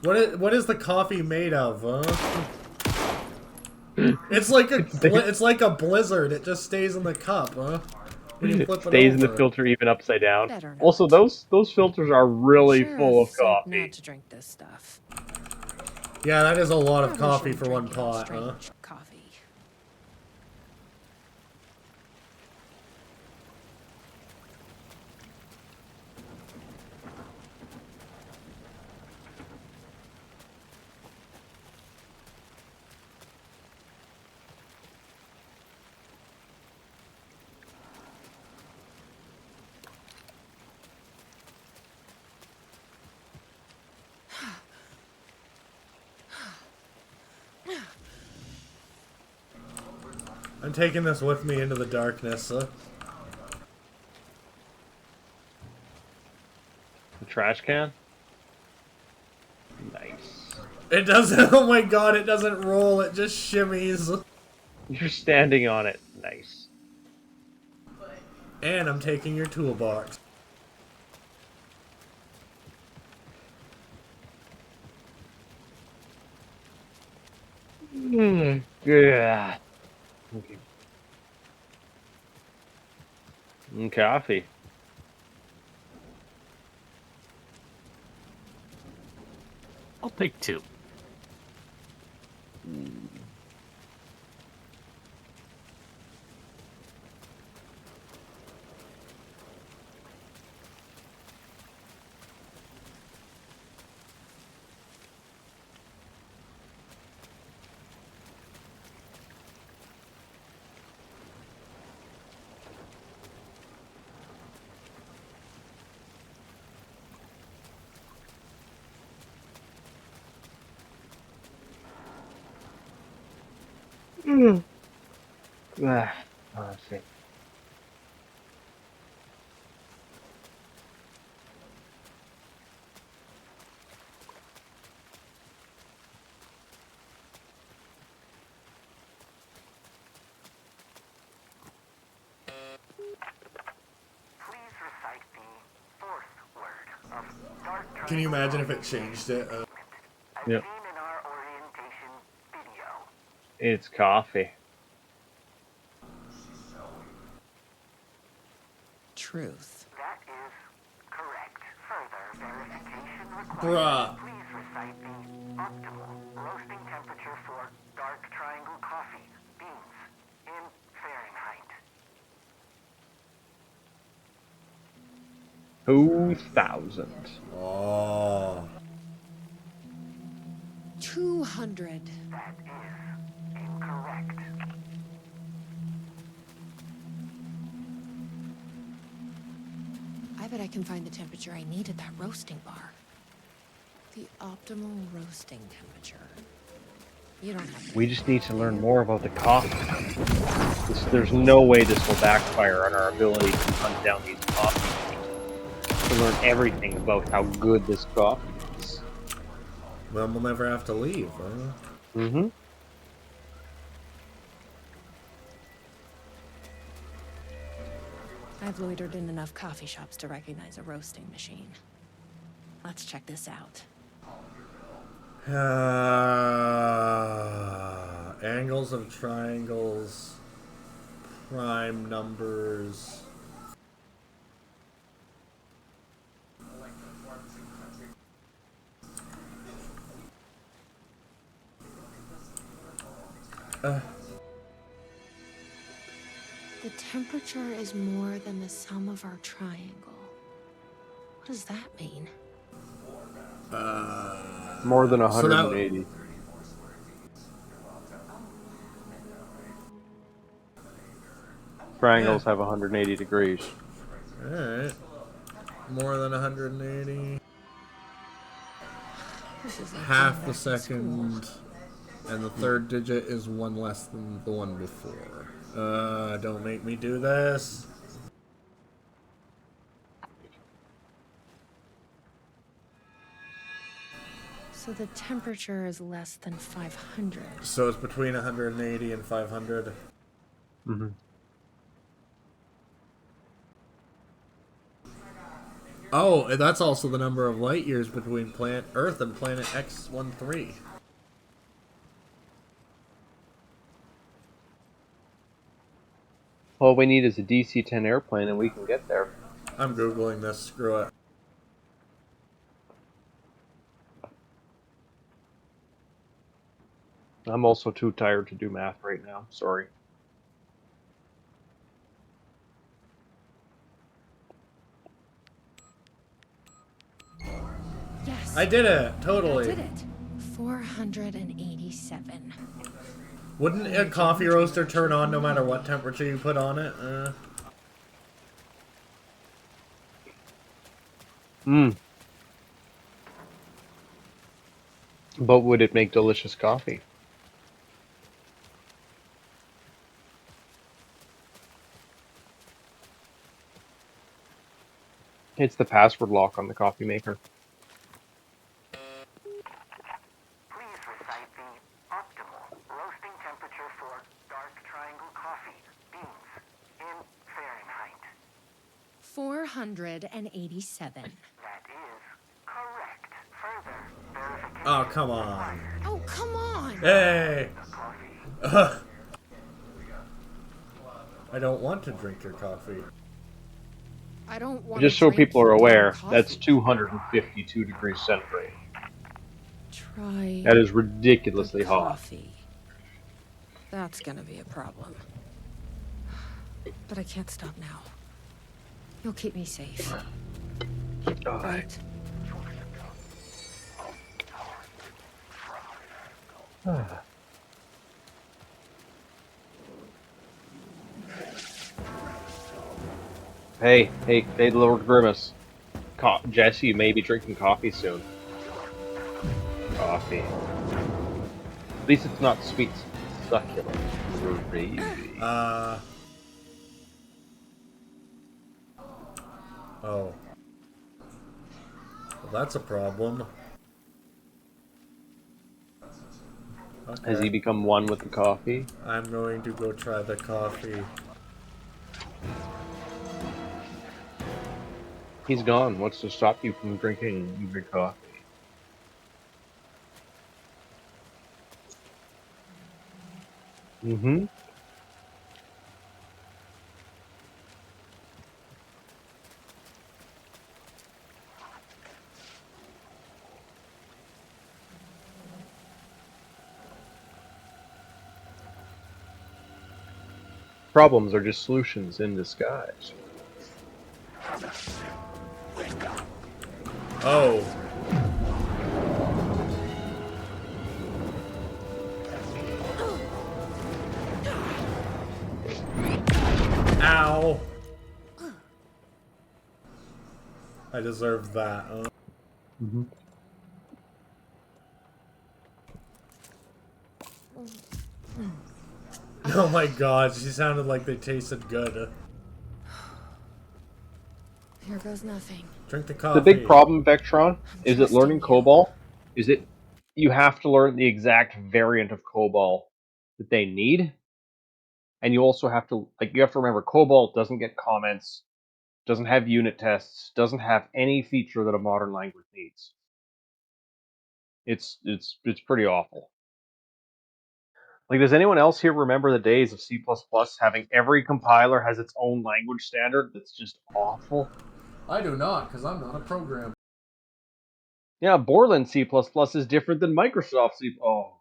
What is the coffee made of, It's like a blizzard. It just stays in the cup, huh? When you flip it Stays in the over. filter even upside down. Better not. Also, those filters are really Sure, full of it's safe coffee. not to drink this stuff. Yeah, that is a lot of Probably coffee shouldn't for one drink any pot, huh? strange coffee. I'm taking this with me into the darkness. The trash can? Nice. It doesn't. Oh my god! It doesn't roll. It just shimmies. You're standing on it. Nice. And I'm taking your toolbox. Yeah. Okay. Coffee. I'll take 2. Let's see. Please recite the fourth word of Dark Can you imagine if it changed it? as Yep. seen in our orientation video. It's coffee. Truth. That is correct. Further verification required. Bruh. Please recite the optimal roasting temperature for dark triangle coffee beans in Fahrenheit. 2,000. Oh. 200. That is incorrect. I bet I can find the temperature I need at that roasting bar. The optimal roasting temperature. You don't have to. We just need to learn more about the coffee. There's no way this will backfire on our ability to hunt down these coffee beans. To learn everything about how good this coffee is. Then we'll never have to leave, huh? Mm-hmm. I've loitered in enough coffee shops to recognize a roasting machine. Let's check this out. Angles of triangles, prime numbers. The temperature is more than the sum of our triangle. What does that mean? More than So that- 180. Triangles have 180 degrees. Alright. More than 180. This is like Half going the back to second. And the third digit is one less than the one before. Don't make me do this. So the temperature is less than 500. So it's between 180 and 500. Mm-hmm. Oh, and that's also the number of light years between planet Earth and planet X13. All we need is a DC-10 airplane and we can get there. I'm Googling this, screw it. I'm also too tired to do math right now. Sorry. Yes. I did it, totally. I did it. 487. Wouldn't a coffee roaster turn on no matter what temperature you put on it? But would it make delicious coffee? It's the password lock on the coffee maker. Please recite the optimal roasting temperature for dark triangle coffee beans in Fahrenheit. 487. That is correct. Further verification. Oh, come on. Oh, come on! Hey! I don't want to drink your coffee. I don't want to Just so drink people are your damn aware, that's coffee. 252 degrees centigrade. Try That is the ridiculously hot. coffee. That's gonna be a problem. But I can't stop now. You'll keep me safe. Right? Hey, Lord Grimace. Jesse, you may be drinking coffee soon. Coffee. At least it's not sweet, succulent. Gravy. Oh. Well, that's a problem. Okay. Has he become one with the coffee? I'm going to go try the coffee. He's gone. What's to stop you from drinking your coffee? Mm-hmm. Problems are just solutions in disguise. Oh. Ow. I deserve that. Mm-hmm. Oh my god, she sounded like they tasted good. Here goes nothing. Drink the The coffee. big problem, Vectron, is that learning you. COBOL is that you have to learn the exact variant of COBOL that they need, and you also have to you have to remember COBOL doesn't get comments, doesn't have unit tests, doesn't have any feature that a modern language needs. It's pretty awful. Like, does anyone else here remember the days of C++ having every compiler has its own language standard that's just awful? I do not, because I'm not a programmer. Yeah, Borland C++ is different than Microsoft C++. Oh,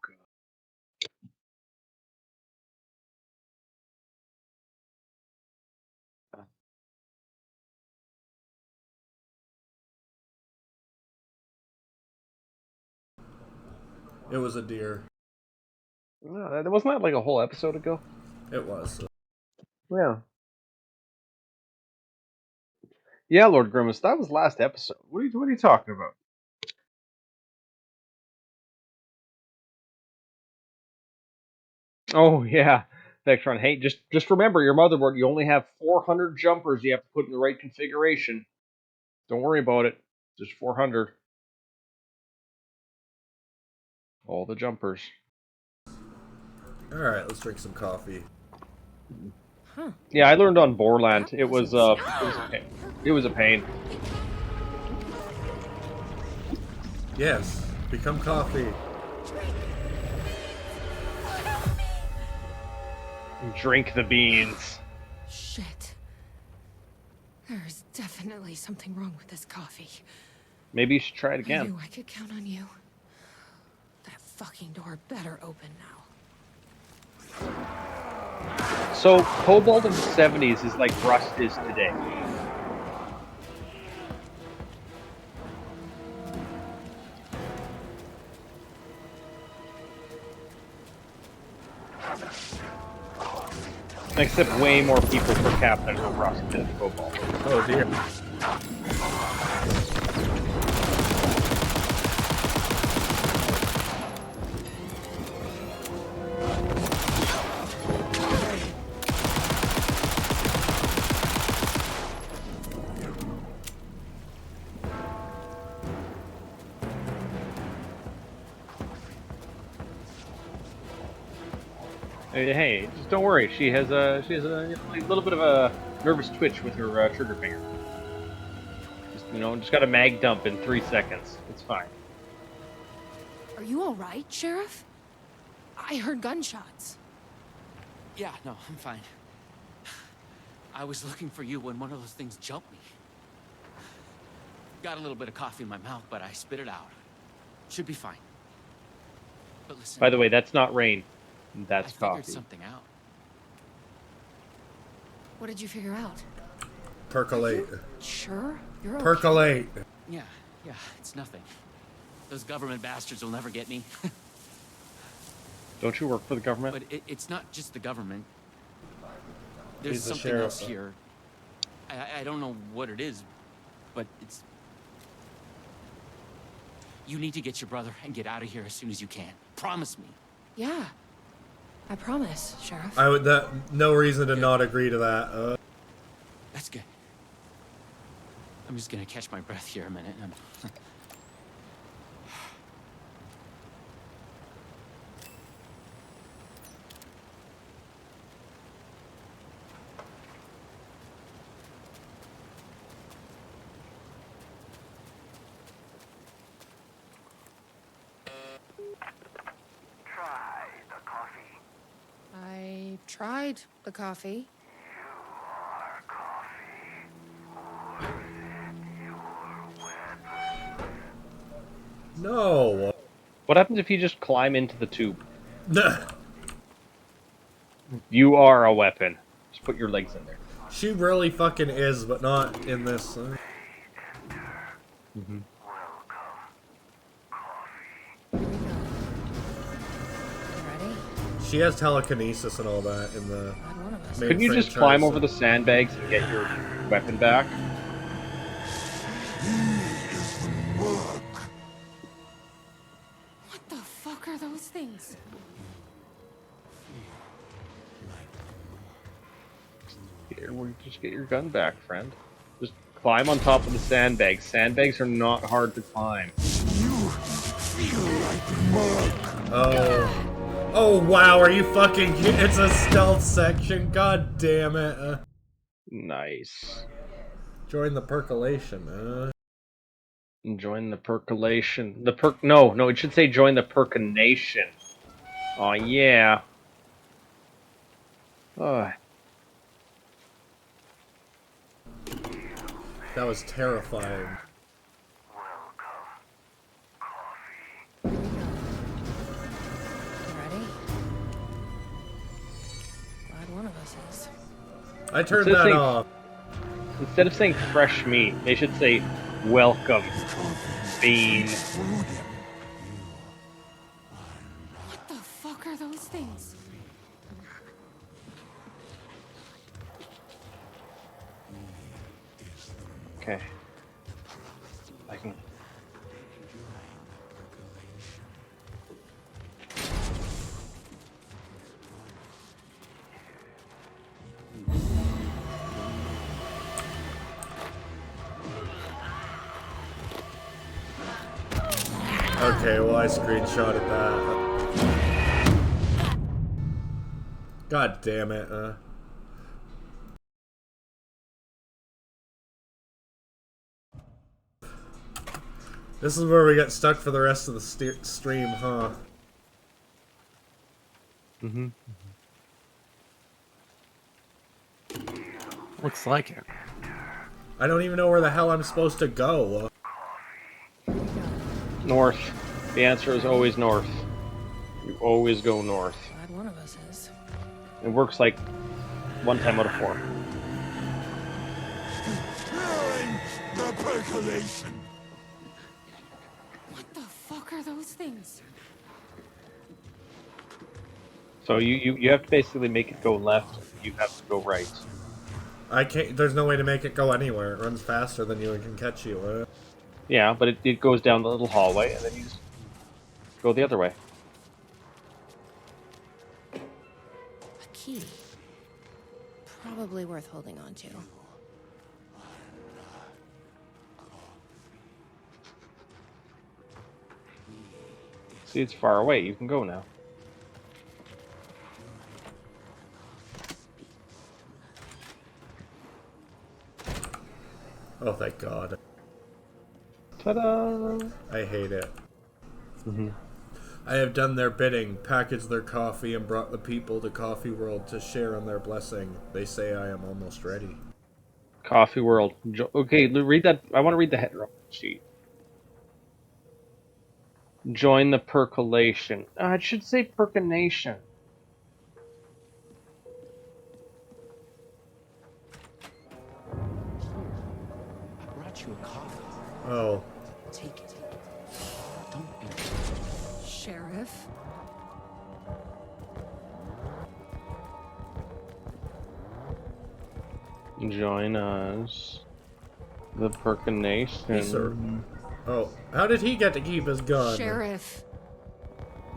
God. It was a deer. No, that wasn't that like a whole episode ago? It was. Yeah. Yeah, Lord Grimace, that was last episode. What are you talking about? Oh yeah, Vectron. Hey, just remember your motherboard. You only have 400 jumpers. You have to put in the right configuration. Don't worry about it. Just 400. All the jumpers. All right, let's drink some coffee. Huh. Yeah, I learned on Borland. It was a pain. It was a pain. Yes, become coffee. Drink the beans. Shit. There's definitely something wrong with this coffee. Maybe you should try it I again. knew I could count on you. That fucking door better open now. So, Cobalt in the 70s is like Rust is today. Except way more people per capita know Rust than Cobalt. Oh dear. Hey, just don't worry. She has a little bit of a nervous twitch with her trigger finger. Just got a mag dump in 3 seconds. It's fine. Are you all right, Sheriff? I heard gunshots. Yeah, no, I'm fine. I was looking for you when one of those things jumped me. Got a little bit of coffee in my mouth, but I spit it out. Should be fine. But listen. By the way, that's not rain. That's I figured coffee. something out. What did you figure out? Percolate. Sure? You're okay? Percolate. Yeah, it's nothing. Those government bastards will never get me. Don't you work for the government? But it's not just the government. There's He's the something sheriff. else here. I don't know what it is, but it's... You need to get your brother and get out of here as soon as you can. Promise me. Yeah. I promise, Sheriff. I would. No reason to not agree to that. That's good. I'm just gonna catch my breath here a minute. Try the coffee. I tried the coffee. No. What happens if you just climb into the tube? You are a weapon. Just put your legs in there. She really fucking is, but not in this. Mm-hmm. She has telekinesis and all that in the main Couldn't you just franchise, climb so- over the sandbags and get your weapon back? What the fuck are those things? Here, we just get your gun back, friend. Just climb on top of the sandbags. Sandbags are not hard to climb. Oh. Oh wow, are you fucking kidding? It's a stealth section, god damn it. Nice. Join the percolation, Join the percolation. No, it should say join the perconation. Oh yeah. Oh. That was terrifying. Ready? Glad one of us is. I turned Instead of that saying- off. Instead of saying fresh meat, they should say welcome, bean. What the fuck are those things? Okay. I can. Okay, well I screenshotted that. God damn it, This is where we get stuck for the rest of the stream, huh? Mm-hmm. Looks like it. I don't even know where the hell I'm supposed to go. North. The answer is always north. You always go north. Glad one of us is. It works like 1 time out of 4. The percolation. What the fuck are those things? So you have to basically make it go left. You have to go right. I can't. There's no way to make it go anywhere. It runs faster than you and can catch you. Yeah, but it goes down the little hallway, and then you just go the other way. A key. Probably worth holding on to. See, it's far away. You can go now. Oh, thank God. Ta-da! I hate it. Mm-hmm. I have done their bidding, packaged their coffee, and brought the people to Coffee World to share in their blessing. They say I am almost ready. Coffee World. Okay, read that. I want to read the header sheet. Join the percolation. It should say perconation. I brought you a coffee. Oh. Take it. Don't be... Sheriff? Join us. The perconation. Oh, how did he get to keep his gun? Sheriff,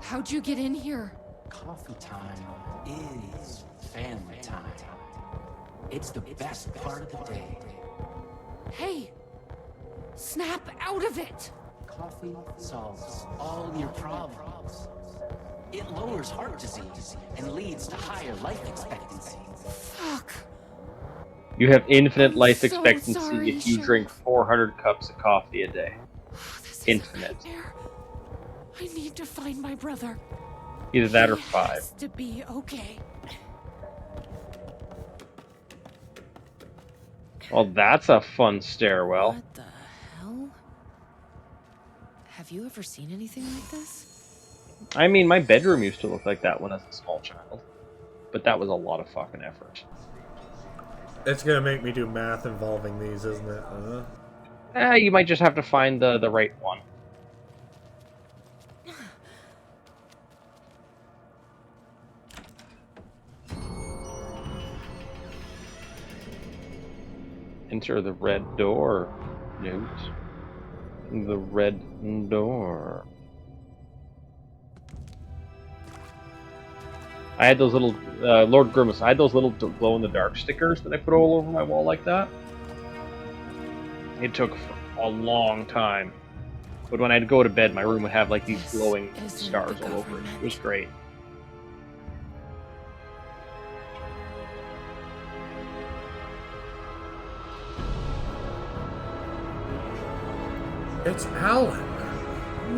how'd you get in here? Coffee time is family time. It's the best part of the day. Hey, snap out of it! Coffee solves all your problems. It lowers heart disease and leads to higher life expectancy. Fuck. You have infinite I'm life so expectancy sorry, if you Sheriff. drink 400 cups of coffee a day. Infinite. I need to find my brother. Either that or He 5. has to be okay. Well, that's a fun stairwell. What the hell? Have you ever seen anything like this? I mean, my bedroom used to look like that when I was a small child. But that was a lot of fucking effort. It's gonna make me do math involving these, isn't it? You might just have to find the right one. Enter the red door, Noot. The red door. I had those little, Lord Grimace, I had those little glow-in-the-dark stickers that I put all over my wall like that. It took a long time. But when I'd go to bed, my room would have like these glowing stars all over it. It was great. It's Alan.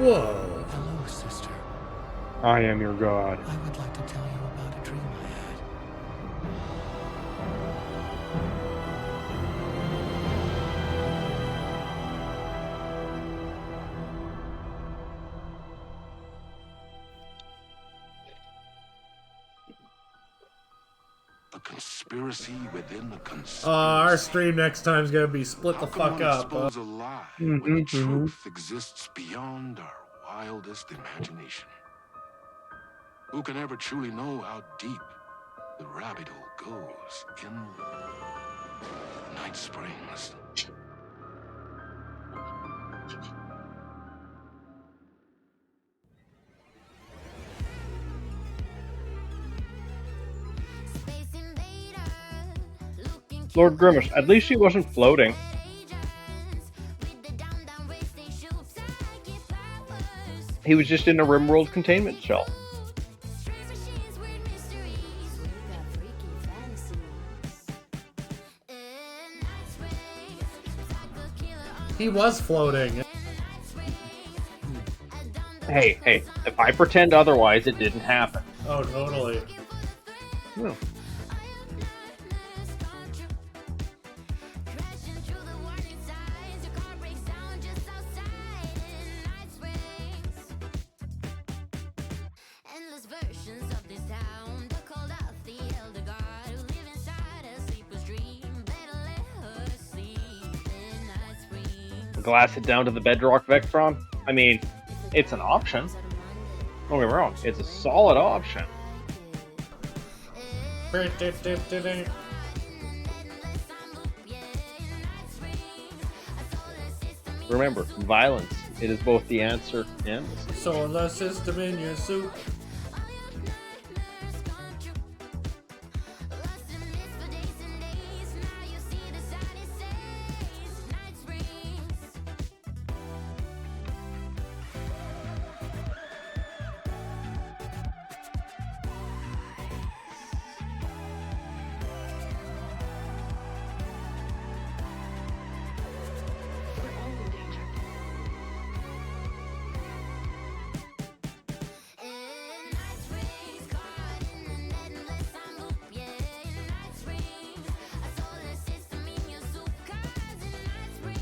Whoa. Hello, sister. I am your god. I would like to tell you about a dream I had. A conspiracy within the conspiracy. Our stream next time's gonna be split the fuck up. Expose a lie when the truth exists beyond our wildest imagination. Who can ever truly know how deep the rabbit hole goes in Night Springs? Lord Grimace, at least he wasn't floating. He was just in a RimWorld containment shell. He was floating. Hey, if I pretend otherwise, it didn't happen. Oh, totally. No. Glass it down to the bedrock Vectron? I mean, it's an option. Don't get me wrong, it's a solid option. Remember, violence, it is both the answer and the solution. Solar system in your soup.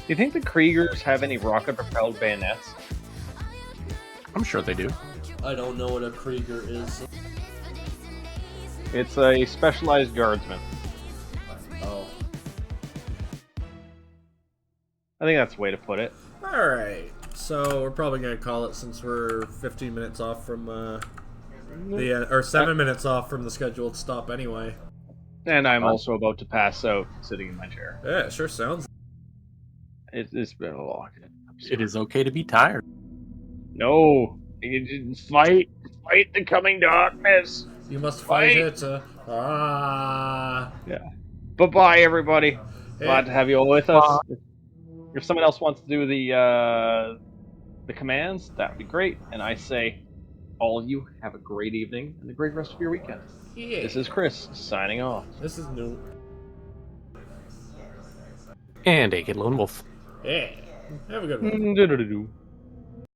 you think the Kriegers have any rocket-propelled bayonets? I'm sure they do. I don't know what a Krieger is. It's a specialized guardsman. Oh. I think that's the way to put it. Alright, so we're probably going to call it since we're 15 minutes off from or 7 minutes off from the scheduled stop anyway. And I'm also about to pass out sitting in my chair. Yeah, it sure sounds. It's been a long. It is okay to be tired. No, you fight the coming darkness. You must fight it. Yeah. Bye bye, everybody. Glad to have you all with us. If someone else wants to do the commands, that would be great. And I say, all of you have a great evening and a great rest of your weekend. Yeah. This is Chris signing off. This is Noot. And Lone Wolf. Yeah. Have a good one.